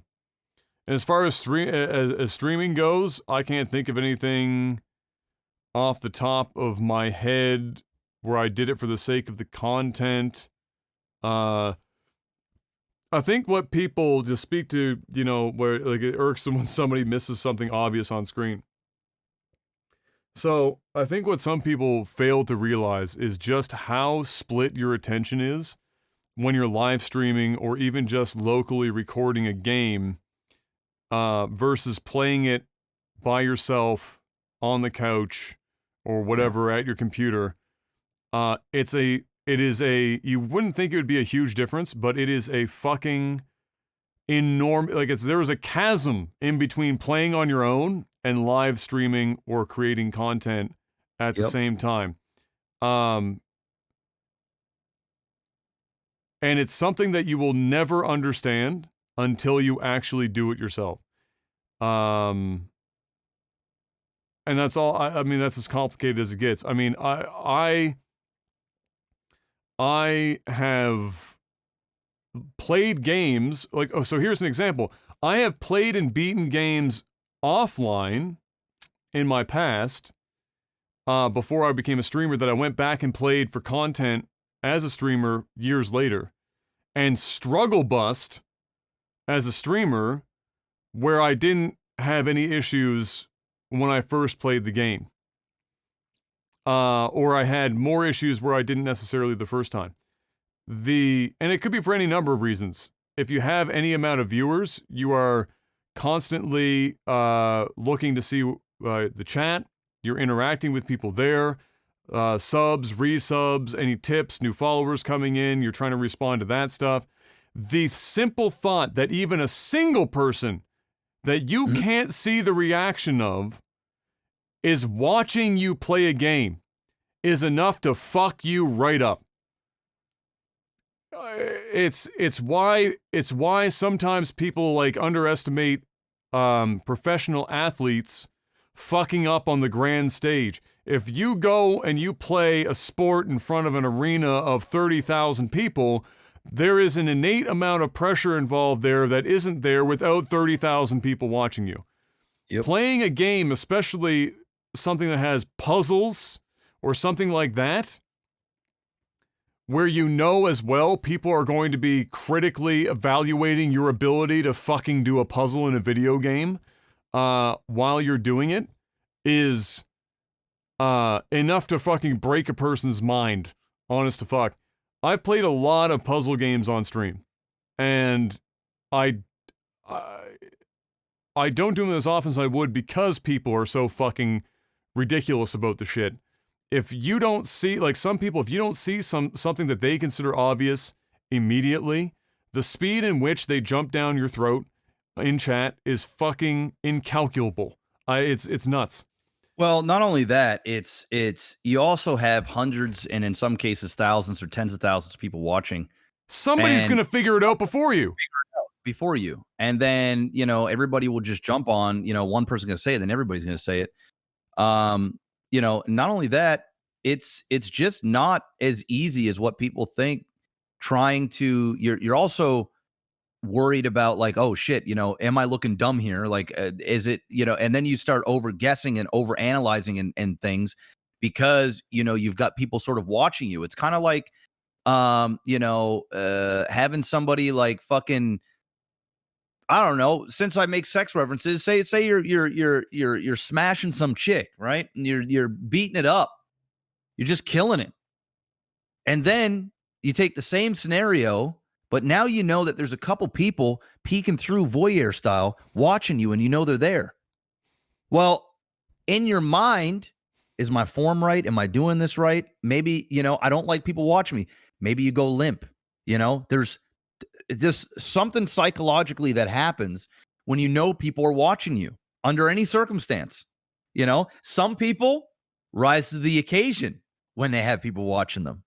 as far as streaming goes, I can't think of anything off the top of my head where I did it for the sake of the content. I think what people just speak to, where like it irks them when somebody misses something obvious on screen. So I think what some people fail to realize is just how split your attention is when you're live streaming or even just locally recording a game, versus playing it by yourself on the couch or whatever at your computer. You wouldn't think it would be a huge difference, but it is a fucking enormous, like there is a chasm in between playing on your own and live streaming or creating content at the same time. And it's something that you will never understand until you actually do it yourself. And that's all. I mean, that's as complicated as it gets. I mean, I have played games like, so here's an example. I have played and beaten games offline in my past, before I became a streamer, that I went back and played for content as a streamer years later, and struggle bust as a streamer where I didn't have any issues when I first played the game. Or I had more issues where I didn't necessarily the first time. And it could be for any number of reasons. If you have any amount of viewers, you are constantly looking to see the chat. You're interacting with people there. Subs, resubs, any tips, new followers coming in. You're trying to respond to that stuff. The simple thought that even a single person that you can't see the reaction of is watching you play a game is enough to fuck you right up. It's why sometimes people like underestimate professional athletes fucking up on the grand stage. If you go and you play a sport in front of an arena of 30,000 people, there is an innate amount of pressure involved there that isn't there without 30,000 people watching you. Yep. Playing a game, especially something that has puzzles or something like that, where as well people are going to be critically evaluating your ability to fucking do a puzzle in a video game while you're doing it, is enough to fucking break a person's mind, honest to fuck. I've played a lot of puzzle games on stream, and I don't do them as often as I would because people are so fucking ridiculous about the shit. If you don't see, like some people, if you don't see something that they consider obvious immediately, the speed in which they jump down your throat in chat is fucking incalculable. It's nuts. Well, not only that, it's you also have hundreds and in some cases thousands or tens of thousands of people watching. Somebody's going to figure it out before you. Before you. And then, everybody will just jump on, one person's going to say it, then everybody's going to say it. Not only that, it's just not as easy as what people think. You're also worried about like, oh shit, am I looking dumb here? Like, is it, and then you start over guessing and over analyzing and things because, you've got people sort of watching you. It's kind of like, having somebody like fucking, I don't know, since I make sex references, say you're smashing some chick, right? And you're beating it up. You're just killing it. And then you take the same scenario, but now you know that there's a couple people peeking through voyeur style watching you and you know they're there. Well, in your mind, is my form right? Am I doing this right? Maybe, I don't like people watching me. Maybe you go limp. There's just something psychologically that happens when people are watching you under any circumstance. Some people rise to the occasion when they have people watching them.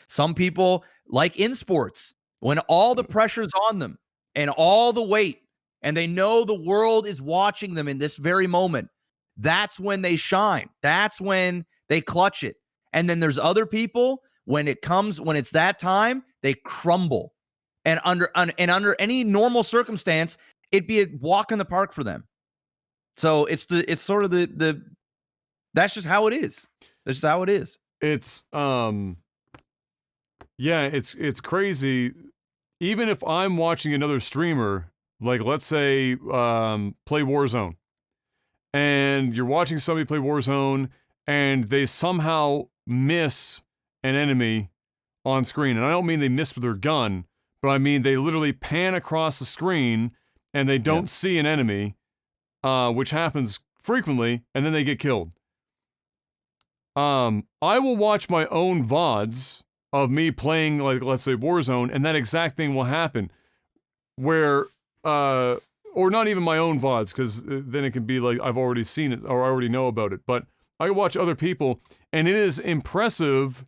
Some people, like in sports, when all the pressure's on them and all the weight, and they know the world is watching them in this very moment, that's when they shine. That's when they clutch it. And then there's other people, when it's that time, they crumble. And under any normal circumstance, it'd be a walk in the park for them. So it's sort of the that's just how it is. That's just how it is. It's yeah, it's crazy. Even if I'm watching another streamer, like let's say play Warzone, and you're watching somebody play Warzone, and they somehow miss an enemy on screen, and I don't mean they miss with their gun. But I mean, they literally pan across the screen and they don't see an enemy, which happens frequently, and then they get killed. I will watch my own VODs of me playing, like, let's say Warzone, and that exact thing will happen. Where, or not even my own VODs, because then it can be like, I've already seen it, or I already know about it. But I watch other people, and it is impressive.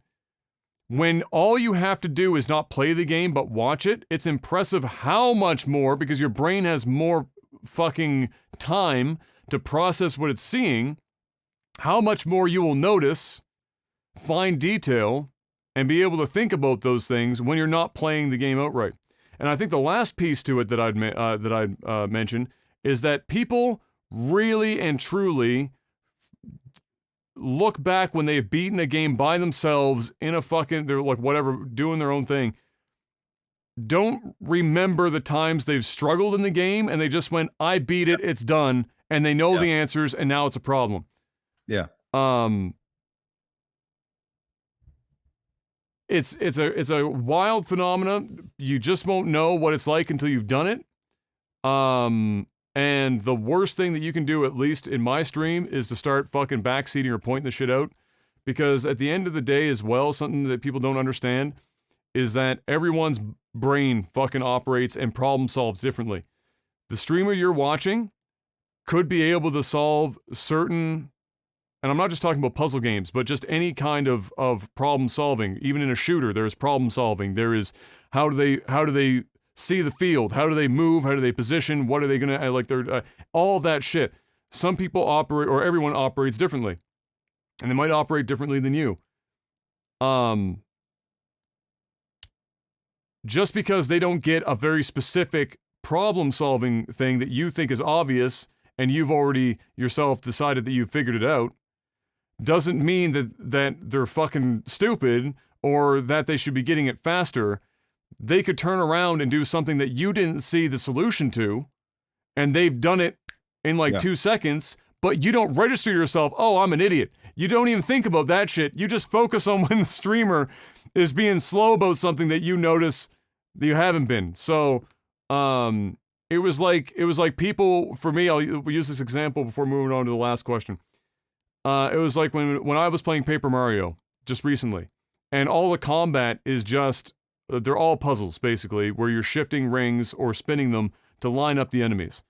When all you have to do is not play the game, but watch it, it's impressive how much more, because your brain has more fucking time to process what it's seeing, how much more you will notice, find detail, and be able to think about those things when you're not playing the game outright. And I think the last piece to it that I'd mention is that people really and truly look back when they've beaten a game by themselves in a fucking, they're like whatever, doing their own thing. Don't remember the times they've struggled in the game and they just went, I beat it, it's done, and they know the answers and now it's a problem. Yeah. It's a wild phenomenon. You just won't know what it's like until you've done it. And the worst thing that you can do, at least in my stream, is to start fucking backseating or pointing the shit out. Because at the end of the day as well, something that people don't understand is that everyone's brain fucking operates and problem solves differently. The streamer you're watching could be able to solve certain, and I'm not just talking about puzzle games, but just any kind of problem solving. Even in a shooter, there's problem solving. There is how do they see the field? How do they move? How do they position? What are they gonna like? They're all of that shit. Some people operate, or everyone operates differently, and they might operate differently than you. Just because they don't get a very specific problem-solving thing that you think is obvious, and you've already yourself decided that you've figured it out, doesn't mean that they're fucking stupid or that they should be getting it faster. They could turn around and do something that you didn't see the solution to, and they've done it in like 2 seconds, but you don't register yourself, oh, I'm an idiot. You don't even think about that shit. You just focus on when the streamer is being slow about something that you notice that you haven't been. So, it was like people, for me, I'll use this example before moving on to the last question. It was like when I was playing Paper Mario just recently, and all the combat is just, they're all puzzles, basically, where you're shifting rings or spinning them to line up the enemies.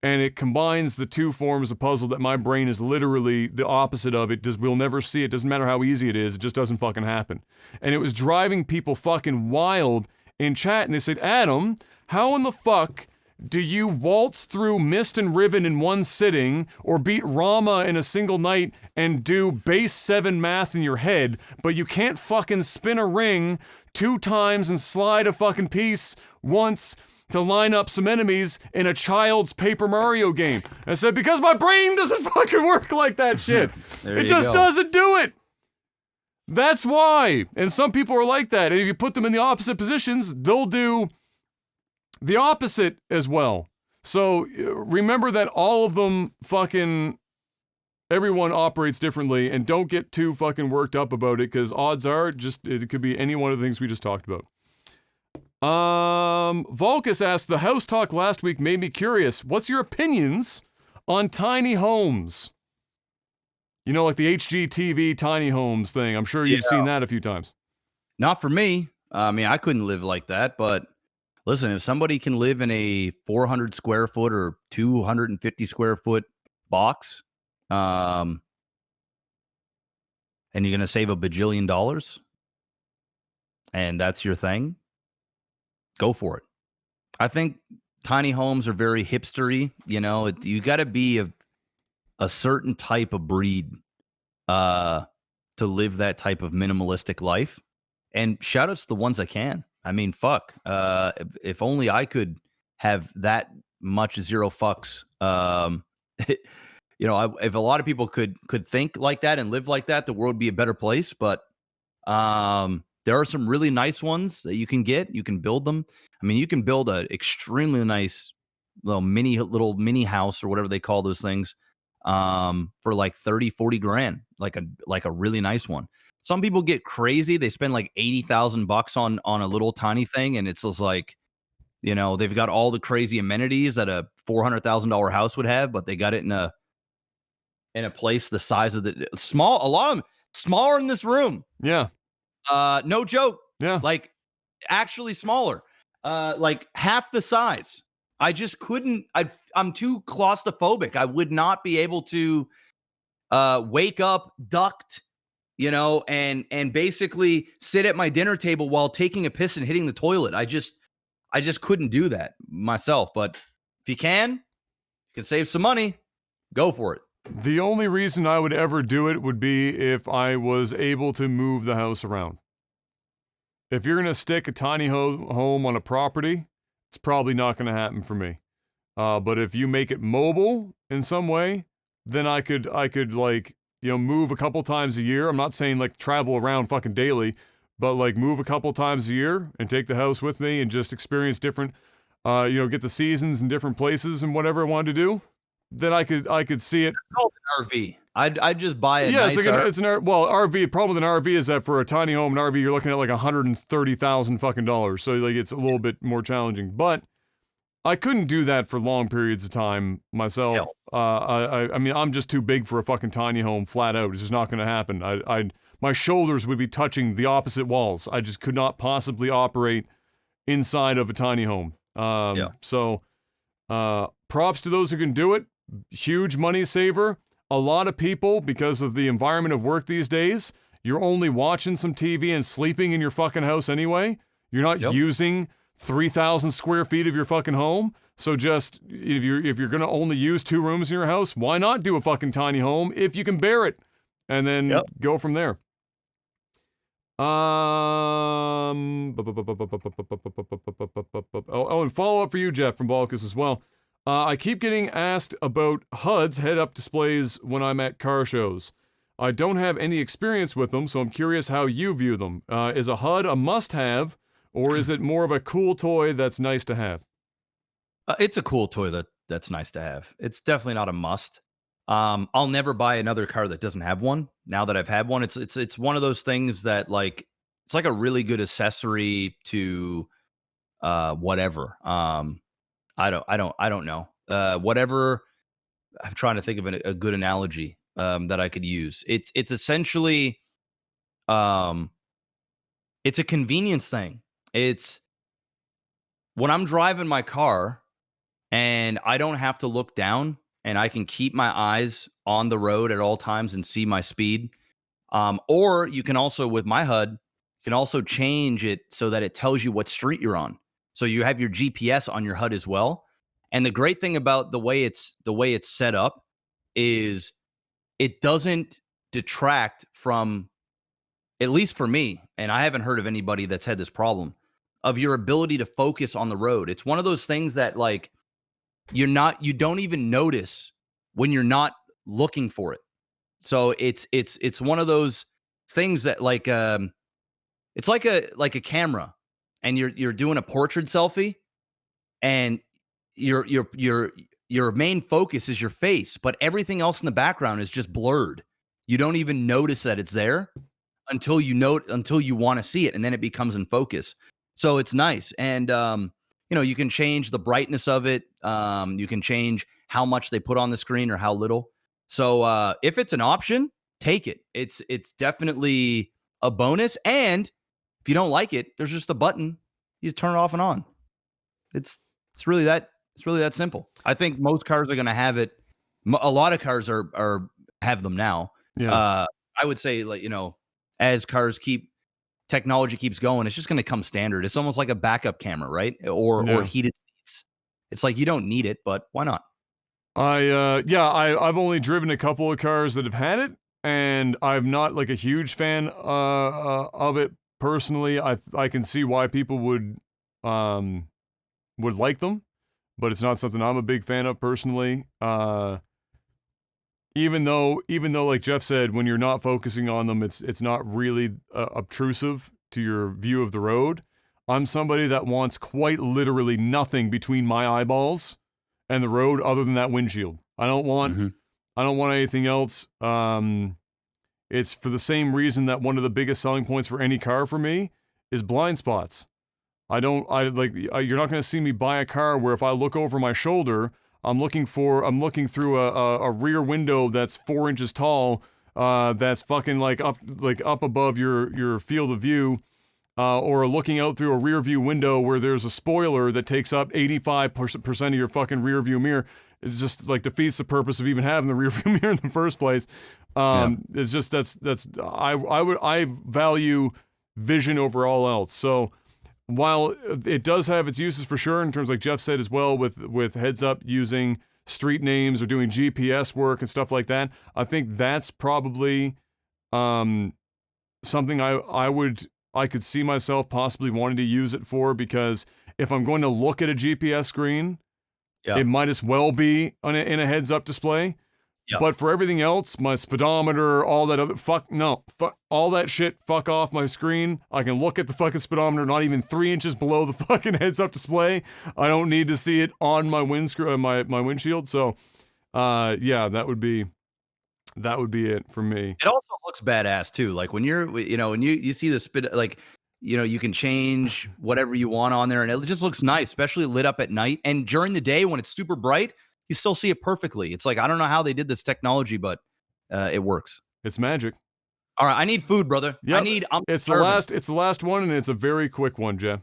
and it combines the two forms of puzzle that my brain is literally the opposite of. We'll never see it. Doesn't matter how easy it is. It just doesn't fucking happen. And it was driving people fucking wild in chat. And they said, Adam, how in the fuck do you waltz through Mist and Riven in one sitting, or beat Rama in a single night and do base 7 math in your head, but you can't fucking spin a ring 2 times and slide a fucking piece once to line up some enemies in a child's Paper Mario game? I said, because my brain doesn't fucking work like that shit. It just doesn't do it. That's why. And some people are like that. And if you put them in the opposite positions, they'll do the opposite as well. So remember that all of them everyone operates differently, and don't get too fucking worked up about it, because odds are it could be any one of the things we just talked about. Volkus asked, the house talk last week made me curious. What's your opinions on tiny homes? You know, like the HGTV tiny homes thing. I'm sure you've seen that a few times. Not for me. I mean, I couldn't live like that, but listen, if somebody can live in a 400 square foot or 250 square foot box, and you're going to save $1 bajillion, and that's your thing, go for it. I think tiny homes are very hipstery. You know, you got to be a certain type of breed to live that type of minimalistic life. And shout outs to the ones that can. I mean, fuck. If only I could have that much zero fucks. You know, if a lot of people could think like that and live like that, the world would be a better place. But there are some really nice ones that you can get. You can build them. I mean, you can build an extremely nice little mini house or whatever they call those things for like 30, 40 grand, like a really nice one. Some people get crazy. They spend like $80,000 on a little tiny thing, and it's just like, you know, they've got all the crazy amenities that a $400,000 house would have, but they got it in a place the size of the small. A lot of them smaller in this room. Yeah. No joke. Yeah. Like actually smaller. Like half the size. I just couldn't. I'm too claustrophobic. I would not be able to wake up, duct, you know, and basically sit at my dinner table while taking a piss and hitting the toilet. I just couldn't do that myself. But if you can save some money, go for it. The only reason I would ever do it would be if I was able to move the house around. If you're going to stick a tiny home on a property, it's probably not going to happen for me. But if you make it mobile in some way, then I could like, you know, move a couple times a year. I'm not saying like travel around fucking daily, but like move a couple times a year and take the house with me and just experience different, you know, get the seasons in different places and whatever I wanted to do. Then I could see it. It's called an RV. I'd just buy it. Yeah, nice RV. Problem with an RV is that for a tiny home, an RV, you're looking at like $130,000 fucking dollars. So like it's a little bit more challenging. But I couldn't do that for long periods of time myself. I mean, I'm just too big for a fucking tiny home, flat out. It's just not going to happen. My shoulders would be touching the opposite walls. I just could not possibly operate inside of a tiny home. So props to those who can do it. Huge money saver. A lot of people, because of the environment of work these days, you're only watching some TV and sleeping in your fucking house anyway. You're not using 3,000 square feet of your fucking home. So just, if you're going to only use 2 rooms in your house, why not do a fucking tiny home if you can bear it? And then go from there. Oh, and follow up for you, Jeff, from Balkus as well. I keep getting asked about HUD's head-up displays when I'm at car shows. I don't have any experience with them, so I'm curious how you view them. Is a HUD a must-have, or is it more of a cool toy that's nice to have? It's a cool toy that's nice to have. It's definitely not a must. I'll never buy another car that doesn't have one. Now that I've had one, it's one of those things that like it's like a really good accessory to whatever. I don't know. Whatever. I'm trying to think of a good analogy that I could use. It's essentially it's a convenience thing. It's when I'm driving my car and I don't have to look down, and I can keep my eyes on the road at all times and see my speed. Or you can also, with my HUD, you can also change it so that it tells you what street you're on. So you have your GPS on your HUD as well. And the great thing about the way it's set up is it doesn't detract from, at least for me, and I haven't heard of anybody that's had this problem, of your ability to focus on the road. It's one of those things that like you don't even notice when you're not looking for it. So it's one of those things that like it's like a camera, and you're doing a portrait selfie, and your main focus is your face, but everything else in the background is just blurred. You don't even notice that it's there until you want to see it, and then it becomes in focus. So it's nice. And you can change the brightness of it. You can change how much they put on the screen or how little. So if it's an option, take it. It's definitely a bonus. And if you don't like it, there's just a button. You just turn it off and on. It's really that simple. I think most cars are going to have it. A lot of cars are have them now. Yeah. I would say, like, as technology keeps going, it's just going to come standard. It's almost like a backup camera, right? Or heated seats. It's like you don't need it, but why not? I've only driven a couple of cars that have had it, and I'm not like a huge fan of it personally. I can see why people would like them, but it's not something I'm a big fan of personally. Even though like Jeff said, when you're not focusing on them, it's not really obtrusive to your view of the road. I'm somebody that wants quite literally nothing between my eyeballs and the road other than that windshield. I don't want anything else. It's for the same reason that one of the biggest selling points for any car for me is blind spots. You're not going to see me buy a car where if I look over my shoulder, I'm looking through a rear window that's 4 inches tall, that's fucking up above your field of view, or looking out through a rear view window where there's a spoiler that takes up 85% of your fucking rear view mirror. It's just like defeats the purpose of even having the rear view mirror in the first place. It's just I value vision over all else. So while it does have its uses for sure, in terms like Jeff said as well, with heads up using street names or doing GPS work and stuff like that, I think that's probably something I could see myself possibly wanting to use it for, because if I'm going to look at a GPS screen, it might as well be in a heads up display. Yeah. But for everything else, my speedometer, all that other fuck all that shit, fuck off my screen. I can look at the fucking speedometer, not even 3 inches below the fucking heads up display. I don't need to see it on my my windshield. So, that would be it for me. It also looks badass too. Like when you see the speed, like, you can change whatever you want on there, and it just looks nice, especially lit up at night. And during the day when it's super bright, you still see it perfectly. It's like, I don't know how they did this technology, but it works. It's magic. All right, I need food, brother. Yep. It's the last one, and it's a very quick one, Jeff.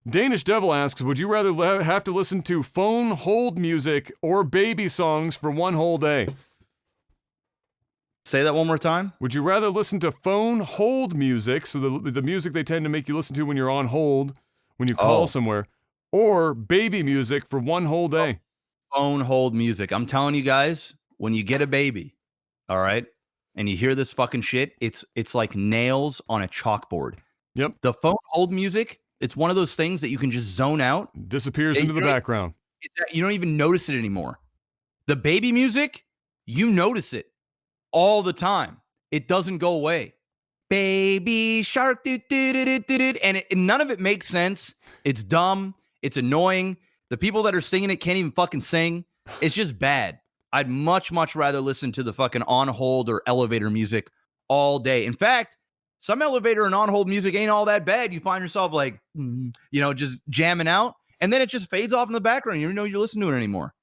Danish Devil asks, would you rather have to listen to phone hold music or baby songs for one whole day? Say that one more time. Would you rather listen to phone hold music, so the music they tend to make you listen to when you're on hold, when you call somewhere, or baby music for one whole day? Phone hold music. I'm telling you guys, when you get a baby, all right, and you hear this fucking shit, it's like nails on a chalkboard. Yep. The phone hold music, it's one of those things that you can just zone out. Disappears into the background. You don't even notice it anymore. The baby music, you notice it all the time. It doesn't go away. Baby shark, and none of it makes sense. It's dumb. It's annoying. The people that are singing it can't even fucking sing. It's just bad. I'd much, much rather listen to the fucking on-hold or elevator music all day. In fact, some elevator and on-hold music ain't all that bad. You find yourself like, just jamming out, and then it just fades off in the background. You don't know you're listening to it anymore.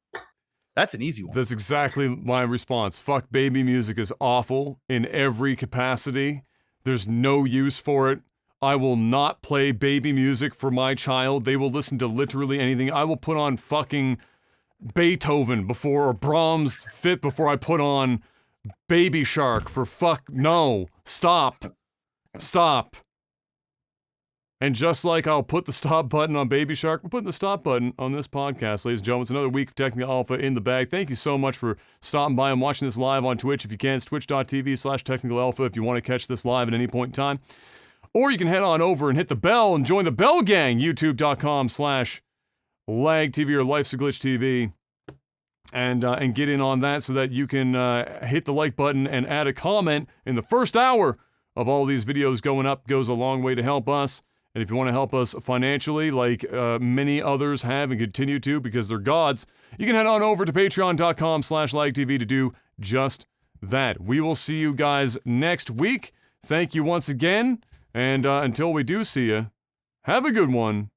That's an easy one. That's exactly my response. Fuck, baby music is awful in every capacity. There's no use for it. I will not play baby music for my child. They will listen to literally anything. I will put on fucking Beethoven before, or Brahms fit before I put on Baby Shark for no. Stop. And just like I'll put the stop button on Baby Shark, we're putting the stop button on this podcast, ladies and gentlemen. It's another week of Technical Alpha in the bag. Thank you so much for stopping by and watching this live on Twitch. If you can, it's twitch.tv/Technical Alpha if you want to catch this live at any point in time. Or you can head on over and hit the bell and join the Bell Gang, youtube.com/LagTV or Life's a Glitch TV. And get in on that so that you can hit the like button and add a comment in the first hour of all these videos going up. Goes a long way to help us. And if you want to help us financially, like many others have and continue to because they're gods, you can head on over to patreon.com/LagTV to do just that. We will see you guys next week. Thank you once again. And until we do see you, have a good one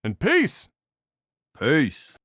and peace. Peace.